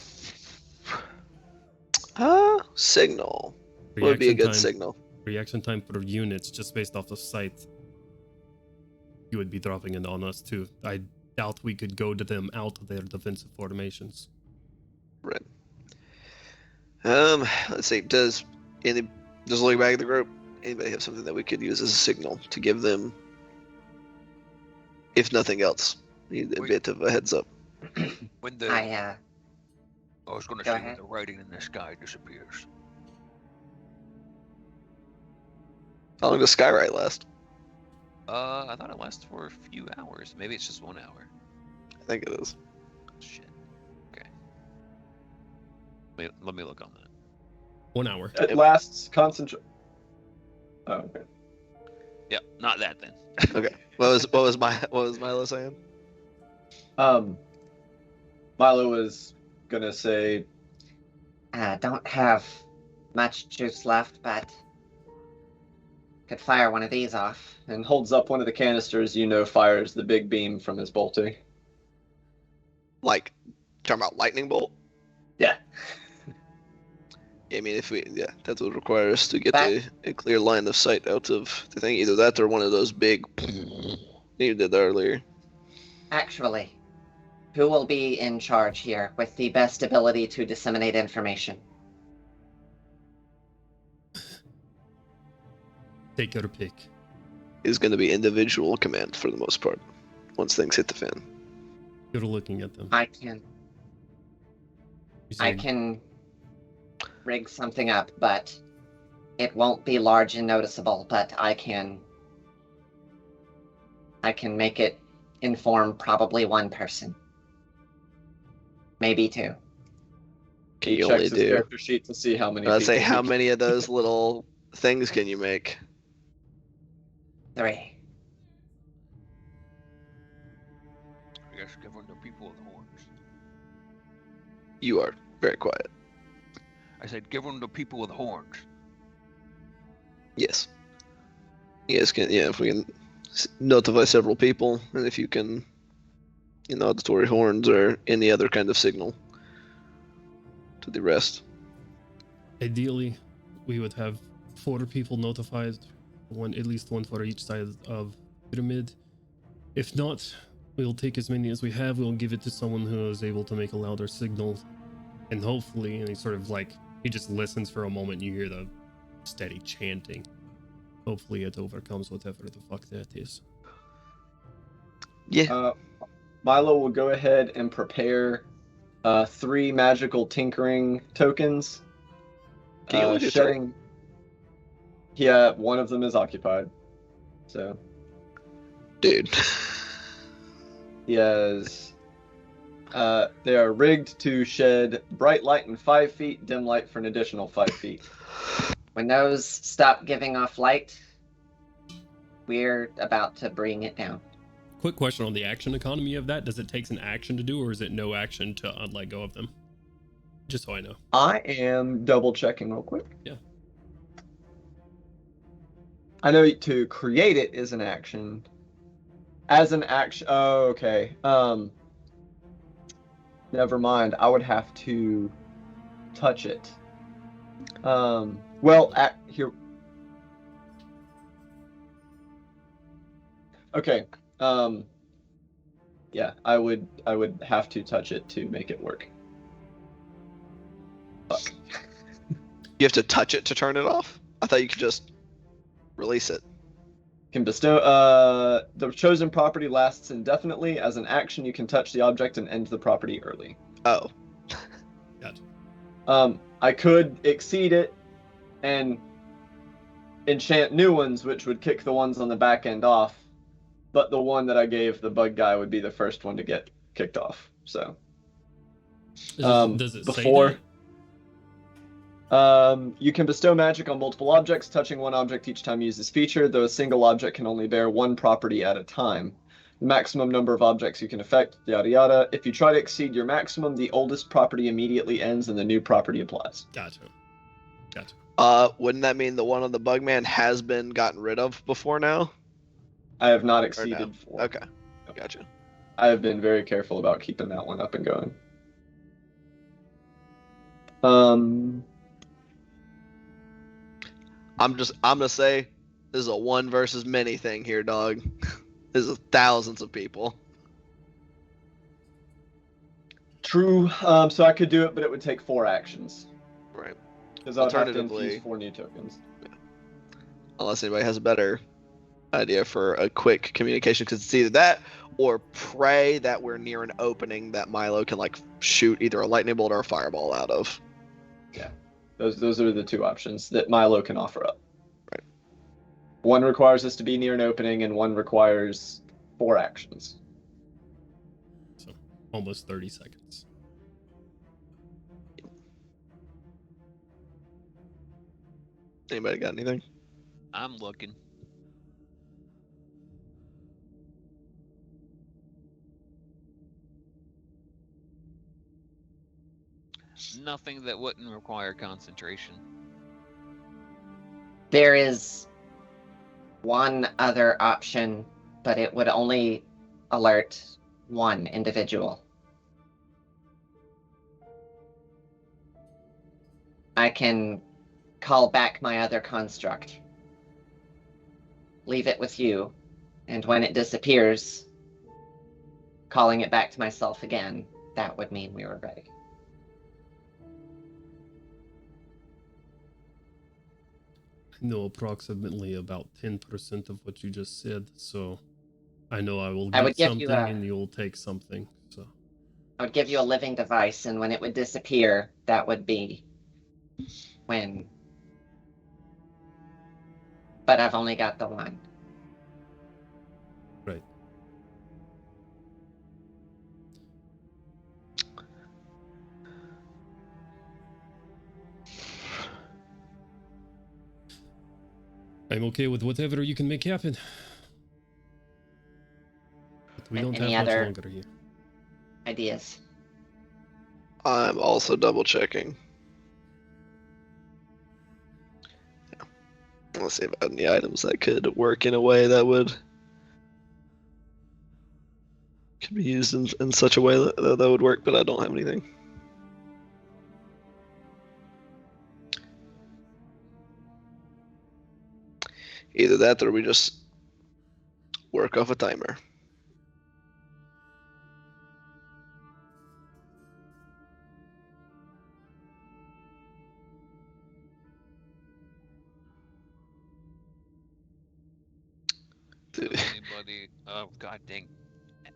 Signal. What would be a good time, signal? Reaction time for units, just based off the sight. You would be dropping it on us, too. I doubt we could go to them out of their defensive formations. Right. Let's see. Does looking back at the group, anybody have something that we could use as a signal to give them, if nothing else, a bit of a heads up? When the I was going to Go say ahead. when the writing in the sky disappears. How long does Skyride last? I thought it lasted for a few hours. Maybe it's just 1 hour. I think it is. Shit. Okay. Let me look on that. 1 hour. It lasts concentrate. Oh, okay. Yep, not that then. Okay. What was Milo saying? Milo was gonna say, Don't have much juice left, but could fire one of these off. and holds up one of the canisters. Fires the big beam from his bolting. Like, talking about lightning bolt? Yeah. I mean, that would require us to get a clear line of sight out of the thing. Either that or one of those big you did earlier. Actually, who will be in charge here with the best ability to disseminate information? Take your pick. Is going to be individual command for the most part. Once things hit the fan. You're looking at them. I can You say, rig something up, but it won't be large and noticeable, but I can make it inform probably one person. Maybe two. Can He you checks only his do? character sheet to see how many. I'd say people how he- many of those little things can you make? 3. I guess give them the people with horns. You are very quiet. I said give them the people with horns. Yes. You guys can, if we can notify several people, and if you can, auditory horns or any other kind of signal to the rest. ideally, we would have 4 people notified, at least one for each side of pyramid. If not, we'll take as many as we have. We'll give it to someone who is able to make a louder signal, and hopefully, and he just listens for a moment. And you hear the steady chanting. Hopefully, it overcomes whatever the fuck that is. Yeah. Milo will go ahead and prepare 3 magical tinkering tokens. Can you only do shedding. Yeah, one of them is occupied. So Dude. he has. They are rigged to shed bright light in 5 feet, dim light for an additional 5 feet. When those stop giving off light, we're about to bring it down. Quick question on the action economy of that. Does it take an action to do, or is it no action to let go of them? Just so I know. I am double checking real quick. Yeah. I know to create it is an action. As an action. Oh, okay. Never mind. I would have to touch it. Well, here. Okay. Yeah, I would have to touch it to make it work. Fuck. You have to touch it to turn it off? I thought you could just release it. Can bestow the chosen property lasts indefinitely. As an action, you can touch the object and end the property early. Oh. Gotcha. I could exceed it and enchant new ones, which would kick the ones on the back end off. But the one that I gave the bug guy would be the first one to get kicked off. So Does it before say that? You can bestow magic on multiple objects, touching one object each time you use this feature, though a single object can only bear one property at a time. The maximum number of objects you can affect, yada yada. If you try to exceed your maximum, the oldest property immediately ends and the new property applies. Gotcha. Wouldn't that mean the one on the Bugman has been gotten rid of before now? I have not Or exceeded no? 4. Okay. Gotcha. I have been very careful about keeping that one up and going. I'm gonna say this is a one versus many thing here, dog. This is thousands of people. True. So I could do it, but it would take 4 actions. Right. Because I would have to Alternatively- infuse 4 new tokens. Unless anybody has a better idea for a quick communication, because it's either that or pray that we're near an opening that Milo can shoot either a lightning bolt or a fireball out of. Those are the 2 options that Milo can offer up. Right. one requires us to be near an opening, and one requires 4 actions. So almost 30 seconds. Anybody got anything? I'm looking. Nothing that wouldn't require concentration. There is one other option, but it would only alert one individual. I can call back my other construct, leave it with you, and when it disappears, calling it back to myself again, that would mean we were ready. I know approximately about 10% of what you just said, so I know I will I would get give you something a- and you'll take something. So I would give you a living device, and when it would disappear, that would be when. But I've only got the one. right. I'm okay with whatever you can make happen. But we don't Any have much other- longer here. Ideas. I'm also double checking. Let's see if I have any items that could work in a way that could be used in such a way that would work, but I don't have anything. Either that or we just work off a timer. Dude. Does anybody? Oh, god dang.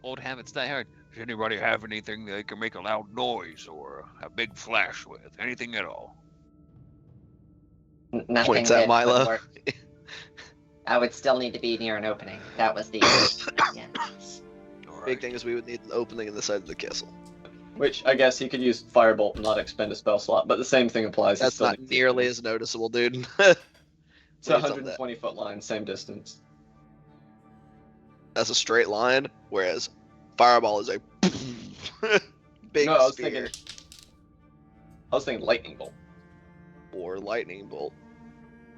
Old habits die hard. Does anybody have anything they can make a loud noise or a big flash with? Anything at all? Nothing Points at that Milo. would work. I would still need to be near an opening. That was the yeah. All Big right. thing is we would need an opening in the side of the castle. Which I guess you could use Firebolt and not expend a spell slot, but the same thing applies. You That's still not need- nearly as noticeable, dude. It's We a need something 120-foot line, same distance. That's a straight line, whereas Fireball is a big No, I was spear thinking lightning bolt. or lightning bolt.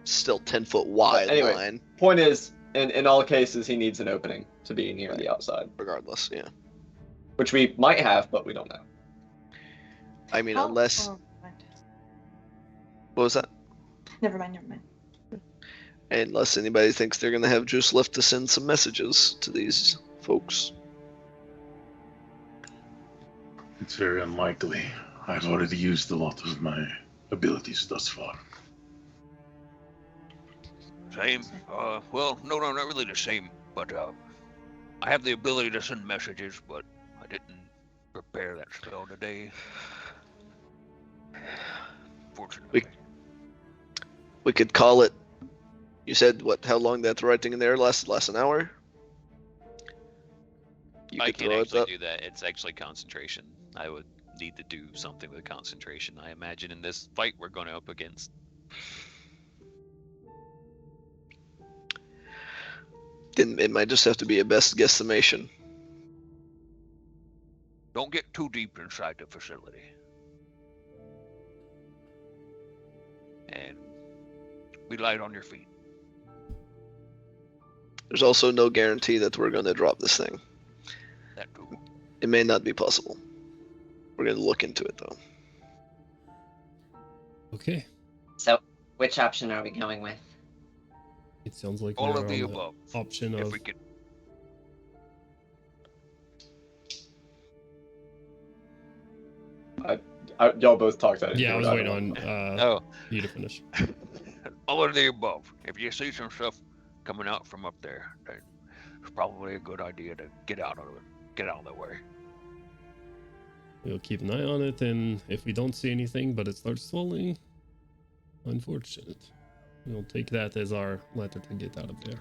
Still 10-foot wide anyway. line, Point is, in all cases, he needs an opening to be near the outside, regardless. Yeah. which we might have, but we don't know. I mean, Oh, unless oh, never mind. what was that? Never mind, never mind. Unless anybody thinks they're gonna have juice left to send some messages to these folks. It's very unlikely. I've already used a lot of my abilities thus far. Same. Well, no, not really the same. But I have the ability to send messages, but I didn't prepare that spell today. Fortunately. We could call it. You said what? How long that writing in there lasts an hour? You I could can't throw it actually up. do that. It's actually concentration. I would need to do something with concentration. I imagine in this fight we're going up against. Then it might just have to be a best guesstimation. Don't get too deep inside the facility. And be light on your feet. There's also no guarantee that we're going to drop this thing. That too. It may not be possible. We're going to look into it though. Okay. So, which option are we going with? It sounds like All we're of the on above. option If of we could. Y'all both talked at it. yeah. I was don't waiting know. on Oh, you to finish. All of the above. If you see some stuff coming out from up there, then it's probably a good idea to get out of it. Get out of the way. We'll keep an eye on it, and if we don't see anything, but it starts swelling, unfortunate. We'll take that as our letter to get out of there.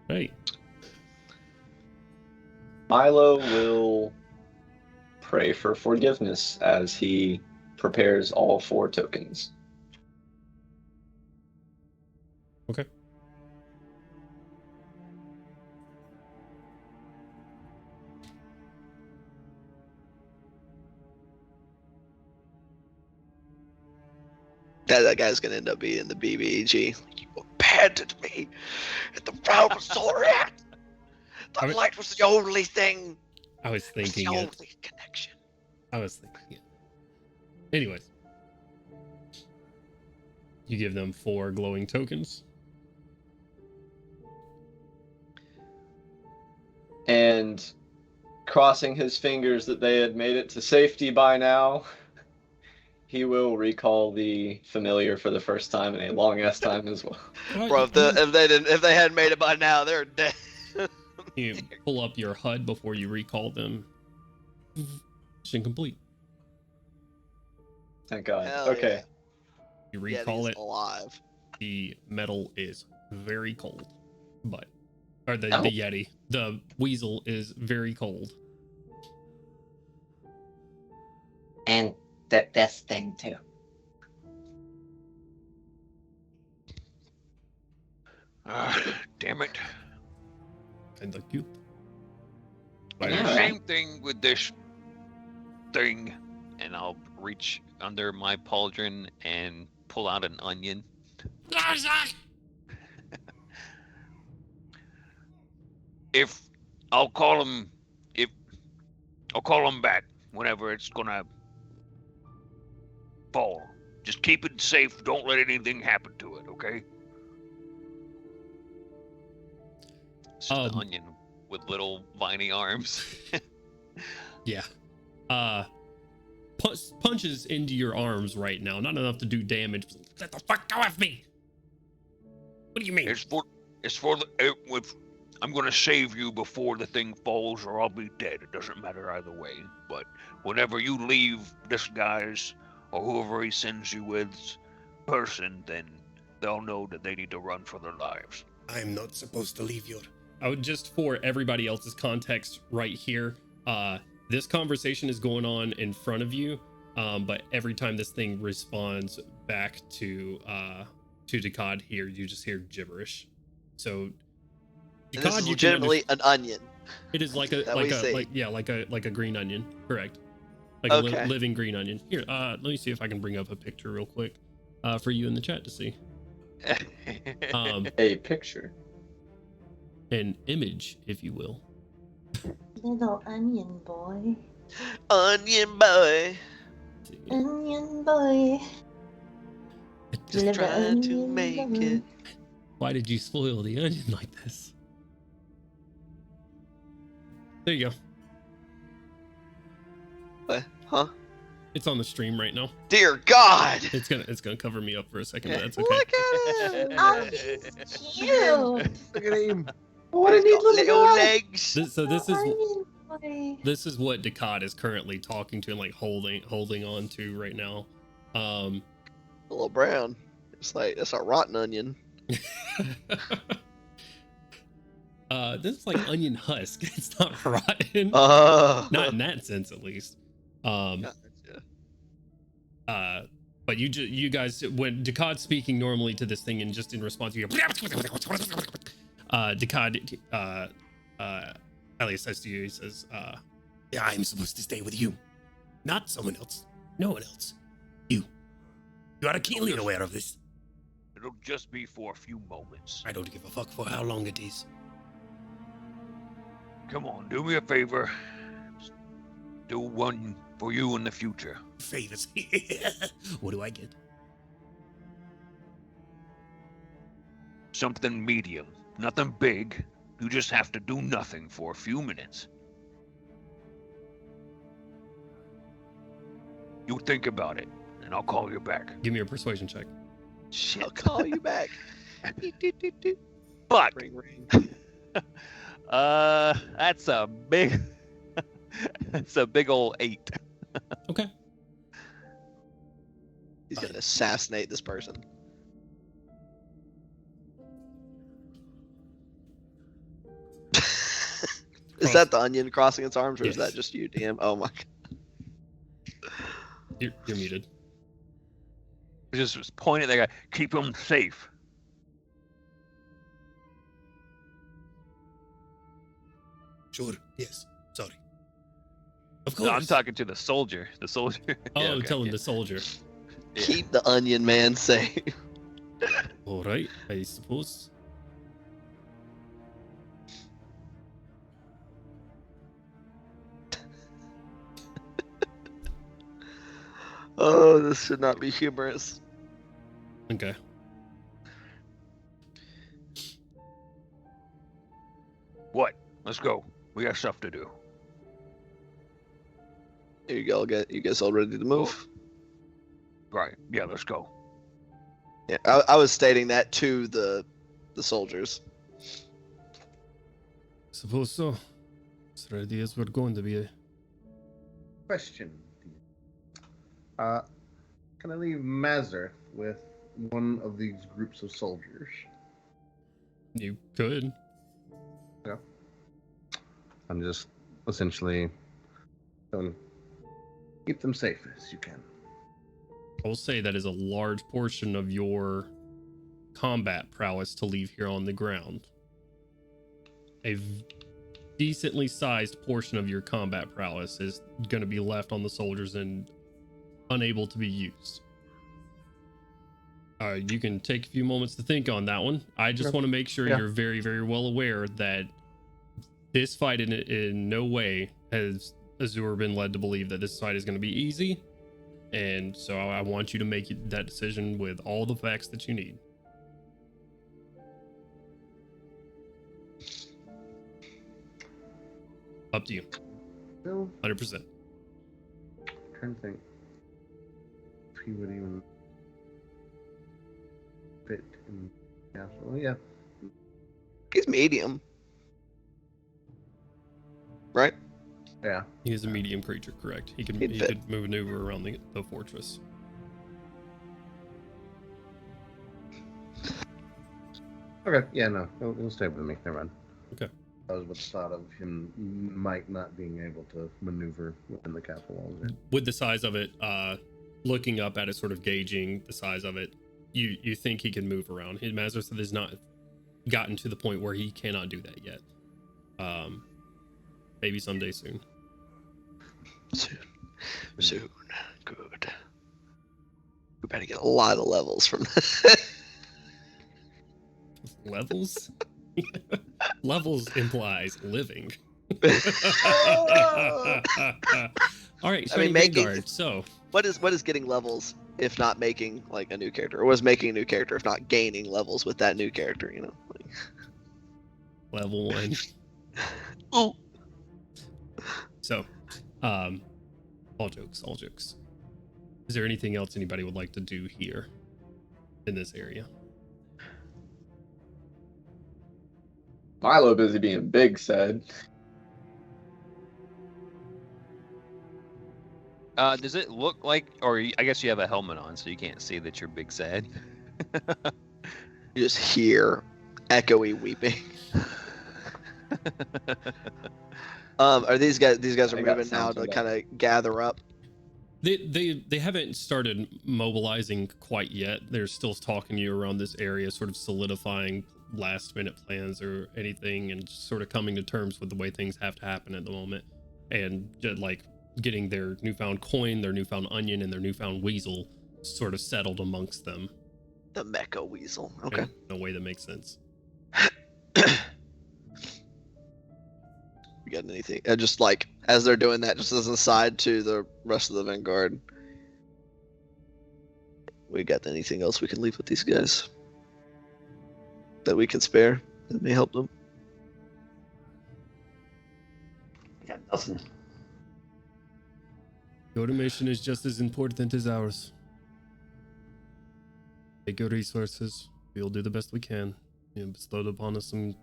Right. Milo will pray for forgiveness as he prepares all 4 tokens. Okay. That guy's gonna end up being the BBEG. You abandoned me at the realm of Zoriat. The I mean- light was the only thing. I was It was the thinking it. only connection. I was thinking it. Anyways. You give them 4 glowing tokens. And crossing his fingers that they had made it to safety by now, he will recall the familiar for the first time in a long ass time as well. Bro, if they hadn't made it by now, they're dead. You pull up your HUD before you recall them. Mission complete. Thank God. Hell Okay. You recall Yeti's it. alive. The metal is very cold, but or the Oh. Yeti, the weasel is very cold. And this thing too. Damn it. Kind of cute. I And know, the right? same thing with this thing. And I'll reach under my pauldron and pull out an onion. If I'll call him back whenever it's gonna fall. Just keep it safe. Don't let anything happen to it, okay? It's just an onion with little viney arms. Yeah. Punches into your arms right now. Not enough to do damage. Let the fuck go of me. What do you mean? It's for if I'm gonna save you before the thing falls, or I'll be dead. It doesn't matter either way. But whenever you leave this guy's or whoever he sends you with's person, then they'll know that they need to run for their lives. I'm not supposed to leave your. I would just for everybody else's context right here. This conversation is going on in front of you, but every time this thing responds back to Decad here, you just hear gibberish. So And this Decad, is you can legitimately an onion. it is like a that we see. like a green onion, correct? Like Okay. a living green onion. Here, let me see if I can bring up a picture real quick, for you in the chat to see. A picture. An image, if you will. Little onion boy. Onion boy. Onion boy. Just Little trying to onion make boy. it. Why did you spoil the onion like this? There you go. What? Huh? It's on the stream right now. Dear God! It's gonna cover me up for a second, but that's okay. Look at him! Oh, he's cute. Look at him. What a neat little legs. This is Onion boy. this is what Decad is currently talking to and like holding on to right now. A little brown. It's like that's a rotten onion. This is like onion husk. It's not rotten. Oh. Not in that sense, at least. Gotcha. But you guys, when Decad's speaking normally to this thing, and just in response, you go, Decad, Elliot says to you, he says, yeah, I'm supposed to stay with you, not someone else. No one else. You are keenly aware of this. It'll just be for a few moments. I don't give a fuck for how long it is. Come on, do me a favor. Just do one for you in the future. Favors. What do I get? Something medium. Nothing big. You just have to do nothing for a few minutes. You think about it, and I'll call you back. Give me a persuasion check. Shit. I'll call you back. But Ring, ring. That's a big, that's a big old 8. Okay. He's gonna assassinate this person. Is that the onion crossing its arms, or is Yes. that just you, DM? Oh my god. You're muted. Just point at that guy. Keep him safe. Sure. Yes. Sorry. Of course. No, I'm talking to the soldier. The soldier. Oh, Yeah, okay, telling yeah. the soldier. Yeah. Keep the onion man safe. All right, I suppose. Oh, this should not be humorous. Okay. What? Let's go. We got stuff to do. Here you go. You guys all ready to move? Right. Yeah, let's go. Yeah, I was stating that to the soldiers. Suppose so. As ready as we're going to be. Question. Can I leave Mazarth with one of these groups of soldiers? You could. Yeah. I'm just essentially going keep them safe as you can. I will say that is a large portion of your combat prowess to leave here on the ground. A decently sized portion of your combat prowess is going to be left on the soldiers and unable to be used. You can take a few moments to think on that one. I just want to make sure you're very, very well aware that this fight in no way has Azure been led to believe that this fight is going to be easy. And so I want you to make that decision with all the facts that you need. Up to you. Still 100%. trying to think if he would even fit in the castle. Oh, yeah. He's medium, right? Yeah. He is a medium creature, correct? He He'd he fit. could maneuver around the fortress. Okay. Yeah, no. He'll stay with me. Never mind. Okay. I was with the thought of him might not being able to maneuver within the castle walls. With the size of it, looking up at it, sort of gauging the size of it, you think he can move around. His Mazarth has not gotten to the point where he cannot do that yet. Maybe someday soon. Soon. Good. We better get a lot of levels from this. Levels? Levels implies living. All right, so making- Vanguard. So What is getting levels if not making like a new character? Or was making a new character if not gaining levels with that new character, you know? Like... level 1. Oh. So, all jokes. Is there anything else anybody would like to do here in this area? Milo busy being big said. Does it look like, or I guess you have a helmet on, so you can't see that you're big sad. You just hear echoey weeping. Are these guys are I got moving now sounds to from kind of gather up? They haven't started mobilizing quite yet. They're still talking to you around this area, sort of solidifying last minute plans or anything, and just sort of coming to terms with the way things have to happen at the moment, and just like getting their newfound coin, their newfound onion, and their newfound weasel sort of settled amongst them. The mecha weasel. Okay. In a way that makes sense. You got anything? Just like as they're doing that, just as an aside to the rest of the Vanguard. We got anything else we can leave with these guys that we can spare that may help them? Yeah, nothing. Your mission is just as important as ours. Take your resources. We'll do the best we can. You bestowed upon us some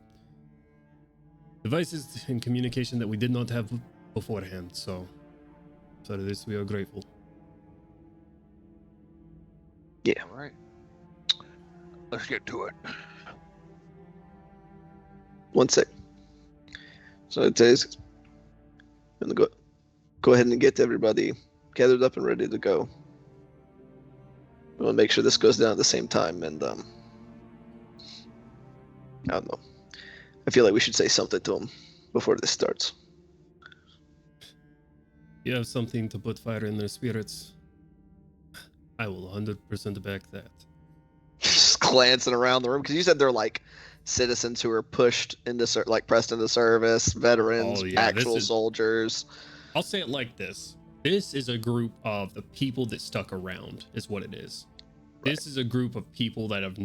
devices and communication that we did not have beforehand, so for this we are grateful. Yeah. All right. Let's get to it. 1 sec. So it says, I'm gonna go ahead and get everybody gathered up and ready to go. We want to make sure this goes down at the same time, and I don't know. I feel like we should say something to them before this starts. You have something to put fire in their spirits. I will 100% back that. Just glancing around the room, because you said they're like citizens who are pushed into pressed into service, veterans, Oh, yeah, actual soldiers. I'll say it like this. This is a group of the people that stuck around, is what it is. Right. This is a group of people that have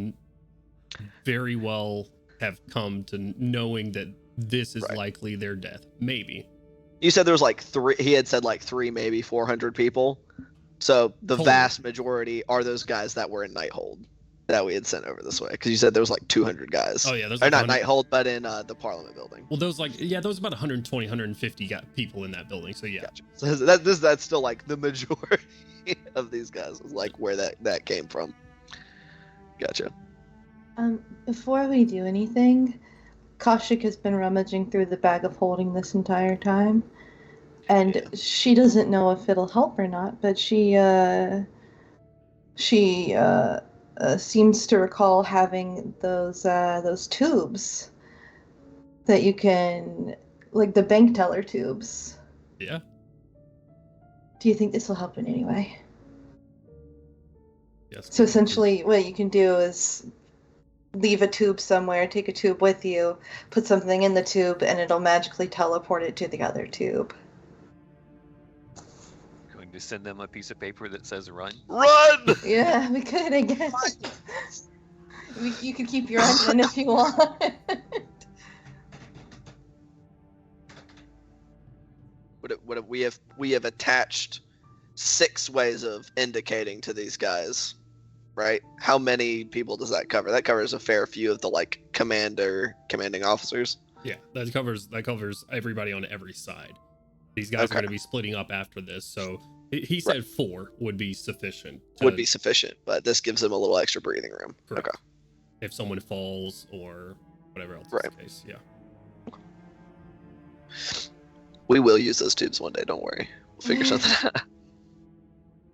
very well have come to knowing that this is likely their death. Maybe. You said there was like three. He had said like three, maybe 400 people. So the vast majority are those guys that were in Nighthold that we had sent over this way. Because you said there was like 200 guys. Oh yeah, there's or like not Nighthold, but in the Parliament building. Well, there was about 120, 150 people in that building. So yeah. Gotcha. So that's still like the majority of these guys is like where that came from. Gotcha. Before we do anything, Kaushik has been rummaging through the bag of holding this entire time, and she doesn't know if it'll help or not, but she seems to recall having those tubes that you can, like the bank teller tubes. Yeah. Do you think this will help in any way? Yes. So essentially, what you can do is leave a tube somewhere, take a tube with you, put something in the tube, and it'll magically teleport it to the other tube. Going to send them a piece of paper that says "run." Run! Yeah, we could, I guess. You could keep your engine if you want. What we have attached 6 ways of indicating to these guys, right? How many people does that cover? That covers a fair few of the like commanding officers. Yeah, that covers everybody on every side. These guys are going to be splitting up after this, so he said 4 would be sufficient. Would be sufficient, but this gives them a little extra breathing room. Correct. Okay. If someone falls or whatever else is the case, yeah. We will use those tubes one day. Don't worry. We'll figure something out.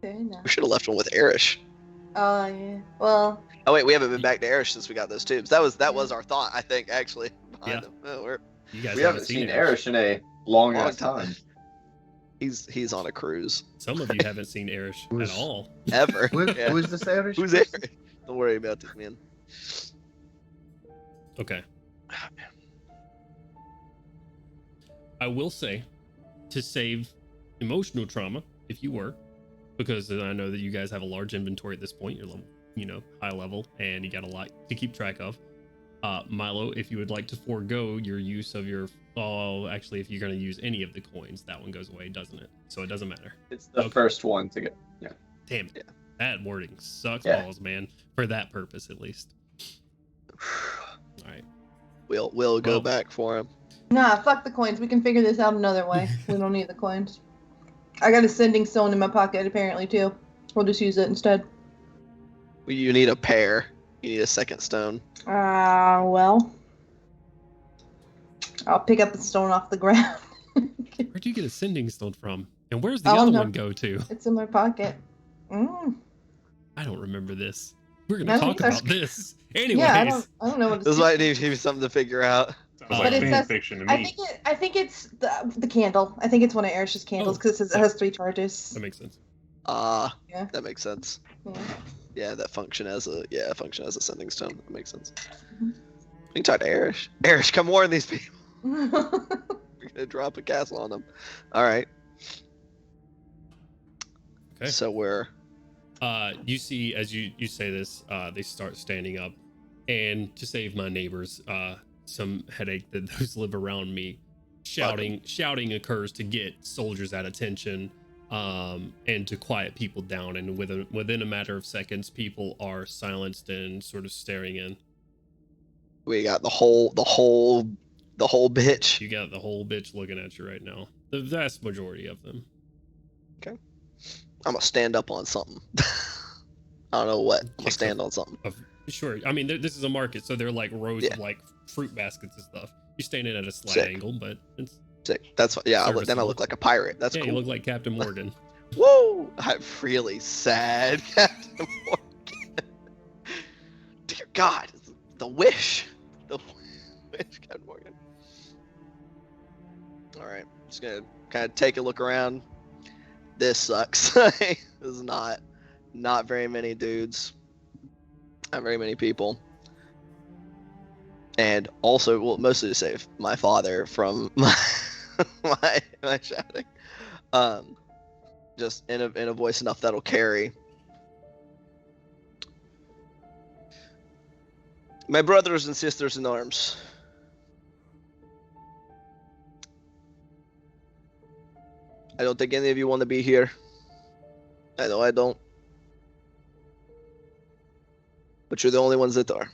Fair enough. We should have left one with Erish. Oh yeah. Well. Oh wait, we haven't been back to Erish since we got those tubes. That was our thought, I think, actually. Behind them. Oh, we haven't seen Erish in a long time. He's on a cruise. Some of you haven't seen Erish at all. Ever. Who is this Erish? Who's Erish? Don't worry about this, man. Okay. I will say, to save emotional trauma, if you were, because I know that you guys have a large inventory at this point, you're high level, and you got a lot to keep track of. Milo, if you would like to forego your use of your, actually, if you're going to use any of the coins, that one goes away, doesn't it? So it doesn't matter. It's the first one to get. Yeah. Damn it. Yeah. That wording sucks balls, man. For that purpose, at least. All right. We'll go back for him. Nah, fuck the coins. We can figure this out another way. We don't need the coins. I got a sending stone in my pocket, apparently, too. We'll just use it instead. You need a pair. You need a second stone. Well. I'll pick up the stone off the ground. Where'd you get a sending stone from? And where's the other one go to? It's in my pocket. I don't remember this. We're going to talk about this. Anyways. Yeah, I don't know what it's This might need to be something to figure out. But it says, fiction to me. I think it's the candle. I think it's one of Erish's candles because it has 3 charges. That makes sense. Yeah. That makes sense. Yeah, that function as a sending stone. That makes sense. Mm-hmm. We can talk to Erish. Erish, come warn these people. We're gonna drop a castle on them. All right. Okay. So we're. You see, as you say this, they start standing up, and to save my neighbors some headache that those live around me, shouting occurs to get soldiers at attention, and to quiet people down. And within a matter of seconds, people are silenced and sort of staring in. We got the whole bitch. You got the whole bitch looking at you right now. The vast majority of them. Okay. I'm gonna stand up on something. I don't know what. I'm gonna Kicks stand on something. Sure. I mean, this is a market, so they're like rows Yeah. of like fruit baskets and stuff. You're standing at a slight Sick. angle, but it's Sick. That's then I Serviceable. look like a pirate. That's yeah, cool. you look like Captain Morgan. Whoa! I'm really sad, Captain Morgan. Dear God, the wish, the wish, Captain Morgan. All right, just gonna kind of take a look around. This sucks. This is not very many dudes, not very many people, and also, well, mostly to save my father from my shouting. Just in a voice enough that'll carry. My brothers and sisters in arms. I don't think any of you want to be here. I know I don't. But you're the only ones that are.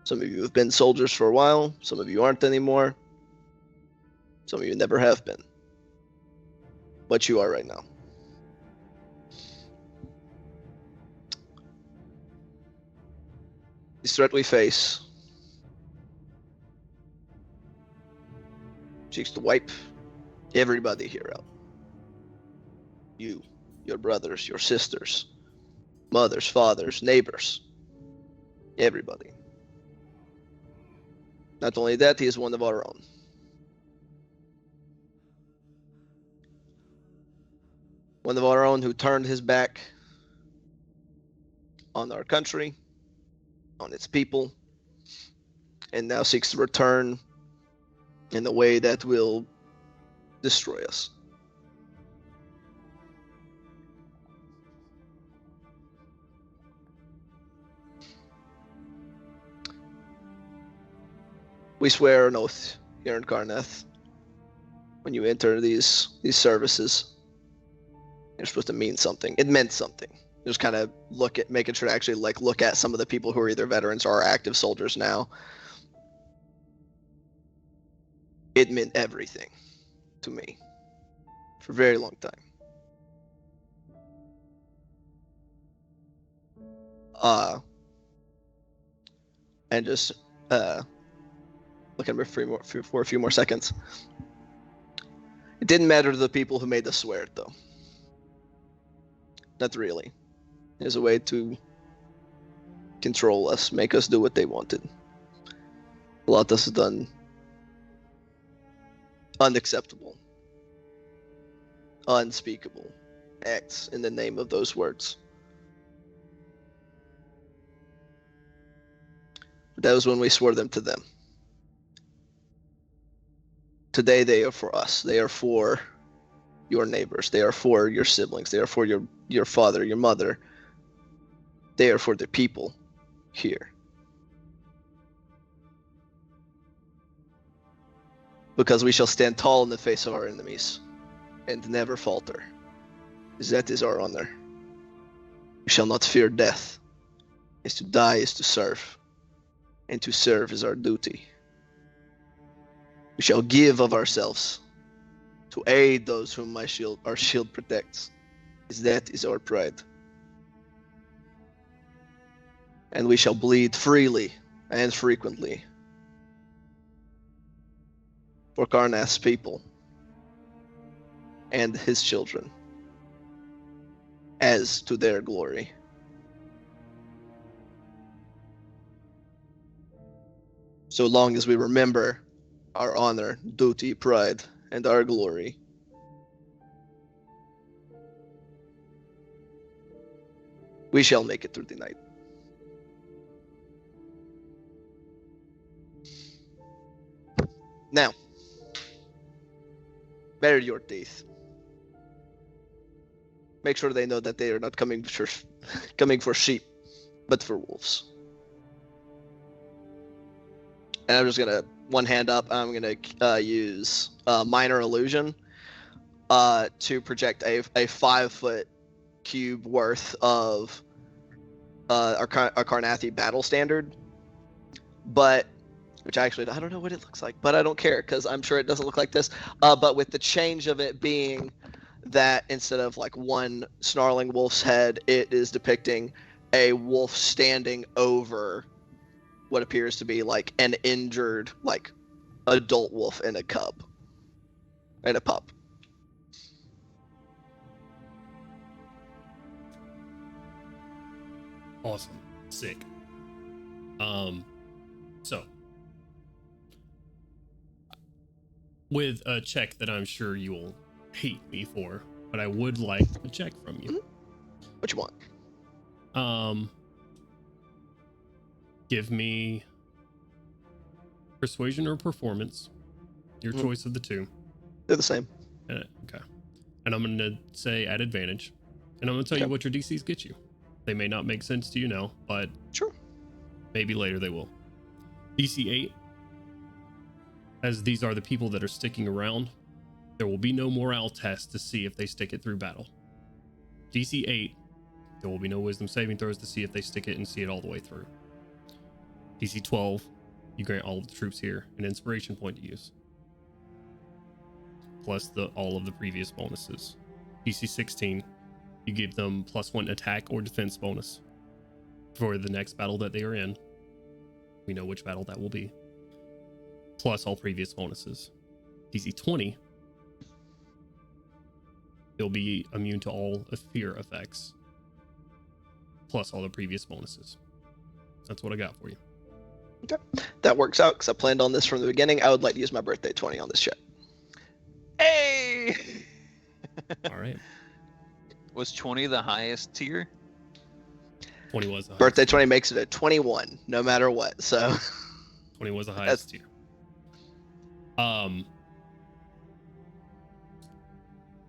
Some of you have been soldiers for a while. Some of you aren't anymore. Some of you never have been. But you are right now. The threat we face seeks to wipe everybody here out. You, your brothers, your sisters, mothers, fathers, neighbors, everybody. Not only that, he is one of our own. One of our own who turned his back on our country, on its people, and now seeks to return in a way that will destroy us. We swear an oath here in Karnath. When you enter these services, you're supposed to mean something. It meant something. Just kind of making sure to actually look at some of the people who are either veterans or are active soldiers now. It meant everything to me for a very long time. And just looking for a few more seconds. It didn't matter to the people who made us swear it, though. Not really. There's a way to control us, make us do what they wanted. A lot has done unacceptable, unspeakable acts in the name of those words. But that was when we swore them to them. Today they are for us. They are for your neighbors. They are for your siblings. They are for your father, your mother. They are for the people here. Because we shall stand tall in the face of our enemies and never falter. Because that is our honor. We shall not fear death. Is to die is to serve. And to serve is our duty. We shall give of ourselves to aid those whom our shield protects. Because that is our pride. And we shall bleed freely and frequently for Karnath's people and his children, as to their glory. So long as we remember our honor, duty, pride, and our glory, we shall make it through the night. Now, bare your teeth. Make sure they know that they are not coming for sheep, but for wolves. And I'm just gonna one hand up. I'm gonna use minor illusion to project a 5-foot cube worth of our Karnathi battle standard, but. Which actually, I don't know what it looks like, but I don't care because I'm sure it doesn't look like this. But with the change of it being that instead of like one snarling wolf's head, it is depicting a wolf standing over what appears to be like an injured like adult wolf and a cub and a pup. Awesome. Sick. So with a check that I'm sure you will hate me for, but I would like a check from you. What you want? Give me persuasion or performance, your choice of the two. They're the same. Okay. And I'm going to say at advantage, and I'm going to tell you what your DCs get you. They may not make sense to you now, but sure, maybe later they will. DC 8, as these are the people that are sticking around, there will be no morale test to see if they stick it through battle. DC 8, there will be no wisdom saving throws to see if they stick it and see it all the way through. DC 12, you grant all of the troops here an inspiration point to use, plus all of the previous bonuses. DC 16, you give them +1 attack or defense bonus for the next battle that they are in. We know which battle that will be, plus all previous bonuses. DC 20, they'll be immune to all fear effects, plus all the previous bonuses. That's what I got for you. Okay, that works out because I planned on this from the beginning. I would like to use my birthday 20 on this shit. Hey! All right. Was 20 the highest tier? 20 was the highest. Birthday 20 makes it a 21, no matter what. So 20 was the highest tier. I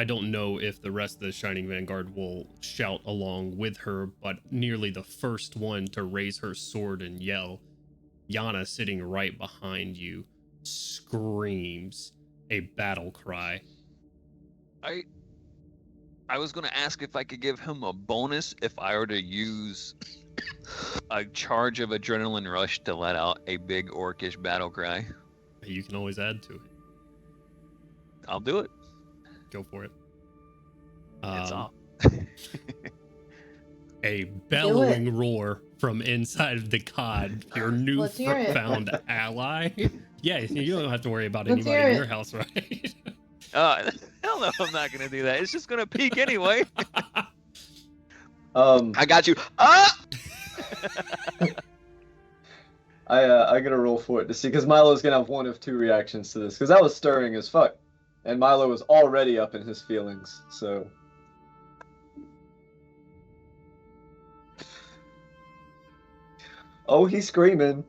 don't know if the rest of the Shining Vanguard will shout along with her, but nearly the first one to raise her sword and yell, Yana, sitting right behind you, screams a battle cry. I was going to ask if I could give him a bonus if I were to use a charge of adrenaline rush to let out a big orcish battle cry. You can always add to it. I'll do it. Go for it. It's off. A bellowing roar from inside of the cod, your newfound ally. Yeah, you don't have to worry about anybody in your house, right? Hell no, I'm not gonna do that. It's just gonna peak anyway. I got you. Ah! I gotta roll for it to see, because Milo's gonna have one of two reactions to this, because that was stirring as fuck, and Milo was already up in his feelings. So, oh, he's screaming.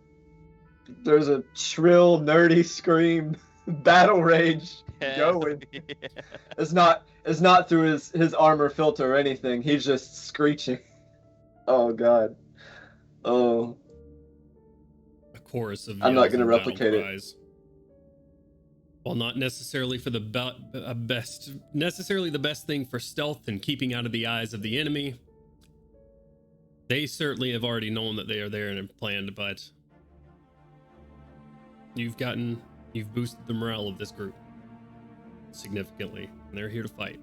There's a shrill, nerdy scream, battle rage going. Yeah. It's not through his armor filter or anything. He's just screeching. Oh god. Oh. A chorus of I'm not yells gonna and replicate battle it. cries. While not necessarily for the best thing for stealth and keeping out of the eyes of the enemy, they certainly have already known that they are there and have planned, but you've boosted the morale of this group significantly, and they're here to fight.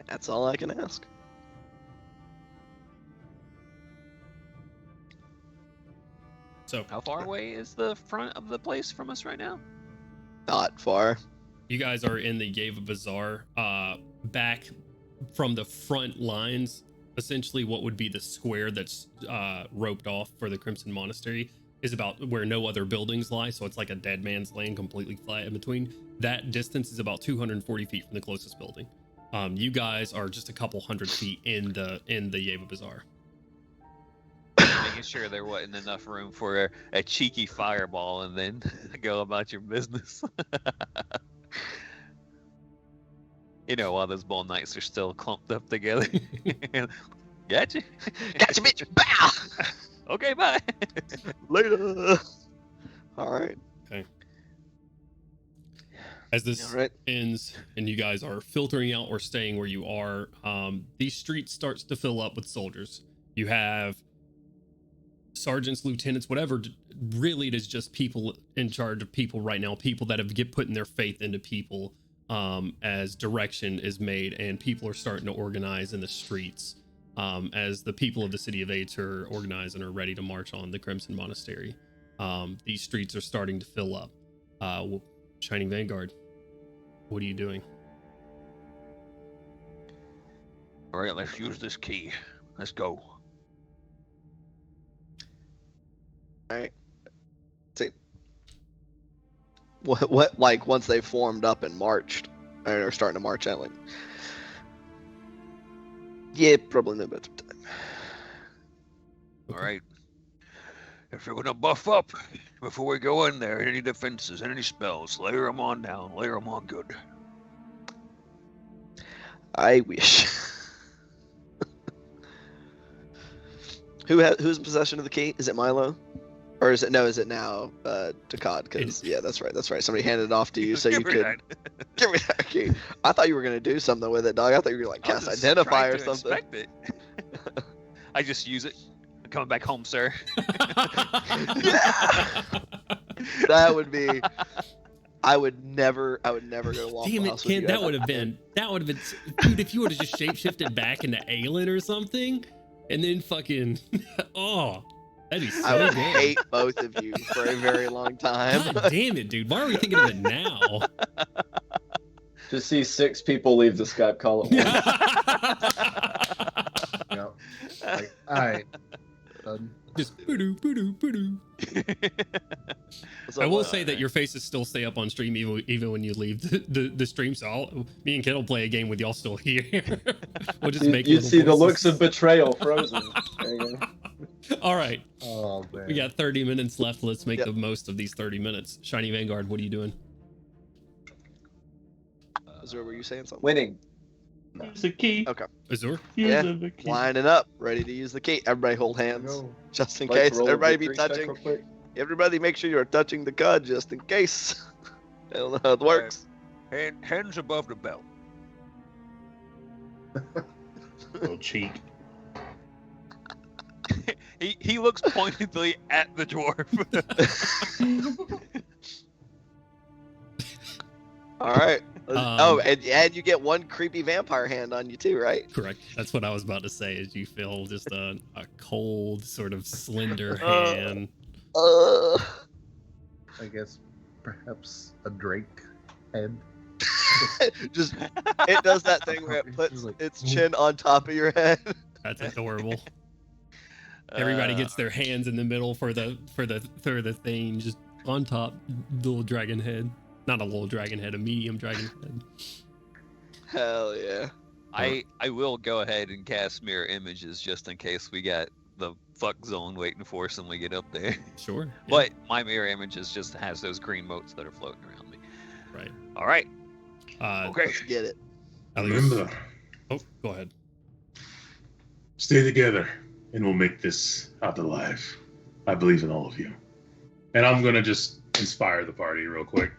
That's all I can ask. So, How far away is the front of the place from us right now? Not far. you guys are in the Yeva Bazaar, back from the front lines. Essentially, what would be the square that's roped off for the Crimson Monastery is about where no other buildings lie, so it's like a dead man's lane, completely flat in between. That distance is about 240 feet from the closest building. You guys are just a couple hundred feet in the Yeva Bazaar. Making sure there wasn't enough room for a cheeky fireball and then go about your business. You know, while those ball knights are still clumped up together. Gotcha. Gotcha, bitch. Bow. Okay, bye. Later. All right. Okay. As this ends and you guys are filtering out or staying where you are, these streets starts to fill up with soldiers. You have sergeants, lieutenants, whatever. Really, it is just people in charge of people right now. People that have putting their faith into people as direction is made and people are starting to organize in the streets. As the people of the city of Aids are organized and are ready to march on the Crimson Monastery. These streets are starting to fill up. Shining Vanguard, what are you doing? All right, let's use this key. Let's go. All right. See, what like once they formed up and marched, or are starting to march out, like, yeah, probably no better time. All right. If you're gonna buff up before we go in there, any defenses, any spells, layer them on down, layer them on good. I wish. Who's in possession of the key? Is it Milo? Or is it now Takad? Because yeah, that's right. Somebody handed it off to you so you could give me that key. I thought you were gonna do something with it, dog. I thought you were like cast identify or something. It. I just use it. I'm coming back home, sir. That would be. I would never go to Waffle Damn it, House with Kent, you. that would have been, dude, if you would have just shapeshifted back into Aelin or something, and then fucking, oh, that'd be so I would good. hate both of you for a very long time. God damn it, dude. Why are we thinking of it now? Just see 6 people leave the Skype call at once. Yep. Like, all right. Done. Just boo-doo, boo-doo, boo-doo. So, I will say that your faces still stay up on stream even when you leave the stream. So me and Kent will play a game with y'all still here. We'll just make. You'd see the voices. looks of betrayal frozen. There you go. All right, Oh man. we got 30 minutes left. Let's make the most of these 30 minutes. Shiny Vanguard, what are you doing? Azure, were you saying something? Winning. Use the key. Okay. Azure? Yeah. Use the key. Lining up, ready to use the key. Everybody hold hands, Go. just in Like to case. roll a Everybody be victory check touching. real quick? Everybody make sure you're touching the card, just in case. I don't know how it works. Hands above the belt. Little cheek. He looks pointedly at the dwarf. All right. Um, and you get one creepy vampire hand on you too, right? Correct. That's what I was about to say. Is you feel just a cold, sort of slender Uh, hand. I guess perhaps a Drake head. Just it does that thing where it puts its chin on top of your head. That's adorable. Everybody gets their hands in the middle for the thing, just on top, little dragon head. Not a little dragon head, a medium dragon head. Hell yeah. I will go ahead and cast mirror images just in case we got the fuck zone waiting for us when we get up there. Sure. Yeah. But my mirror images just has those green motes that are floating around me. Right. All right. Okay. Let's get it. Remember, Oh, go ahead. stay together, and we'll make this out alive. I believe in all of you. And I'm gonna just inspire the party real quick.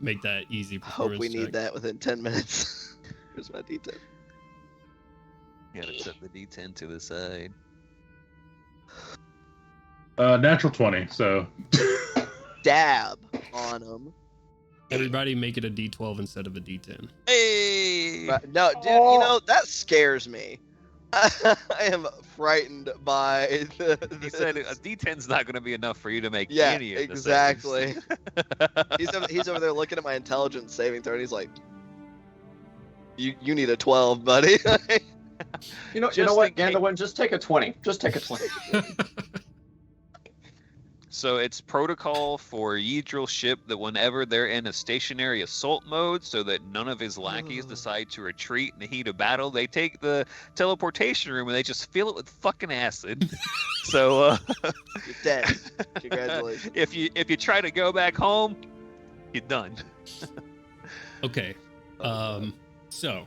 Make that easy. Hope we performance need check. that within 10 minutes. Here's my D10. Gotta set the D10 to the side. Natural 20, so Dab on them. Everybody make it a D12 instead of a D10. Hey! No, dude, you know, that scares me. I am frightened by He said a D10's not going to be enough for you to make Yeah, any of the exactly. saves. he's over there looking at my intelligence saving throw, and he's like, "You need a 12, buddy." You know Just what, in case- Gandalf? Just take a 20. Just take a 20. So it's protocol for Yidril ship that whenever they're in a stationary assault mode, so that none of his lackeys decide to retreat in the heat of battle, they take the teleportation room and they just fill it with fucking acid. So You're dead. Congratulations. if you try to go back home, you're done. Okay. So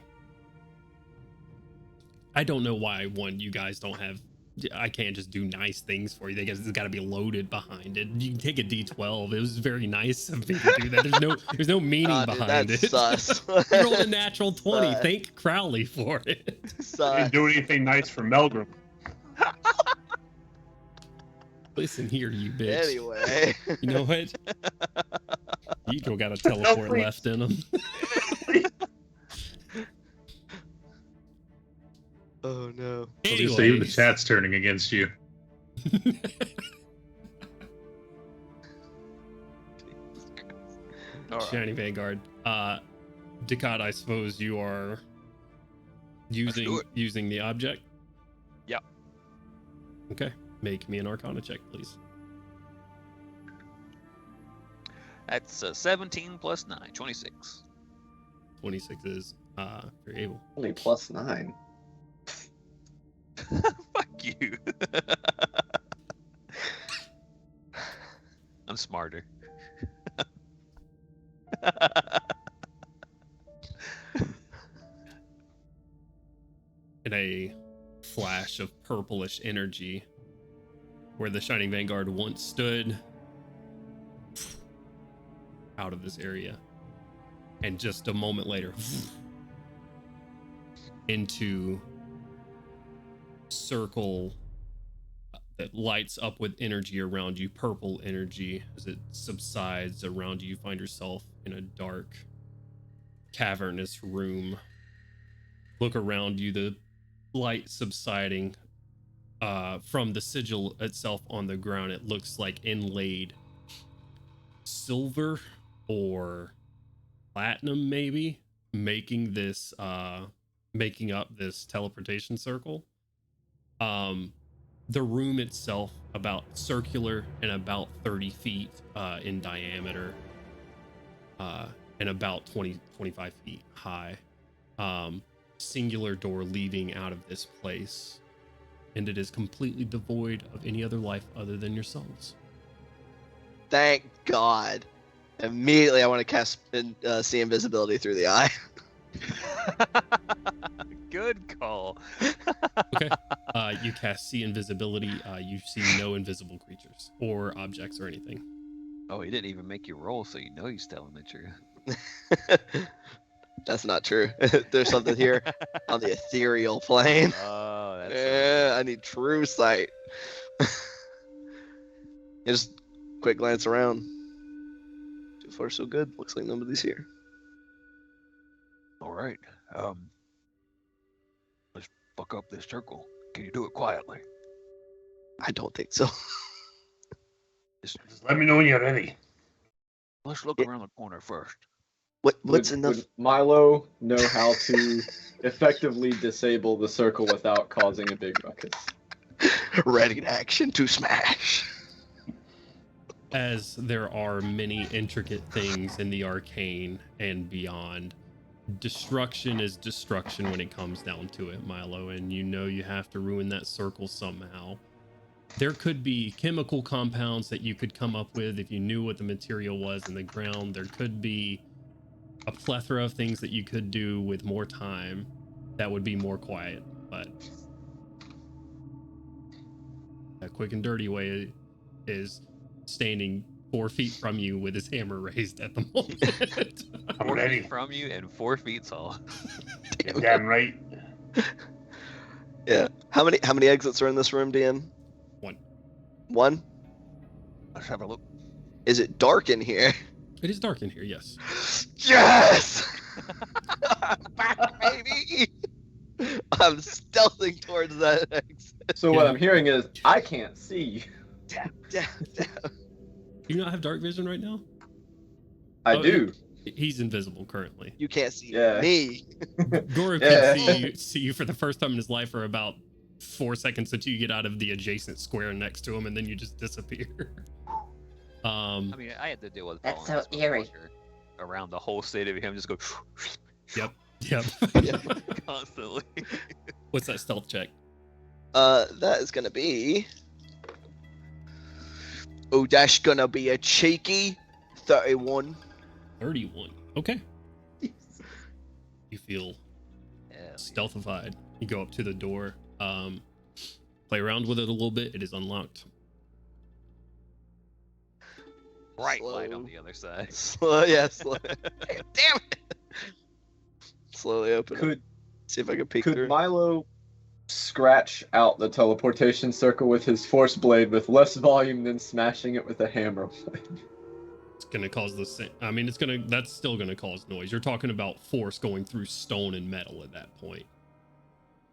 I don't know why you guys don't have. I can't just do nice things for you. I guess it's got to be loaded behind it. You can take a D12. It was very nice of me to do that. There's no meaning Dude, behind that's it. sus. You rolled a natural 20. Sus. Thank Crowley for it. Sus. Didn't do anything nice for Melgrim. Listen here, you bitch. Anyway. You know what? Eagle got a teleport please. left in him. Oh no. I was gonna say, even the Anyways. chat's turning against you. All right. Shiny Vanguard. Ducat, I suppose you are do using it. the object? Yep. Okay. Make me an Arcana check, please. That's 17 plus 9, 26. 26 is you're able. Only +9. Fuck you. I'm smarter. In a flash of purplish energy, where the Shining Vanguard once stood, out of this area, and just a moment later, into circle that lights up with energy around you, purple energy. As it subsides around you, you find yourself in a dark, cavernous room. Look around you, the light subsiding. From the sigil itself on the ground, it looks like inlaid silver or platinum, maybe, making up this teleportation circle. The room itself about circular and about 30 feet in diameter, and about 25 feet high. Singular door leading out of this place, and it is completely devoid of any other life other than yourselves. Thank God. Immediately, I want to cast see invisibility through the eye. Good call. Okay. You cast see invisibility. You see no invisible creatures or objects or anything. Oh, he didn't even make you roll, so you know he's telling the truth. That's not true. There's something here on the ethereal plane. Oh, that's Yeah, I need true sight. Just quick glance around. So far, so good. Looks like nobody's here. All right. Let's fuck up this circle. Can you do it quietly? I don't think so. Just, Just let me know when you're ready. let's look Yeah. around the corner first. What's enough? Would Milo know how to effectively disable the circle without causing a big ruckus? Ready to action to smash. As there are many intricate things in the arcane and beyond, destruction is destruction when it comes down to it, Milo, and you know you have to ruin that circle somehow. There could be chemical compounds that you could come up with if you knew what the material was in the ground. There could be a plethora of things that you could do with more time that would be more quiet, but a quick and dirty way is standing 4 feet from you with his hammer raised at the moment. I'm 4 ready. feet from you and 4 feet tall. You're damn right. Yeah. How many exits are in this room, DM? One? Let's have a look. Is it dark in here? It is dark in here, yes. Yes! Back, baby! I'm stealthing towards that exit. So what I'm hearing is, I can't see. Down, down. Do you not have dark vision right now? I Oh, do. He's invisible currently. You can't see Yeah. me. Goro Yeah. can see you for the first time in his life for about 4 seconds until you get out of the adjacent square next to him, and then you just disappear. I mean, I had to deal with That's Paul so eerie. around the whole state of him just go Yep. constantly. What's that stealth check? That is gonna be. Oh, that's gonna be a cheeky 31. 31. Okay. You feel Yeah. stealthified. You go up to the door, play around with it a little bit. It is unlocked. Bright light on the other side. Slow, yeah, slow. Damn it! Slowly open it. Could See if I can peek could through. Milo scratch out the teleportation circle with his force blade with less volume than smashing it with a hammer blade? It's a gonna cause the same. I mean, that's still gonna cause noise. You're talking about force going through stone and metal at that point.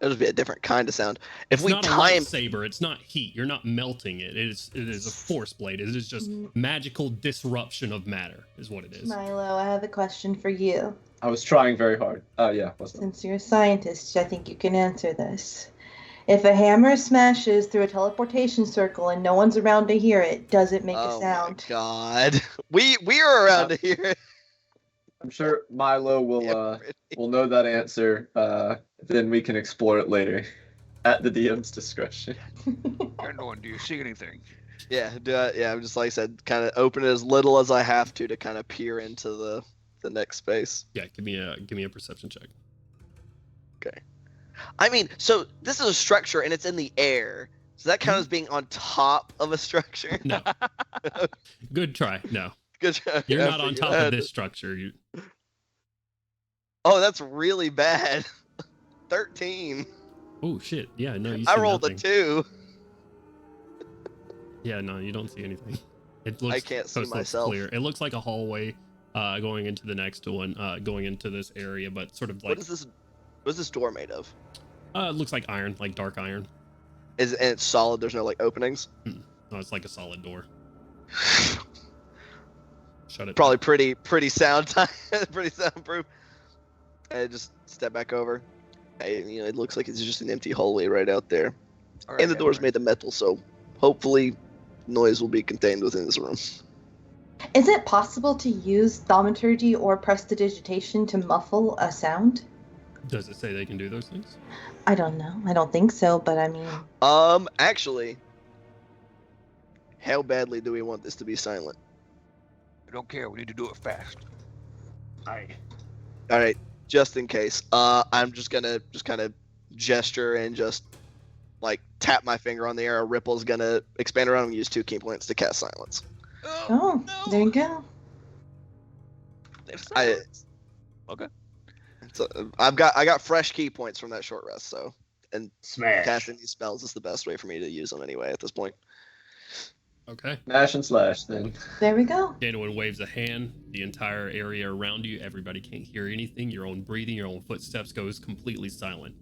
It'll be a different kind of sound. If It's we not a time, lightsaber. It's not heat. You're not melting it. It is a force blade. It is just magical disruption of matter, is what it is. Milo, I have a question for you. I was trying very hard. Yeah, what's that? Since you're a scientist, I think you can answer this. If a hammer smashes through a teleportation circle and no one's around to hear it, does it make a sound? Oh my god, we are around to hear it. I'm sure Milo will know that answer. Then we can explore it later, at the DM's discretion. Everyone, do you see anything? Yeah, I'm just like I said, kind of open it as little as I have to kind of peer into the next space. Yeah, give me a perception check. Okay. I mean, so this is a structure and it's in the air. Does that count as being on top of a structure? No. Good try. No. Good try. You're not on top of this structure. Oh, that's really bad. 13. Oh shit. Yeah, no, you see I rolled nothing. a 2. Yeah, no, you don't see anything. It looks I can't see looks myself. clear. It looks like a hallway going into the next one, going into this area, but sort of like What is this door made of? it looks like iron, like dark iron. And it's solid, there's no like openings? No, it's like a solid door. Shut it. Probably pretty pretty soundproof. I just step back over. It looks like it's just an empty hallway right out there. All right, And the door's made of metal, so hopefully noise will be contained within this room. Is it possible to use thaumaturgy or prestidigitation to muffle a sound? Does it say they can do those things? I don't know. I don't think so, but I mean... Actually, how badly do we want this to be silent? I don't care. We need to do it fast. Alright, just in case. I'm just gonna kind of gesture and just like tap my finger on the air. A ripple's gonna expand around and use 2 key points to cast silence. Oh, no. there you go. Okay. So I got fresh key points from that short rest, so Smash. casting these spells is the best way for me to use them anyway at this point. Okay. Smash and slash then. There we go. Danoin waves a hand. The entire area around you, everybody can't hear anything. Your own breathing, your own footsteps goes completely silent.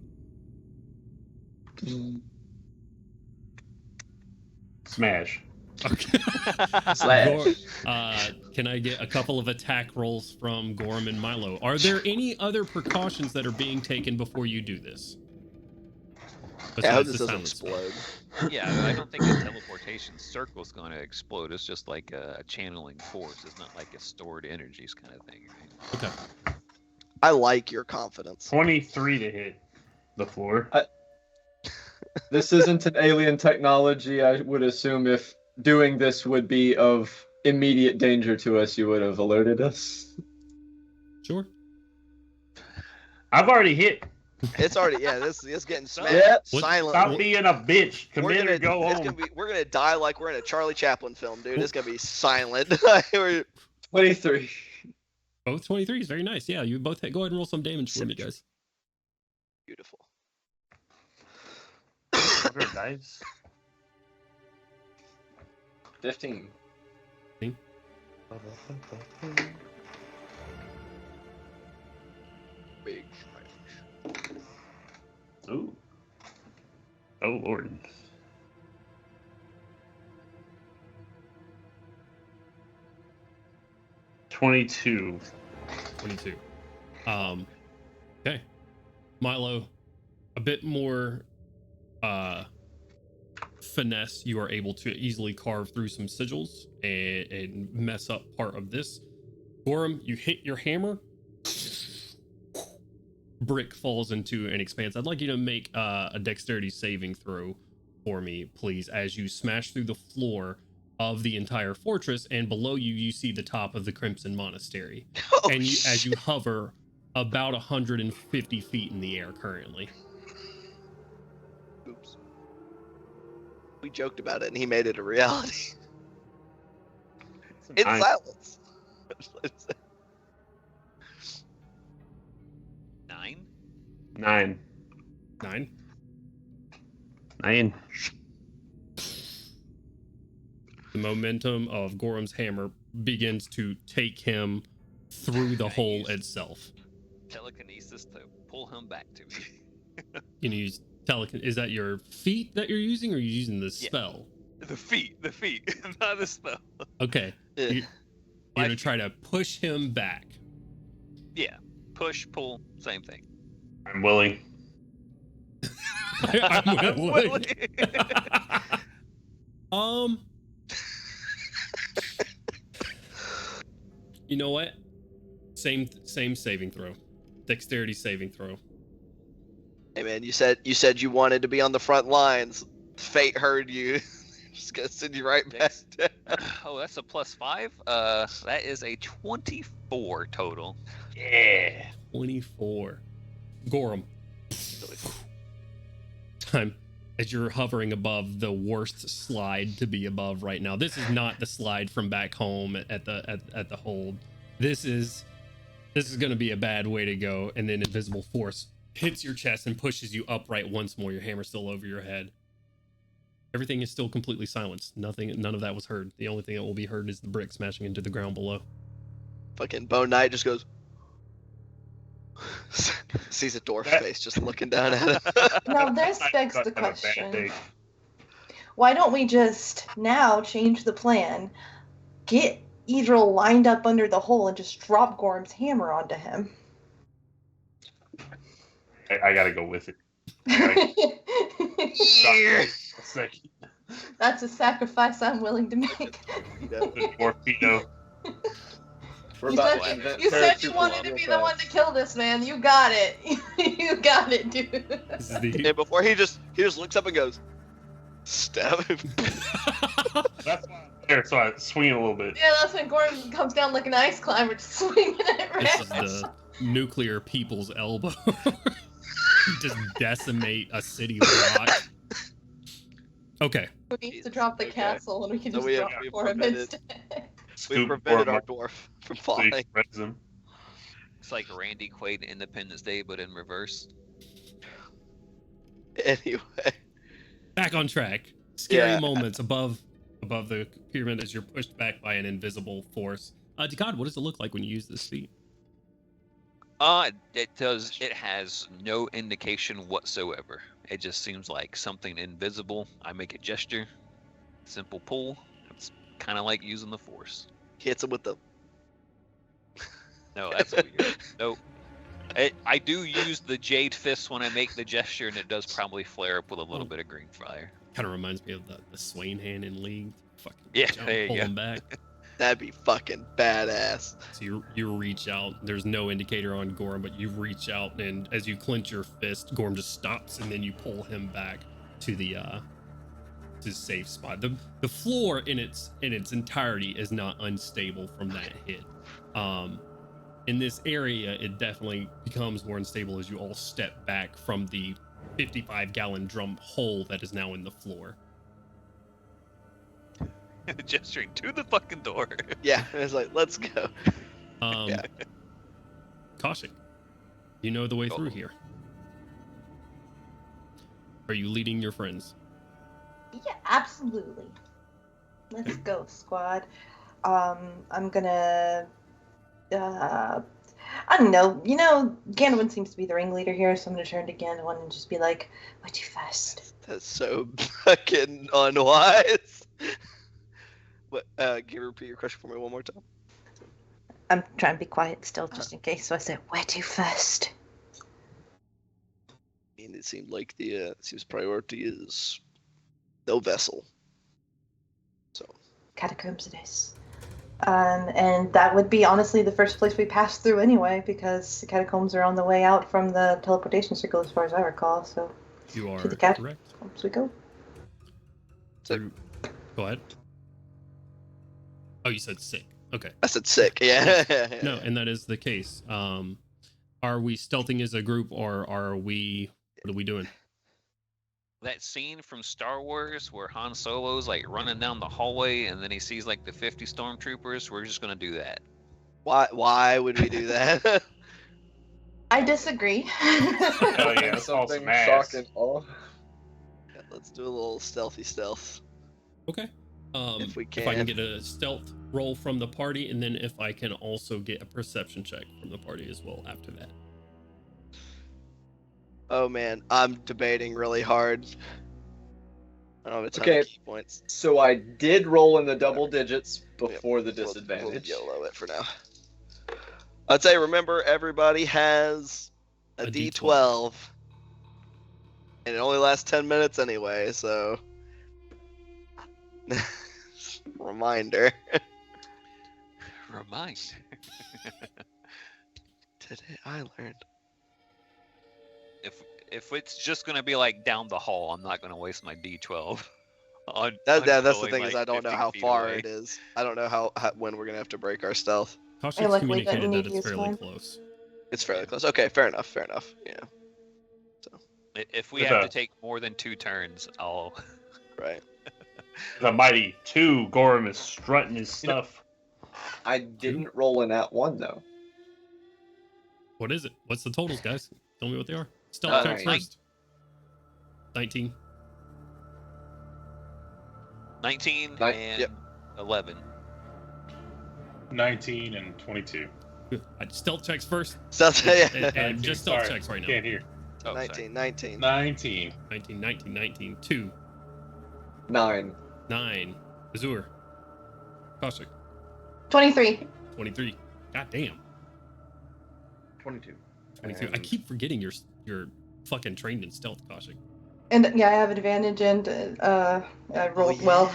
Smash. Okay. Slash. Can I get a couple of attack rolls from Gorham and Milo? Are there any other precautions that are being taken before you do this? Yeah, I hope Besides this the doesn't silence explode. Yeah, I don't think a teleportation circle's going to explode. It's just like a channeling force. It's not like a stored energies kind of thing. Right? Okay. I like your confidence. 23 to hit the floor. This isn't an alien technology. I would assume if doing this would be of immediate danger to us, you would have alerted us. Sure. I've already hit. It's already this is getting smashed Yep. silent. Stop being a bitch. Come in or go home. We're gonna die like we're in a Charlie Chaplin film, dude. It's gonna be silent. 23. Both 23s. Very nice. Yeah, you both go ahead and roll some damage for me, guys. Beautiful. What are dice? 15. Big. Ooh. Oh, Lord. $22. 22. Okay. Milo, a bit more finesse. You are able to easily carve through some sigils and mess up part of this. Gorham, you hit your hammer. Brick falls into an expanse. I'd like you to make a dexterity saving throw for me, please, as you smash through the floor of the entire fortress, and below you, you see the top of the Crimson Monastery. Oh, And as you hover about 150 feet in the air currently. Oops. We joked about it, and he made it a reality. In Nice. silence. 9? 9. 9. 9. The momentum of Gorham's hammer begins to take him through the hole Nice. itself. Telekinesis to pull him back to me. You can use is that your feet that you're using, or are you using the spell? The feet, not the spell. Okay. Yeah. You're gonna try to push him back. Yeah, push, pull, same thing. I'm willing. I'm willing. You know what? Same saving throw. Dexterity saving throw. Hey man, you said you wanted to be on the front lines. Fate heard you. Just gonna send you right back. Oh, that's a +5. That is a 24 total. Yeah. 24. Gorham. Time as you're hovering above the worst slide to be above right now. This is not the slide from back home at the hold. This is going to be a bad way to go. And then invisible force hits your chest and pushes you upright once more. Your hammer's still over your head. Everything is still completely silenced. None of that was heard. The only thing that will be heard is the brick smashing into the ground below. Fucking Bone Knight just goes. Sees a dwarf face just looking down at him. Now this begs the question. Why don't we just now change the plan? Get Edril lined up under the hole and just drop Gorham's hammer onto him. I gotta go with it. That's a sacrifice I'm willing to make. Torpedo. You said you wanted to be the one to kill this man. You got it. You got it, dude. And before he just looks up and goes, stab him. That's there, so I swing it a little bit. Yeah, that's when Gordon comes down like an ice climber, just swinging it right. This is the nuclear people's elbow. Just decimate a city block. Okay. We need to drop the castle and we can So just drop Gorham instead. We prevented our dwarf from falling. It's like Randy Quaid in Independence Day, but in reverse. Anyway. Back on track. Scary moments above the pyramid as you're pushed back by an invisible force. God, what does it look like when you use this feat? It has no indication whatsoever. It just seems like something invisible. I make a gesture, simple pull. It's kind of like using the force. Hits him with the. No, that's weird. Nope. I do use the jade fist when I make the gesture, and it does probably flare up with a little bit of green fire. Kind of reminds me of the Swain hand in League. Fucking there you pull go. him back. That'd be fucking badass. So you reach out. There's no indicator on Gorham, but you reach out, and as you clench your fist, Gorham just stops, and then you pull him back to the safe spot. The floor in its entirety is not unstable from that hit. In this area, it definitely becomes more unstable as you all step back from the 55-gallon drum hole that is now in the floor. Gesturing to the fucking door. Yeah, it's like, let's go. Kaushik, you know the way through here. Are you leading your friends? Yeah, absolutely. Let's go, squad. I'm gonna. I don't know. You know, Ganwin seems to be the ringleader here, so I'm gonna turn to Ganwin and just be like, "What you first?" That's so fucking unwise. What? Can you repeat your question for me one more time? I'm trying to be quiet still, just in case. So I said, "Where to first?" I mean, it seemed like the seems priority is no vessel. So Catacombs it is. And that would be honestly the first place we pass through anyway, because the catacombs are on the way out from the teleportation circle, as far as I recall. So you are to the correct. Catacombs we go. So, go ahead. Oh, you said sick. Okay. I said sick. Yeah. No, and that is the case. Are we stealthing as a group, or are we? What are we doing? That scene from Star Wars where Han Solo's like running down the hallway and then he sees like the 50 stormtroopers. We're just gonna do that. Why would we do that? I disagree. Oh yeah, it's all smash. Shocking. Oh. Yeah, let's do a little stealthy stealth. Okay. If we If I can can. get a stealth roll from the party, and then if I can also get a perception check from the party as well after that. Oh man, I'm debating really hard. I don't have a ton Okay. of key points. So I did roll in the double digits before the We'll disadvantage. YOLO it for now. I'd say remember everybody has a A D12. And it only lasts 10 minutes anyway, so reminder. Remind. Today I learned. If it's just gonna be like down the hall, I'm not gonna waste my D12. That's the going, thing is I don't know 50 how feet far away. it is. I don't know how when we're gonna have to break our stealth. Kaushik's like, we don't communicated need that to it's use fairly one. close. It's fairly close. Okay, fair enough. Yeah, If we With have a- to take more than 2 turns, I'll. right. The mighty 2, Gorham is strutting his stuff. I didn't roll in that one though. What is it? What's the totals, guys? Tell me what they are. Stealth All checks right. first. 19. 19 Ni- and yep. 11. 19 and 22. Stealth checks first. Stealth, And, yeah. and just stealth Sorry, checks right now. Can't hear. Oh, sorry. 19. 19. 19, 19, 19. 2, 9. 9. Azur. Kaushik. 23. 23. God damn. 22. 22. I And- keep forgetting you're fucking trained in stealth, Kaushik. And yeah, I have advantage, and I rolled well.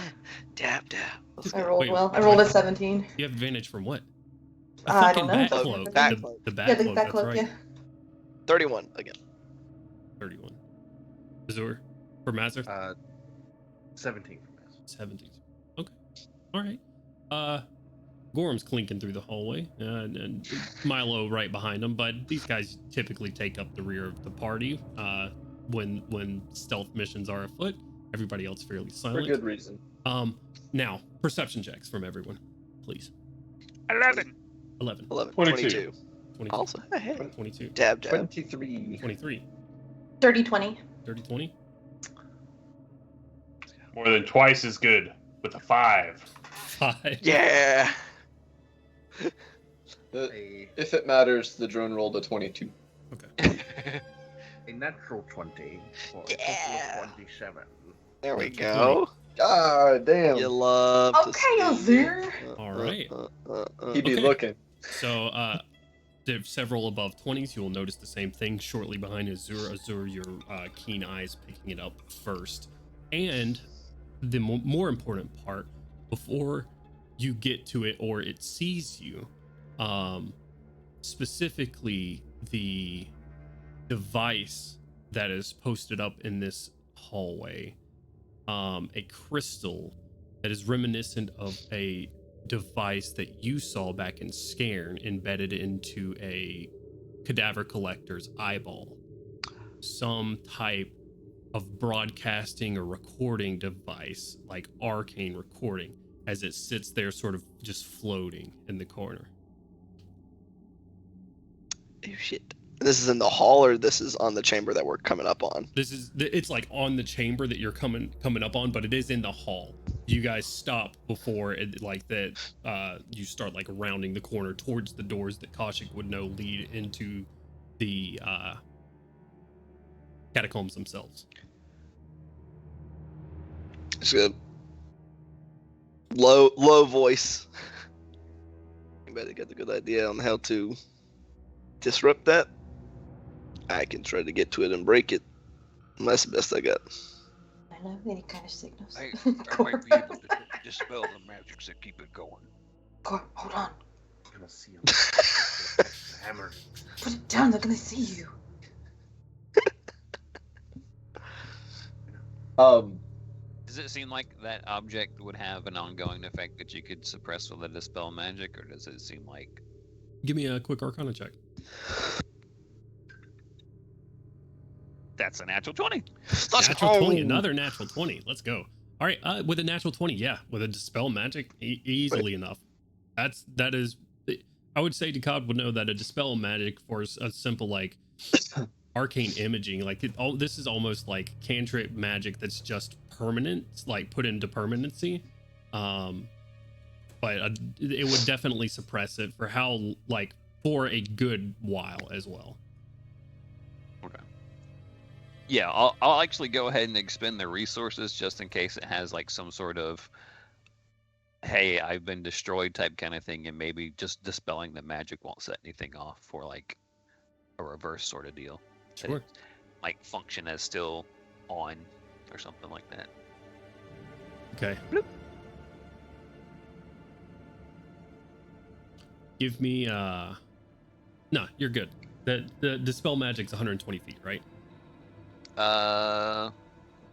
Dab. Let's I go. rolled Wait, well. I what? rolled a 17. You have advantage from what? The I fucking don't know. bat Cloak. cloak. Bat The, cloak. the bat Yeah, cloak. that That's cloak, right. yeah. 31 again. 31. Azur. For Mazur. 17. 17. Okay. All right. Gorham's clinking through the hallway, and Milo right behind him. But these guys typically take up the rear of the party when stealth missions are afoot. Everybody else fairly For silent. good reason. Now perception checks from everyone, please. 11. 11, 11. 22. 22, Also, hey. 22, Dab. 23. 23, Dirty 20. 30, 20. More than twice as good with a 5. 5. Yeah. If it matters, the drone rolled a 22. Okay. A natural 20 for a Yeah. total of 27. There we Okay. go. God damn. You love to Okay, see Azur. it. All right. He be Okay. looking. So there's several above 20s. You will notice the same thing shortly behind Azur. Azur, your keen eyes picking it up first. And the more important part, before you get to it or it sees you, specifically the device that is posted up in this hallway, a crystal that is reminiscent of a device that you saw back in Scairn embedded into a cadaver collector's eyeball. Some type of broadcasting or recording device, like arcane recording, as it sits there sort of just floating in the corner. Oh, shit. This is in the hall, or this is on the chamber that we're coming up on? It's like on the chamber that you're coming up on, but it is in the hall. You guys stop before it, like that. You start like rounding the corner towards the doors that Kaushik would know lead into the catacombs themselves. It's good. Low voice. Anybody got a good idea on how to disrupt that? I can try to get to it and break it. That's the best I got. I don't have any kind of signals. I might be able to dispel the magics that keep it going. Hold on. I'm gonna see him. The hammer. Put it down. They're gonna see you. Does it seem like that object would have an ongoing effect that you could suppress with a dispel magic, or does it seem like... Give me a quick Arcana check. That's a natural 20. Let's Natural go. 20, another natural 20. Let's go. All right, with a natural 20, yeah, with a dispel magic, easily enough. That is, I would say Decod would know that a dispel magic for a simple like arcane imaging, like this is almost like cantrip magic that's just permanent, like put into permanency. But it would definitely suppress it for for a good while as well. Okay. Yeah, I'll actually go ahead and expend the resources just in case it has like some sort of, hey, I've been destroyed type kind of thing, and maybe just dispelling the magic won't set anything off for like a reverse sort of deal. Sure. It might function as still on or something like that. Okay. Bloop. Give me no, you're good. The dispel magic's 120 feet, right? I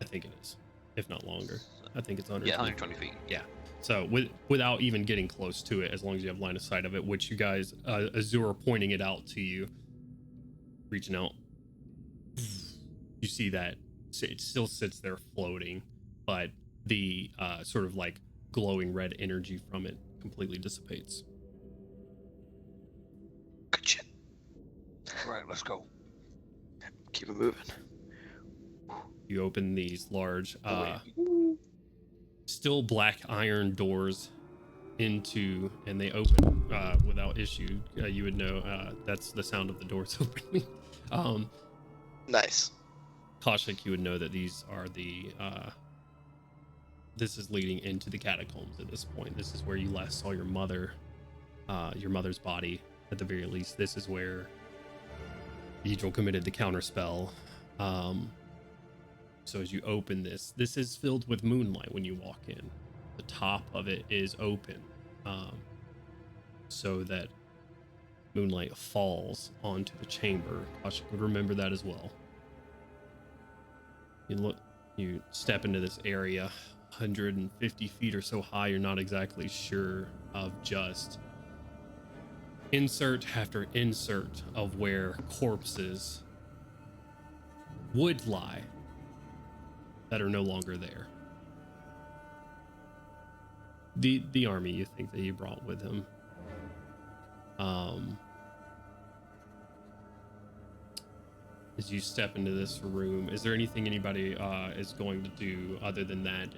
think it is, if not longer. I think it's 120. Yeah, 120 feet. Yeah. So without even getting close to it, as long as you have line of sight of it, which you guys, Azure pointing it out to you, reaching out, you see that it still sits there floating, but the sort of like glowing red energy from it completely dissipates. Good shit. All right, let's go. Keep it moving. You open these large, still black iron doors into, and they open without issue. You would know that's the sound of the doors opening. Nice. Kaushik, you would know that these are the this is leading into the catacombs at this point. This is where you last saw your mother's body, at the very least. This is where Yidril committed the counterspell. So as you open this is filled with moonlight when you walk in. The top of it is open, so that moonlight falls onto the chamber. Kaushik would remember that as well. You step into this area, 150 feet or so high. You're not exactly sure of just insert after insert of where corpses would lie that are no longer there. The army you think that he brought with him. As you step into this room, is there anything anybody is going to do other than that?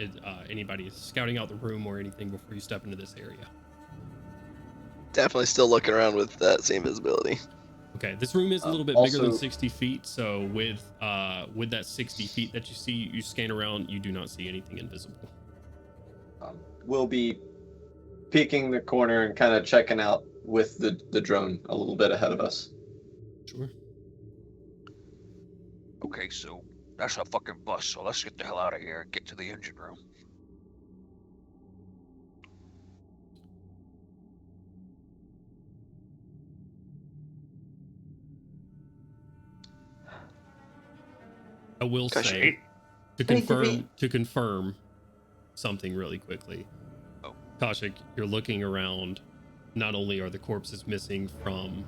Anybody scouting out the room or anything before you step into this area? Definitely still looking around with that same visibility. Okay, this room is a little bit bigger than 60 feet, so with that 60 feet that you see, you scan around, you do not see anything invisible. We'll be peeking the corner and kind of checking out with the drone a little bit ahead of us. Sure. Okay, so that's a fucking bus, so let's get the hell out of here and get to the engine room. I will say, to confirm something really quickly. Oh. Kaushik, you're looking around. Not only are the corpses missing from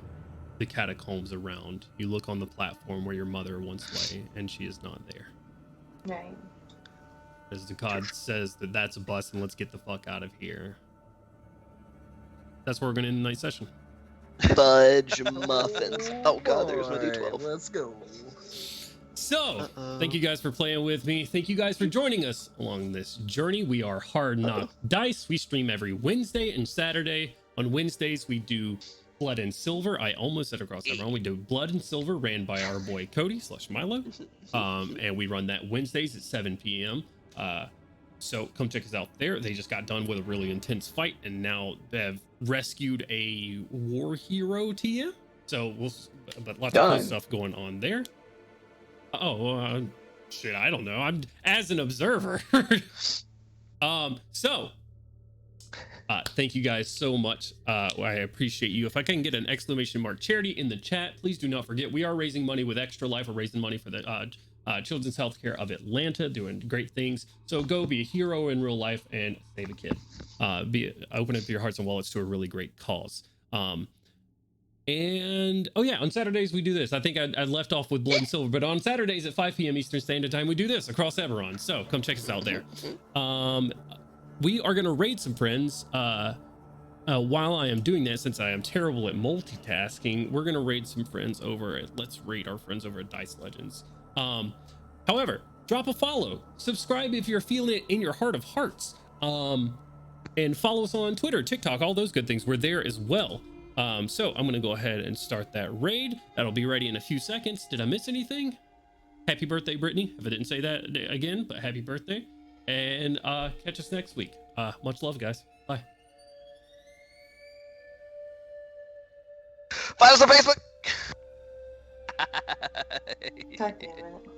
the catacombs around, you look on the platform where your mother once lay, and she is not there. Right. As Dukat says that's a bust, and let's get the fuck out of here. That's where we're going to end the night session. Fudge muffins. Oh god, there's my D12. Let's go. So, thank you guys for playing with me. Thank you guys for joining us along this journey. We are Hard Knock Dice. We stream every Wednesday and Saturday. On Wednesdays, we do Blood and Silver. I almost said across everyone. We do Blood and Silver, ran by our boy Cody / Milo. And we run that Wednesdays at 7 p.m. So come check us out there. They just got done with a really intense fight, and now they have rescued a war hero TM. So but lots of cool stuff going on there. Shit, I don't know. I'm as an observer. Thank you guys so much. I appreciate you. If I can get an exclamation mark charity in the chat, please do not forget, we are raising money with Extra Life. We're raising money for the Children's Healthcare of Atlanta, doing great things. So go be a hero in real life and save a kid. Open up your hearts and wallets to a really great cause. And on Saturdays we do this. I think I left off with Blood and Silver, but on Saturdays at 5 p.m. Eastern Standard Time we do this across Eberron. So come check us out there. We are gonna raid some friends. While I am doing that, since I am terrible at multitasking, we're gonna raid some friends over at Let's Raid our friends over at Dice Legends. However, drop a follow, subscribe if you're feeling it in your heart of hearts. and follow us on Twitter, TikTok, all those good things. We're there as well. So I'm gonna go ahead and start that raid. That'll be ready in a few seconds. Did I miss anything? Happy birthday, Brittany. If I didn't say that again, but happy birthday. And catch us next week. Much love, guys. Bye. Find us on Facebook. God damn it.